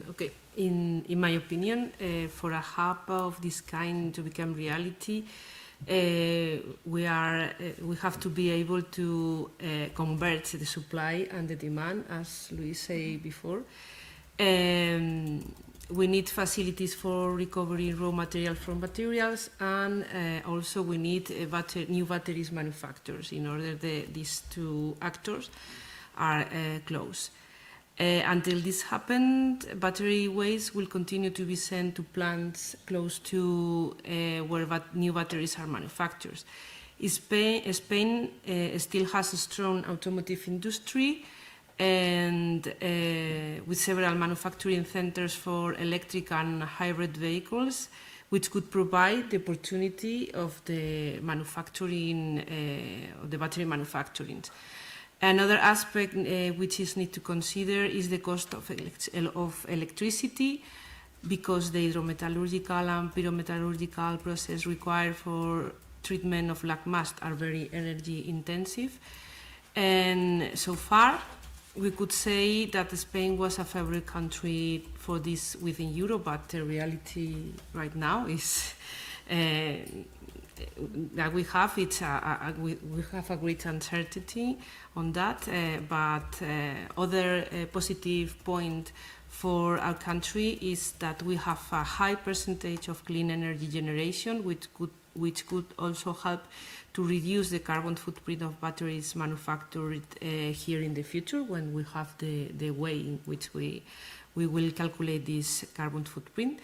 okay. In my opinion, for a hub of this kind to become reality, we have to be able to convert the supply and the demand, as Luis said before. We need facilities for recovering raw material from materials, and also we need new batteries manufacturers in order these two actors are close. Until this happened, battery waste will continue to be sent to plants close to where new batteries are manufactured. Spain still has a strong automotive industry, and with several manufacturing centers for electric and hybrid vehicles, which could provide the opportunity of the manufacturing, of the battery manufacturing. Another aspect which is need to consider is the cost of electricity, because the hydrometallurgical and pyrometallurgical process required for treatment of black mass are very energy intensive. And so far, we could say that Spain was a favorite country for this within Europe, but the reality right now is that we have a great uncertainty on that. But other positive point for our country is that we have a high percentage of clean energy generation, which could also help to reduce the carbon footprint of batteries manufactured here in the future, when we have the way in which we will calculate this carbon footprint.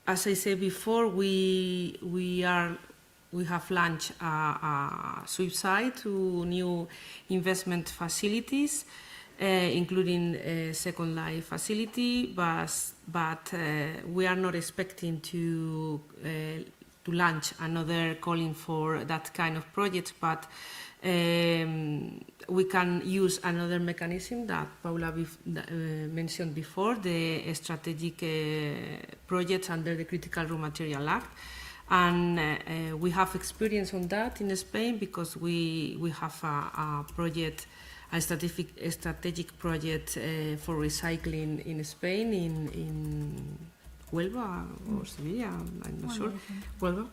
As I said before, we have launched a website to new investment facilities, including a Second Life facility, but we are not expecting to launch another calling for that kind of project, but we can use another mechanism that Paula mentioned before, the strategic projects under the Critical Raw Material Act. And we have experience on that in Spain, because we have a project, a strategic project for recycling in Spain, in Huelva or Sevilla, I'm not sure. Huelva.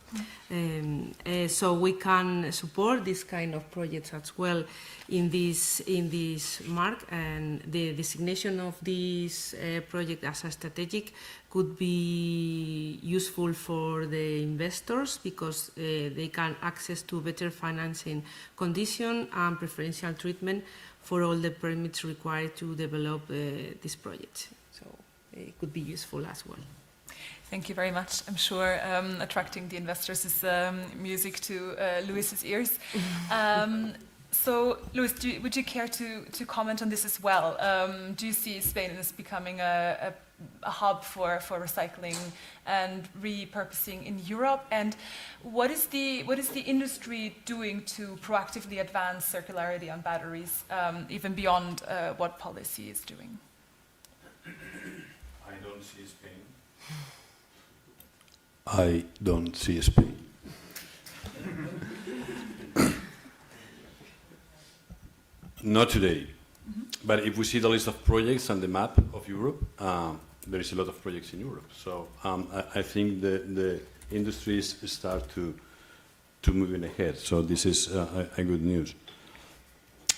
So we can support this kind of projects as well in this mark, and the designation of this project as a strategic could be useful for the investors, because they can access to better financing condition and preferential treatment for all the permits required to develop this project. So it could be useful as well. Thank you very much. I'm sure attracting the investors is music to Luis's ears. So, Luis, would you care to comment on this as well? Do you see Spain as becoming a a hub for recycling and repurposing in Europe? And what is the industry doing to proactively advance circularity on batteries, even beyond what policy is doing? I don't see Spain. I don't see Spain. Not today. But if we see the list of projects and the map of Europe, there is a lot of projects in Europe. So I think the industries start to moving ahead. So this is a good news.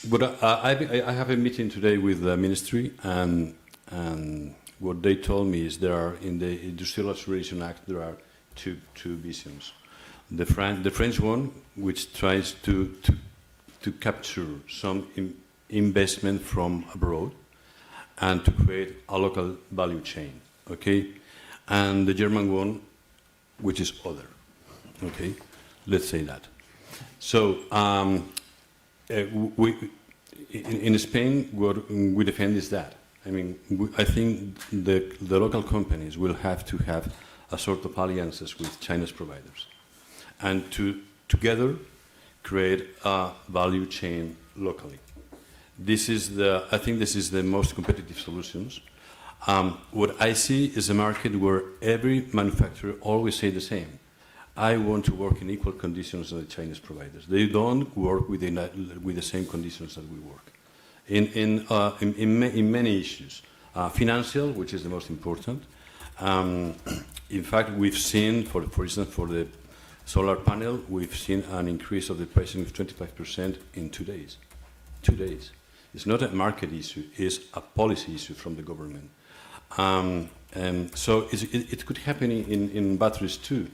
But I have a meeting today with the ministry, and what they told me is there are in the Industrial Accelerator Act there are two visions. The French one, which tries to capture some investment from abroad and to create a local value chain, okay? And the German one, which is other, okay? Let's say that. So in Spain, what we defend is that. I mean, I think the local companies will have to have a sort of alliances with Chinese providers and to together create a value chain locally. I think this is the most competitive solutions. What I see is a market where every manufacturer always say the same. I want to work in equal conditions as the Chinese providers. They don't work with the same conditions that we work. In many issues. Financial, which is the most important. In fact, we've seen, for instance, for the solar panel, we've seen an increase of the pricing of 25% in 2 days. 2 days. It's not a market issue, it's a policy issue from the government. So it could happen in batteries too.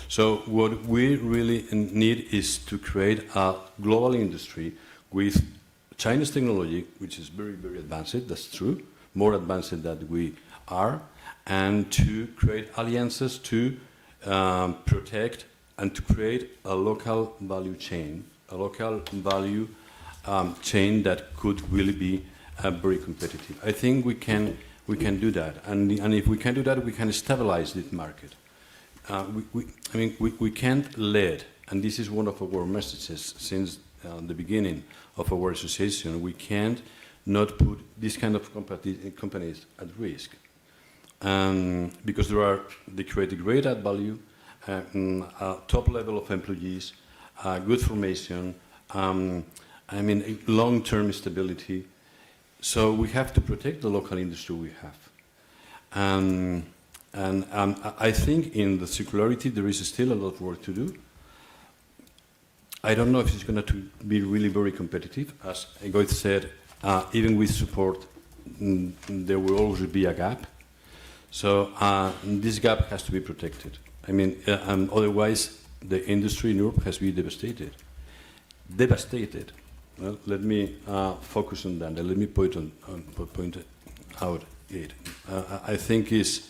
So what we really need is to create a global industry with Chinese technology, which is very, very advanced, that's true, more advanced than we are, and to create alliances to protect and to create a local value chain, a local value chain that could really be very competitive. I think we can do that, and if we can do that, we can stabilize this market. We can't let, and this is one of our messages since the beginning of our association, we can't not put this kind of companies at risk, because they create a great add value, top level of employees, good formation, long-term stability. So we have to protect the local industry we have. And I think in the circularity there is still a lot of work to do. I don't know if it's going to be really very competitive. As Goethe said, even with support, there will always be a gap. So this gap has to be protected. Otherwise the industry in Europe has been devastated. Devastated. Well, let me focus on that. Let me point out it. I think is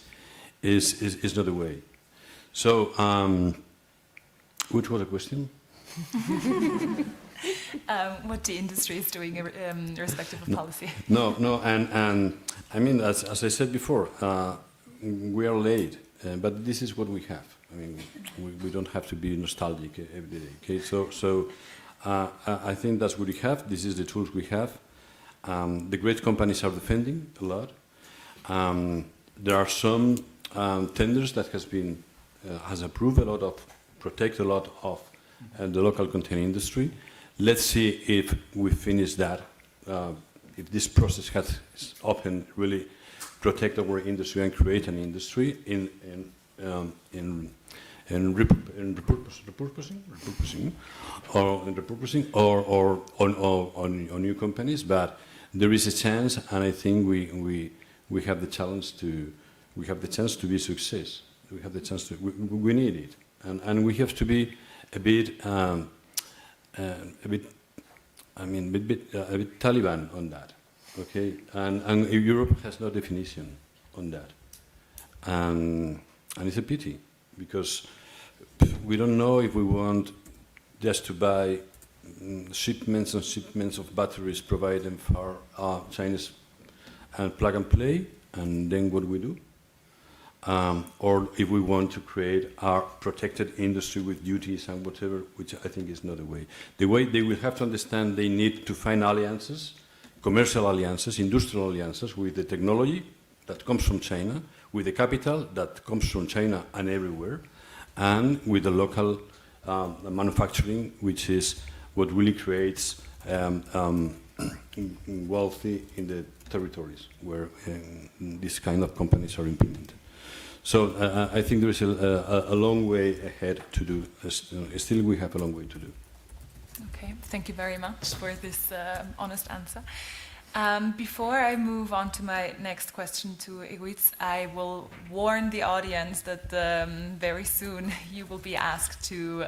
not the way. So, which was the question? What the industry is doing, irrespective of policy. No, and as I said before, we are late, but this is what we have. We don't have to be nostalgic every day. Okay, so I think that's what we have. This is the tools we have. The great companies are defending a lot. There are some tenders that has approved a lot of, protect a lot of the local container industry. Let's see if we finish that. If this process has opened, really protect our industry and create an industry in repurposing or on new companies, but there is a chance, and I think we have the chance to be success. We have the chance to. We need it, and we have to be a bit Taliban on that. Okay, and Europe has no definition on that, and it's a pity because we don't know if we want just to buy shipments and shipments of batteries provided for Chinese and plug and play, and then what we do? Or if we want to create our protected industry with duties and whatever, which I think is not the way. The way they will have to understand they need to find alliances, commercial alliances, industrial alliances with the technology that comes from China, with the capital that comes from China and everywhere, and with the local manufacturing, which is what really creates wealthy in the territories where these kind of companies are implemented. So I think there is a long way ahead to do. Still, we have a long way to do. Okay, thank you very much for this honest answer. Before I move on to my next question to Iwitz, I will warn the audience that very soon you will be asked to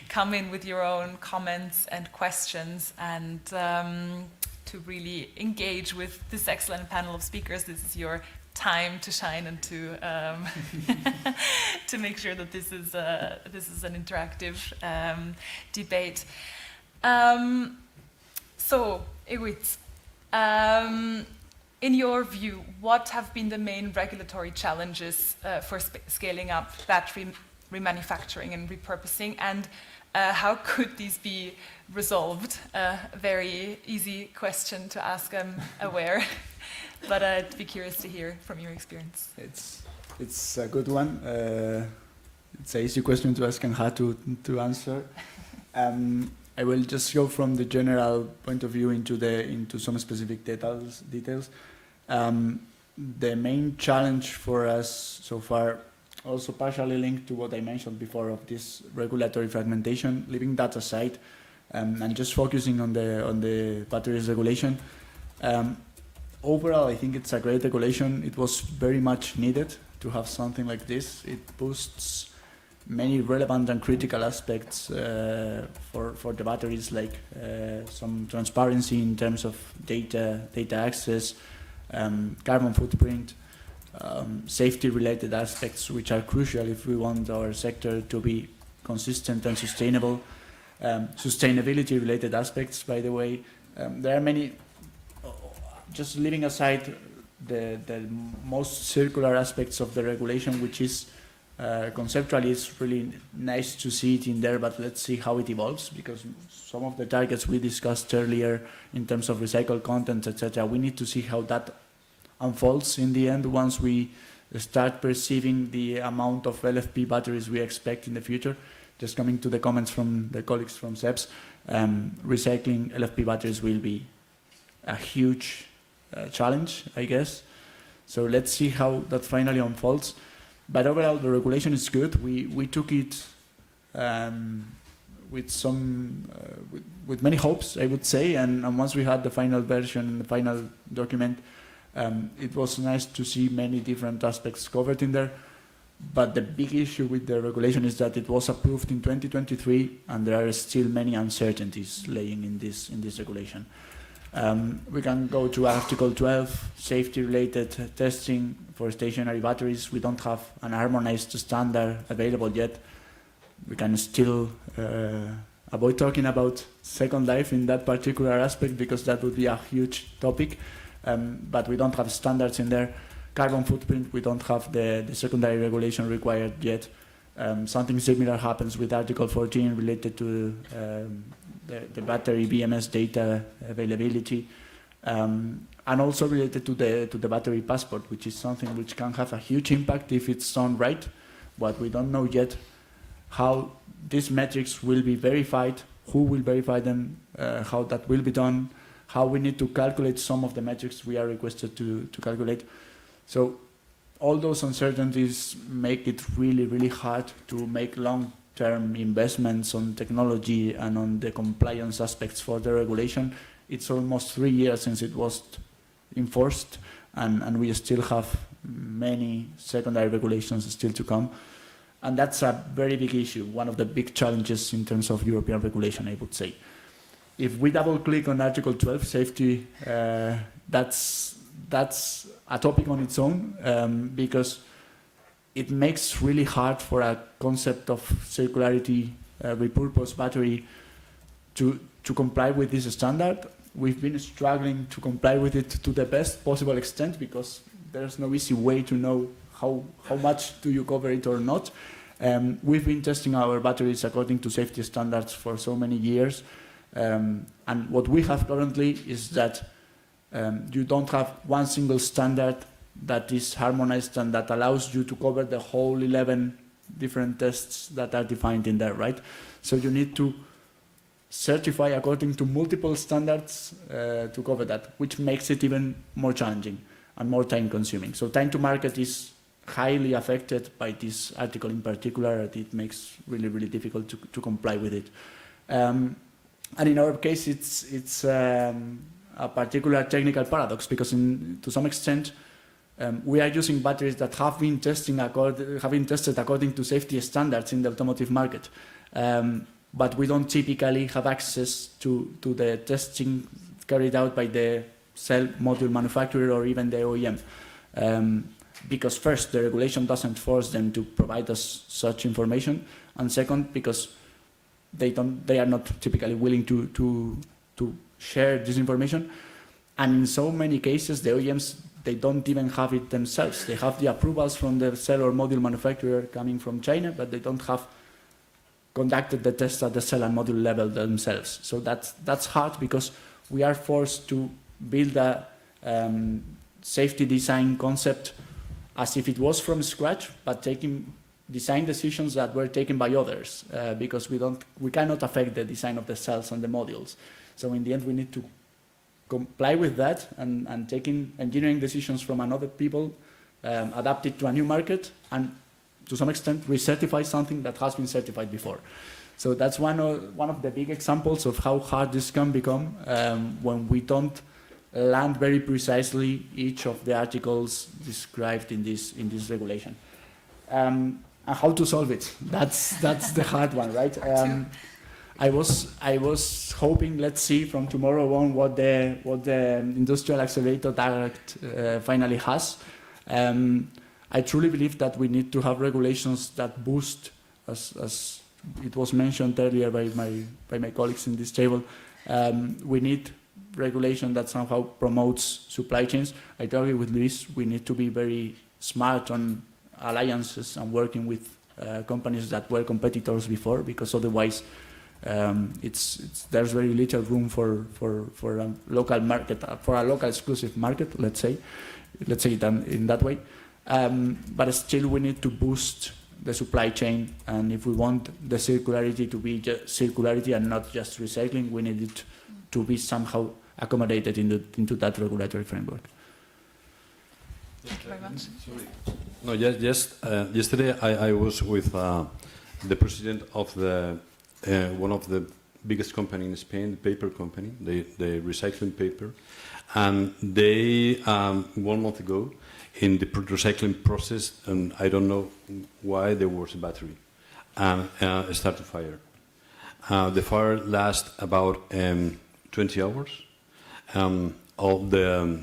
come in with your own comments and questions and to really engage with this excellent panel of speakers. This is your time to shine and to to make sure that this is an interactive debate. So, Iwitz, in your view, what have been the main regulatory challenges for scaling up battery remanufacturing and repurposing, and how could these be resolved? A very easy question to ask, I'm aware, but I'd be curious to hear from your experience. It's a good one. It's an easy question to ask and hard to answer. I will just go from the general point of view into some specific details. The main challenge for us so far, also partially linked to what I mentioned before of this regulatory fragmentation, leaving that aside, and just focusing on the batteries regulation. Overall, I think it's a great regulation. It was very much needed to have something like this. It boosts many relevant and critical aspects for the batteries, like some transparency in terms of data access, carbon footprint, safety-related aspects, which are crucial if we want our sector to be consistent and sustainable. Sustainability-related aspects, by the way. There are many, just leaving aside the most circular aspects of the regulation, which is conceptually it's really nice to see it in there, but let's see how it evolves, because some of the targets we discussed earlier in terms of recycled content, etc., we need to see how that unfolds in the end once we start perceiving the amount of LFP batteries we expect in the future. Just coming to the comments from the colleagues from CEPS, recycling LFP batteries will be a huge challenge, I guess. So let's see how that finally unfolds. But overall, the regulation is good. We took it with many hopes, I would say. And once we had the final version, the final document, it was nice to see many different aspects covered in there. But the big issue with the regulation is that it was approved in 2023, and there are still many uncertainties laying in this regulation. We can go to Article 12, safety-related testing for stationary batteries. We don't have an harmonized standard available yet. We can still avoid talking about Second Life in that particular aspect, because that would be a huge topic. But we don't have standards in there. Carbon footprint, we don't have the secondary regulation required yet. Something similar happens with Article 14 related to the battery BMS data availability, and also related to the battery passport, which is something which can have a huge impact if it's done right, but we don't know yet how these metrics will be verified, who will verify them, how that will be done, how we need to calculate some of the metrics we are requested to calculate. So all those uncertainties make it really, really hard to make long-term investments on technology and on the compliance aspects for the regulation. It's almost 3 years since it was enforced, and we still have many secondary regulations still to come. And that's a very big issue, one of the big challenges in terms of European regulation, I would say. If we double-click on Article 12, safety, that's a topic on its own, because it makes really hard for a concept of circularity, repurposed battery to comply with this standard. We've been struggling to comply with it to the best possible extent, because there's no easy way to know how much do you cover it or not. We've been testing our batteries according to safety standards for so many years. And what we have currently is that you don't have one single standard that is harmonized and that allows you to cover the whole 11 different tests that are defined in there, right? So you need to certify according to multiple standards to cover that, which makes it even more challenging and more time consuming. So time to market is highly affected by this article in particular. It makes really, really difficult to comply with it. And in our case, it's a particular technical paradox because to some extent, we are using batteries that have been tested according to safety standards in the automotive market. But we don't typically have access to the testing carried out by the cell module manufacturer or even the OEM. Because first, the regulation doesn't force them to provide us such information, and second, because they are not typically willing to share this information. And in so many cases, the OEMs, they don't even have it themselves. They have the approvals from the cell or module manufacturer coming from China, but they don't have conducted the tests at the cell and module level themselves. So that's hard because we are forced to build a safety design concept as if it was from scratch, but taking design decisions that were taken by others because we cannot affect the design of the cells and the modules. So in the end, we need to comply with that and taking engineering decisions from another people, adapt it to a new market, and to some extent recertify something that has been certified before. So that's one of the big examples of how hard this can become when we don't land very precisely each of the articles described in this regulation. And how to solve it? That's the hard one, right? I was hoping, let's see from tomorrow on what the Industrial Accelerator Act finally has. I truly believe that we need to have regulations that boost, as it was mentioned earlier by my colleagues in this table. We need regulation that somehow promotes supply chains. I agree with Luis. We need to be very smart on alliances and working with companies that were competitors before, because otherwise there's very little room for a local market, for a local exclusive market, let's say it in that way. But still we need to boost the supply chain, and if we want the circularity to be circularity and not just recycling, we need it to be somehow accommodated into that regulatory framework. Thank you very much. No, yesterday I was with the president of one of the biggest company in Spain, the paper company, the recycling paper, and they 1 month ago in the recycling process, and I don't know why there was a battery, and it started fire. The fire lasted about 20 hours. All the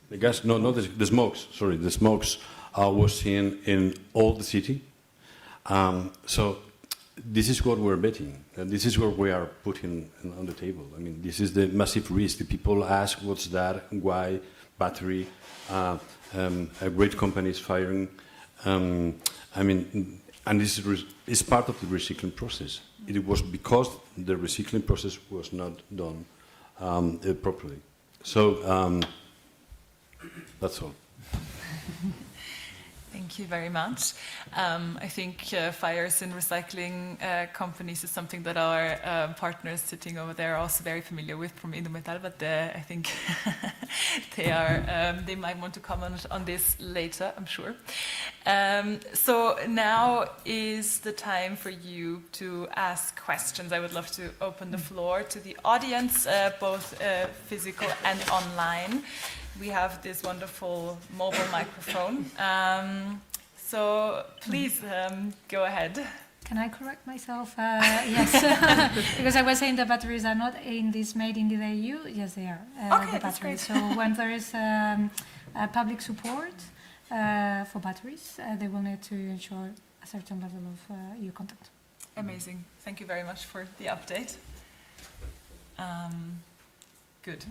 the gas, no, not the smokes. Sorry, the smokes was seen in all the city. So this is what we're betting. This is what we are putting on the table. I mean, this is the massive risk. The people ask, "What's that? Why battery? A great company is firing." I mean, and this is part of the recycling process. It was because the recycling process was not done properly. So that's all. Thank you very much. I think fires in recycling companies is something that our partners sitting over there are also very familiar with from Indometal, but I think they might want to comment on this later, I'm sure. So now is the time for you to ask questions. I would love to open the floor to the audience, both physical and online. We have this wonderful mobile microphone. So please go ahead. Can I correct myself? Yes, because I was saying the batteries are not in this made in the EU. Yes, they are. Okay, the that's batteries. great. So when there is public support for batteries, they will need to ensure a certain level of EU content. Amazing. Thank you very much for the update. Good.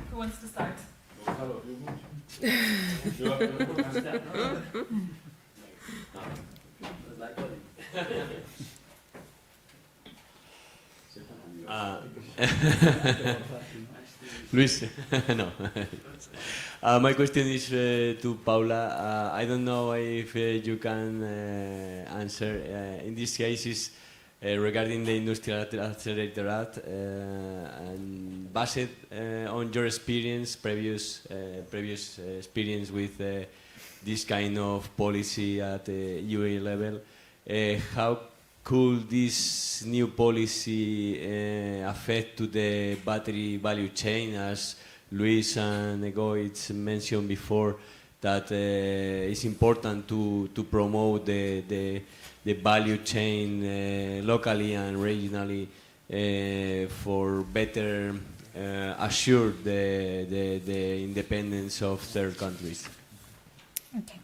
Who wants to start? Luis, no. My question is to Paula. I don't know if you can answer. In this case, is regarding the Industrial Accelerator Act, and based on your experience, previous experience with this kind of policy at the UE level, how could this new policy affect to the battery value chain, as Luis and Egoitz mentioned before, that it's important to promote the value chain locally and regionally for better assure the independence of third countries? Okay.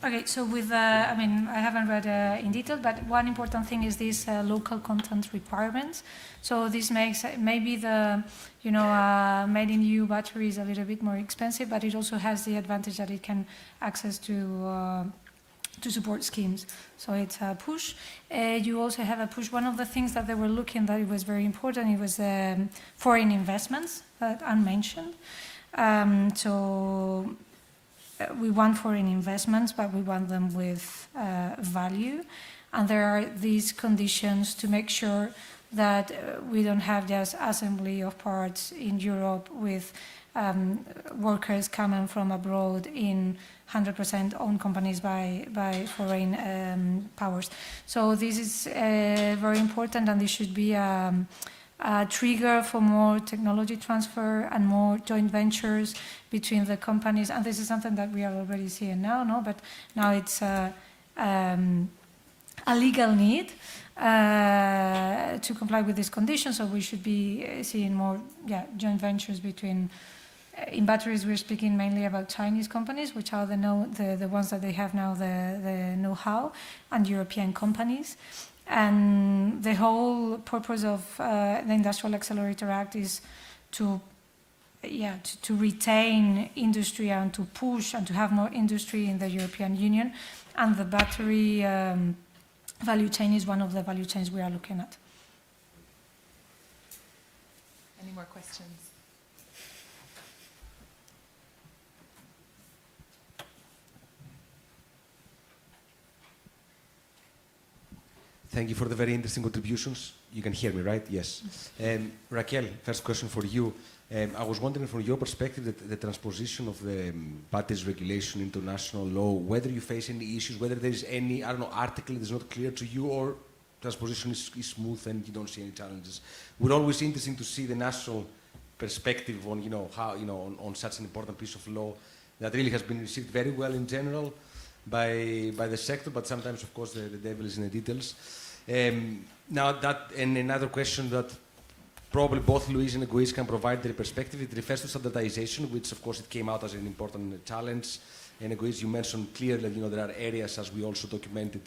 Okay, so with, I mean, I haven't read in detail, but one important thing is these local content requirements. So this makes maybe the, you know, made in EU batteries a little bit more expensive, but it also has the advantage that it can access to support schemes. So it's a push. You also have a push. One of the things that they were looking that it was very important, it was foreign investments that Anne mentioned. So we want foreign investments, but we want them with value. And there are these conditions to make sure that we don't have just assembly of parts in Europe with workers coming from abroad in 100% owned companies by foreign powers. So this is very important, and this should be a trigger for more technology transfer and more joint ventures between the companies. And this is something that we are already seeing now, no? But now it's a legal need to comply with these conditions. So we should be seeing more joint ventures between, in batteries we're speaking mainly about Chinese companies, which are the ones that they have now the know-how, and European companies. And the whole purpose of the Industrial Accelerator Act is to retain industry and to push and to have more industry in the European Union. And the battery value chain is one of the value chains we are looking at. Any more questions? Thank you for the very interesting contributions. You can hear me, right? Yes. Raquel, first question for you. I was wondering from your perspective that the transposition of the batteries regulation into national law, whether you face any issues, whether there is any, I don't know, article that is not clear to you, or transposition is smooth and you don't see any challenges. We're always interesting to see the national perspective on, you know, how, you know, on such an important piece of law that really has been received very well in general by the sector, but sometimes, of course, the devil is in the details. Now that, and another question that probably both Luis and Egoitz can provide their perspective, it refers to standardization, which of course it came out as an important challenge. And Egoitz, you mentioned clearly that, you know, there are areas, as we also documented,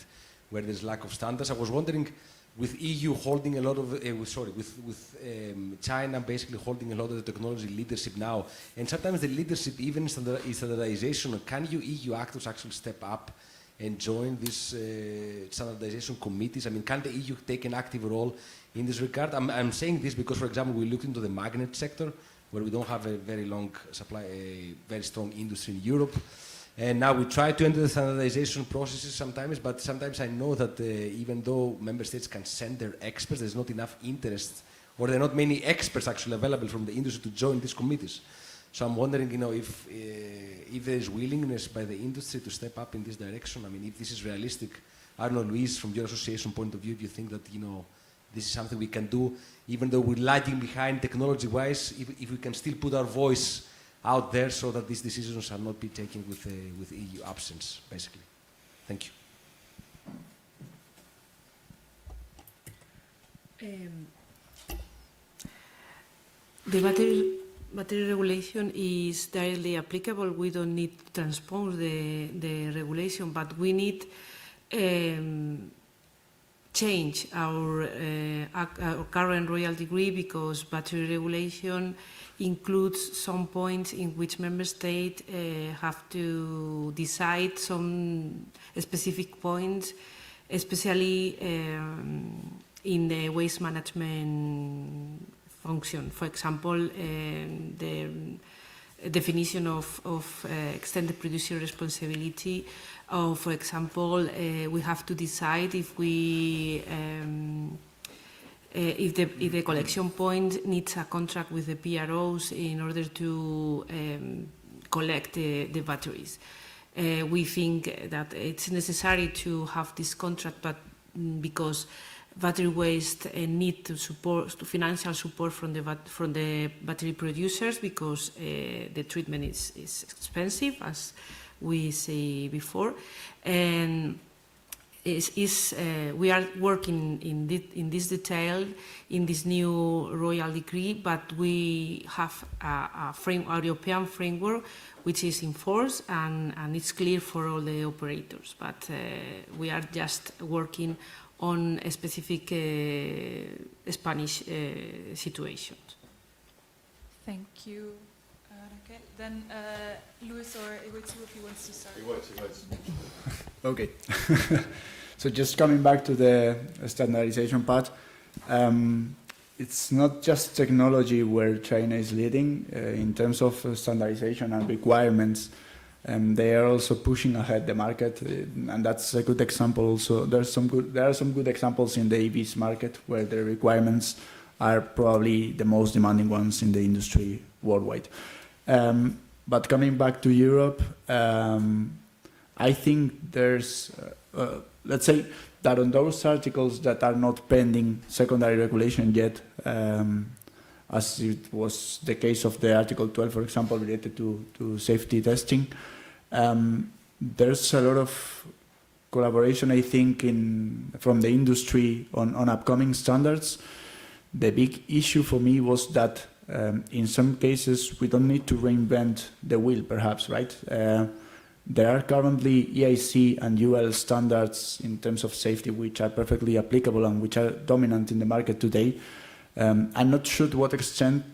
where there's lack of standards. I was wondering, with EU holding a lot of, with China basically holding a lot of the technology leadership now, and sometimes the leadership even in standardization, can you EU actors actually step up and join these standardization committees? I mean, can the EU take an active role in this regard? I'm saying this because, for example, we looked into the magnet sector, where we don't have a very long supply, a very strong industry in Europe. And now we try to enter the standardization processes sometimes, but sometimes I know that even though member states can send their experts, there's not enough interest, or there are not many experts actually available from the industry to join these committees. So I'm wondering, you know, if there is willingness by the industry to step up in this direction. I mean, if this is realistic. I don't know, Luis, from your association point of view, do you think that, you know, this is something we can do, even though we're lagging behind technology-wise, if we can still put our voice out there so that these decisions are not be taken with EU absence, basically. Thank you. The battery regulation is directly applicable. We don't need to transpose the regulation, but we need change our current royal decree, because battery regulation includes some points in which member states have to decide some specific points, especially in the waste management function. For example, the definition of extended producer responsibility. Or, for example, we have to decide if we if the collection point needs a contract with the PROs in order to collect the batteries. We think that it's necessary to have this contract, but because battery waste need to financial support from the battery producers, because the treatment is expensive, as we say before, and we are working in this detail in this new royal decree, but we have a European framework which is in force, and it's clear for all the operators, but we are just working on a specific Spanish situations. Thank you, Raquel. Then Luis or Iwetsu, if he wants to start. Okay. So just coming back to the standardization part, it's not just technology where China is leading in terms of standardization and requirements. They are also pushing ahead the market, and that's a good example. Also, there are some good examples in the EVs market where the requirements are probably the most demanding ones in the industry worldwide. But coming back to Europe, I think there's, let's say that on those articles that are not pending secondary regulation yet, as it was the case of the Article 12, for example, related to safety testing. There's a lot of collaboration, I think, from the industry on upcoming standards. The big issue for me was that in some cases we don't need to reinvent the wheel, perhaps, right? There are currently EIC and UL standards in terms of safety which are perfectly applicable and which are dominant in the market today. I'm not sure to what extent,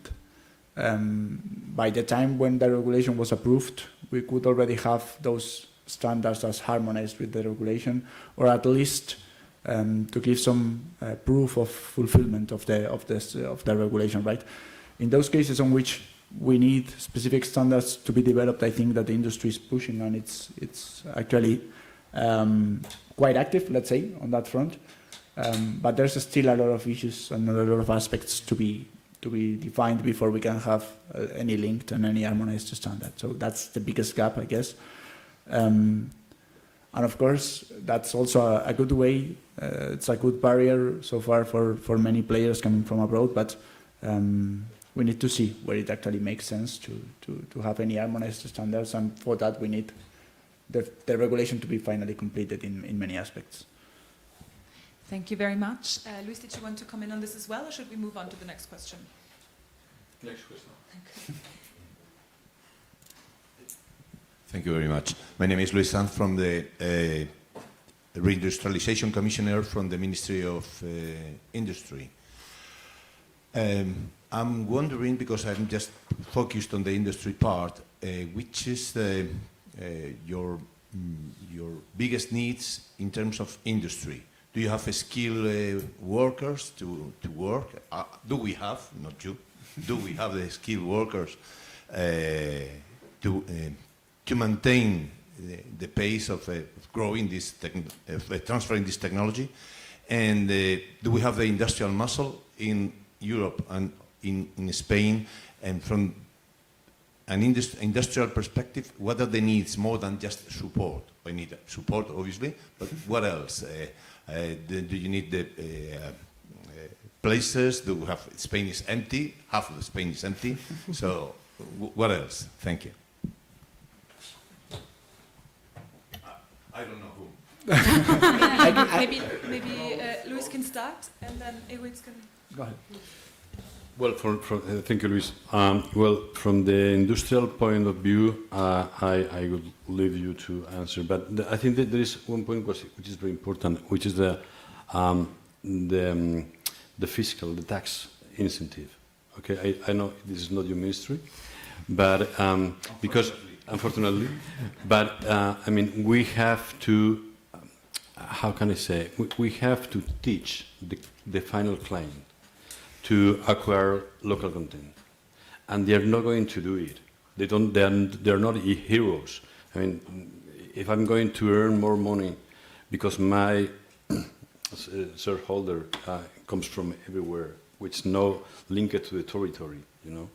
by the time when the regulation was approved, we could already have those standards as harmonized with the regulation, or at least to give some proof of fulfillment of the regulation, right? In those cases on which we need specific standards to be developed, I think that the industry is pushing, and it's actually quite active, let's say, on that front. But there's still a lot of issues and a lot of aspects to be defined before we can have any linked and any harmonized standard. So that's the biggest gap, I guess. And of course, that's also a good way. It's a good barrier so far for many players coming from abroad, but we need to see where it actually makes sense to have any harmonized standards, and for that we need the regulation to be finally completed in many aspects. Thank you very much. Luis, did you want to come in on this as well, or should we move on to the next question? Next question. Okay. Thank you very much. My name is Luis Sanz from the Reindustrialization Commissioner from the Ministry of Industry. I'm wondering, because I'm just focused on the industry part, which is your biggest needs in terms of industry? Do you have skilled workers to work? Do we have, not you, do we have the skilled workers to maintain the pace of growing this, transferring this technology? And do we have the industrial muscle in Europe and in Spain? And from an industrial perspective, what are the needs more than just support? We need support, obviously, but what else? Do you need the places? Do we have, Spain is empty, half of Spain is empty, so what else? Thank you. I don't know who. maybe Luis can start, and then Iwitz can... Go ahead. Well, thank you, Luis. Well, from the industrial point of view, I would leave you to answer. But I think that there is one point which is very important, which is the the fiscal, the tax incentive. Okay, I know this is not your ministry, but because unfortunately, but I mean, we have to. How can I say? We have to teach the final client to acquire local content, and they are not going to do it. They don't. They are not heroes. I mean, if I'm going to earn more money because my shareholder comes from everywhere, which no linked to the territory, you know.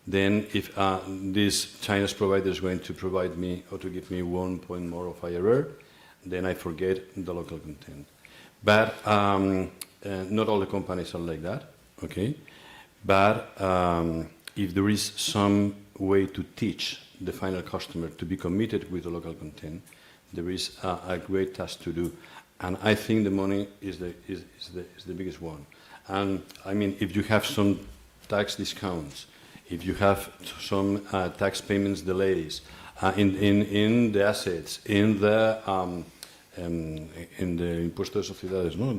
Then if this Chinese provider is going to provide me or to give me 1 point more of IRR, then I forget the local content. But not all the companies are like that, okay? But if there is some way to teach the final customer to be committed with the local content, there is a great task to do. And I think the money is the biggest one. And I mean, if you have some tax discounts, if you have some tax payments delays in the assets, in the impuesto de sociedades, no?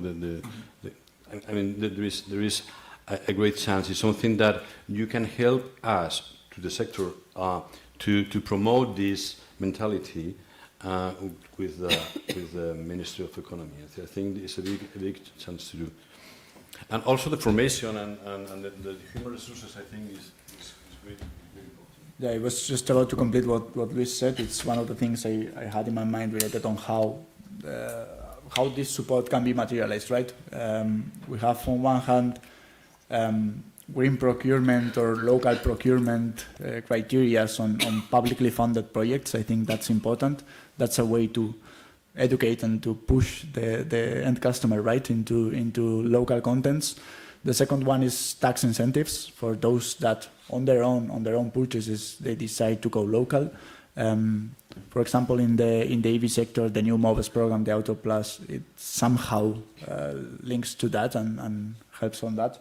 I mean, there is a great chance. It's something that you can help us to the sector to promote this mentality with the Ministry of Economy. I think it's a big chance to do. And also the formation and the human resources, I think, is very important. Yeah, I was just about to complete what Luis said. It's one of the things I had in my mind related on how this support can be materialized, right? We have on one hand green procurement or local procurement criteria on publicly funded projects. I think that's important. That's a way to educate and to push the end customer right into local contents. The second one is tax incentives for those that on their own purchases they decide to go local. For example, in the EV sector, the new MOVES program, the Auto Plus, it somehow links to that and helps on that.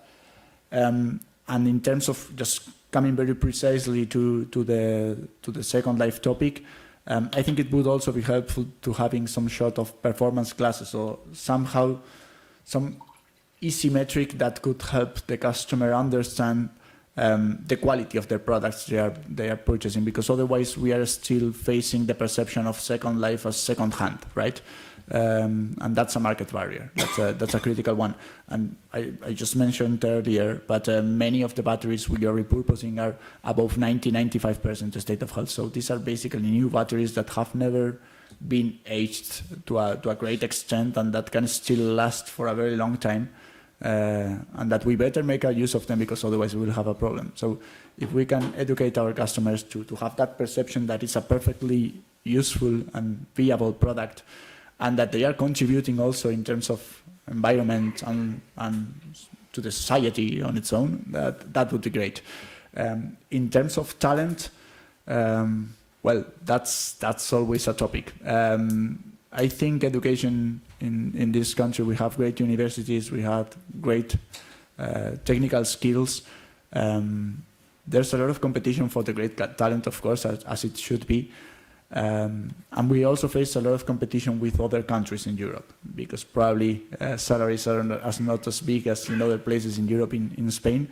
And in terms of just coming very precisely to the Second Life topic, I think it would also be helpful to having some sort of performance classes or somehow some easy metric that could help the customer understand the quality of their products they are purchasing, because otherwise we are still facing the perception of Second Life as second-hand, right? And that's a market barrier. That's a critical one. And I just mentioned earlier, but many of the batteries we are repurposing are above 90-95% state of health. So these are basically new batteries that have never been aged to a great extent and that can still last for a very long time. And that we better make a use of them, because otherwise we will have a problem. So if we can educate our customers to have that perception that it's a perfectly useful and viable product, and that they are contributing also in terms of environment and to the society on its own, that would be great. In terms of talent, well, that's always a topic. I think education in this country, we have great universities, we have great technical skills. There's a lot of competition for the great talent, of course, as it should be. And we also face a lot of competition with other countries in Europe, because probably salaries are not as big as in other places in Europe, in Spain.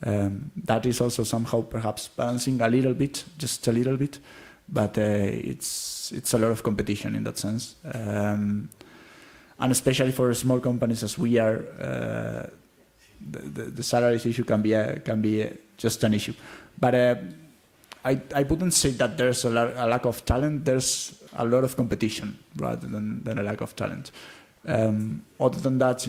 That is also somehow perhaps balancing a little bit, just a little bit, but it's a lot of competition in that sense. And especially for small companies as we are, the salaries issue can be just an issue. But I wouldn't say that there's a lack of talent. There's a lot of competition rather than a lack of talent. Other than that,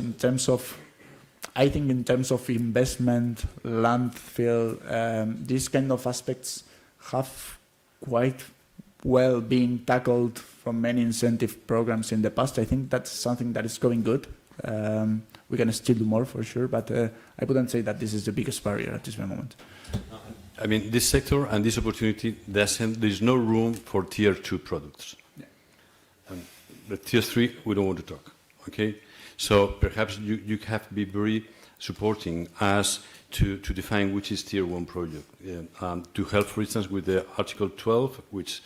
I think in terms of investment, landfill, these kind of aspects have quite well been tackled from many incentive programs in the past. I think that's something that is going good. We can still do more for sure, but I wouldn't say that this is the biggest barrier at this moment. I mean, this sector and this opportunity, there's no room for tier 2 products. Yeah. But tier 3, we don't want to talk, okay? So perhaps you have to be very supporting us to define which is tier 1 project. To help, for instance, with the Article 12, which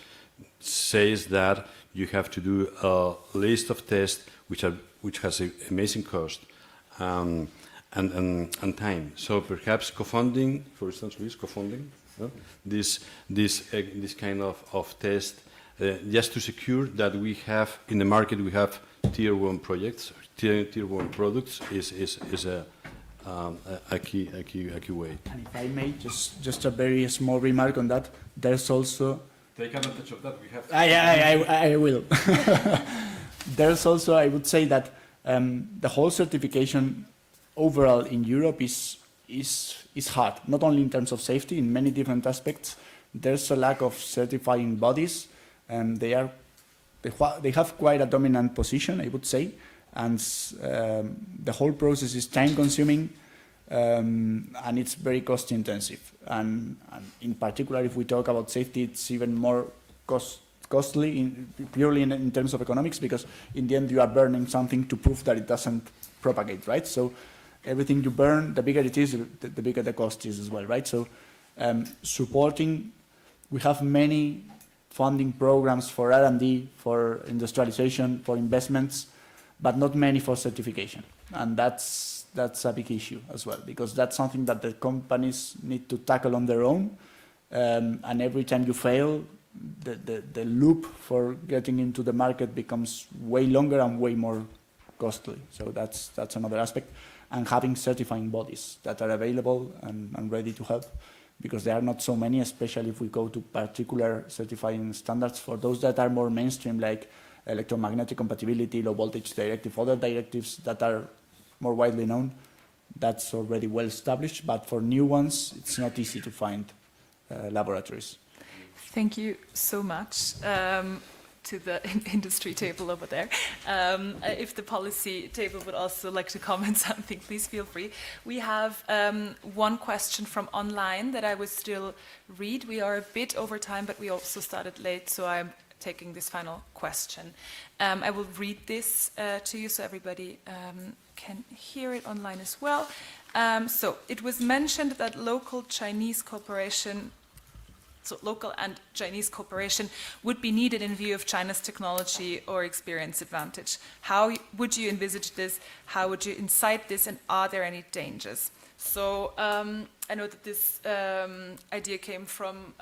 says that you have to do a list of tests which has an amazing cost and time. So perhaps co-funding, for instance, Luis, co-funding this kind of test, just to secure that we have in the market, we have tier 1 projects, tier 1 products is a key way. And if I may, just a very small remark on that, there's also... Take advantage of that, we have... I will. There's also, I would say that the whole certification overall in Europe is hard, not only in terms of safety, in many different aspects. There's a lack of certifying bodies, and they have quite a dominant position, I would say, and the whole process is time-consuming, and it's very cost-intensive. And in particular, if we talk about safety, it's even more costly, purely in terms of economics, because in the end you are burning something to prove that it doesn't propagate, right? So everything you burn, the bigger it is, the bigger the cost is as well, right? So supporting, we have many funding programs for R&D, for industrialization, for investments, but not many for certification. And that's a big issue as well, because that's something that the companies need to tackle on their own. And every time you fail, the loop for getting into the market becomes way longer and way more costly. So that's another aspect. And having certifying bodies that are available and ready to help, because there are not so many, especially if we go to particular certifying standards for those that are more mainstream, like electromagnetic compatibility, low voltage directive, other directives that are more widely known. That's already well established, but for new ones, it's not easy to find laboratories. Thank you so much to the industry table over there. If the policy table would also like to comment something, please feel free. We have one question from online that I will still read. We are a bit over time, but we also started late, so I'm taking this final question. I will read this to you so everybody can hear it online as well. So it was mentioned that local and Chinese cooperation would be needed in view of China's technology or experience advantage. How would you envisage this? How would you incite this? And are there any dangers? So I know that this idea came from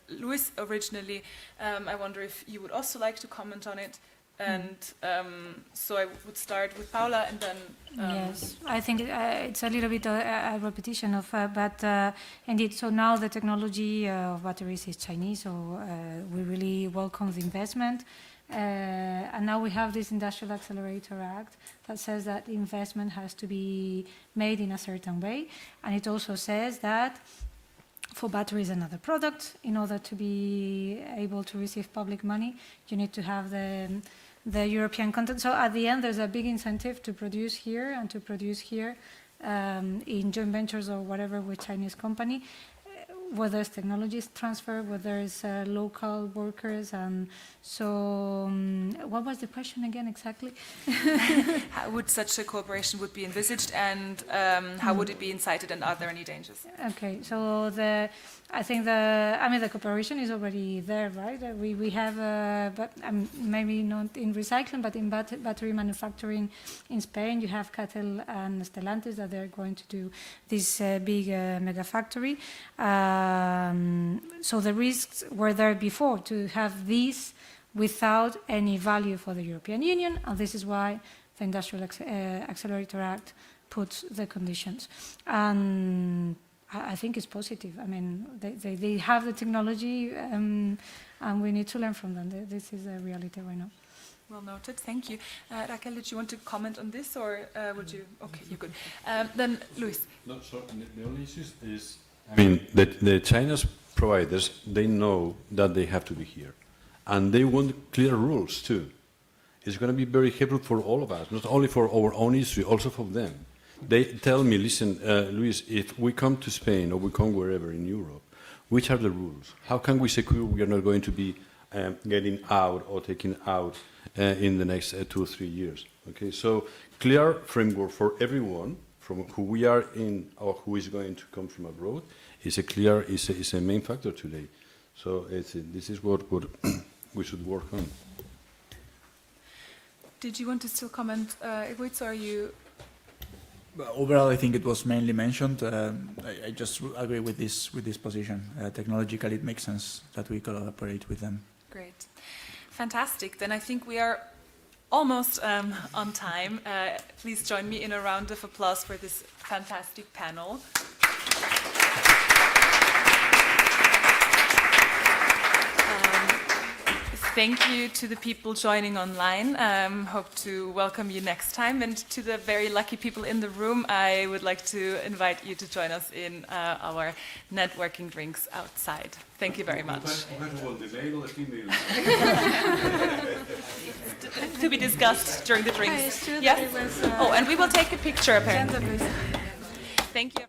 Luis originally. I wonder if you would also like to comment on it. And so I would start with Paula and then... Yes, I think it's a little bit a repetition of, but indeed, so now the technology of batteries is Chinese, so we really welcome the investment. And now we have this Industrial Accelerator Act that says that investment has to be made in a certain way. And it also says that for batteries and other products, in order to be able to receive public money, you need to have the European content. So at the end, there's a big incentive to produce here and to produce here in joint ventures or whatever with Chinese company, whether it's technology transfer, whether it's local workers. And so what was the question again exactly? How would such a cooperation would be envisaged, and how would it be incited, and are there any dangers? Okay, so I think the cooperation is already there, right? We have, but maybe not in recycling, but in battery manufacturing in Spain, you have Catel and Stellantis that they're going to do this big mega factory. So the risks were there before to have these without any value for the European Union, and this is why the Industrial Accelerator Act puts the conditions. And I think it's positive. I mean, they have the technology, and we need to learn from them. This is a reality right now. Well noted, thank you. Raquel, did you want to comment on this, or would you? Okay, you're good. Then, Luis. No, so the only issue is, I mean, the China's providers, they know that they have to be here. And they want clear rules, too. It's going to be very helpful for all of us, not only for our own industry, also for them. They tell me, listen, Luis, if we come to Spain or we come wherever in Europe, which are the rules? How can we secure we are not going to be getting out or taking out in the next 2 or 3 years? Okay, so clear framework for everyone, from who we are in or who is going to come from abroad, is a main factor today. So this is what we should work on. Did you want to still comment, Egoitz, or are you? Overall, I think it was mainly mentioned. I just agree with this position. Technologically, it makes sense that we collaborate with them. Great. Fantastic. Then I think we are almost on time. Please join me in a round of applause for this fantastic panel. Thank you to the people joining online. Hope to welcome you next time. And to the very lucky people in the room, I would like to invite you to join us in our networking drinks outside. Thank you very much. To be discussed during the drinks. Yes? Oh, and we will take a picture apparently. Thank you.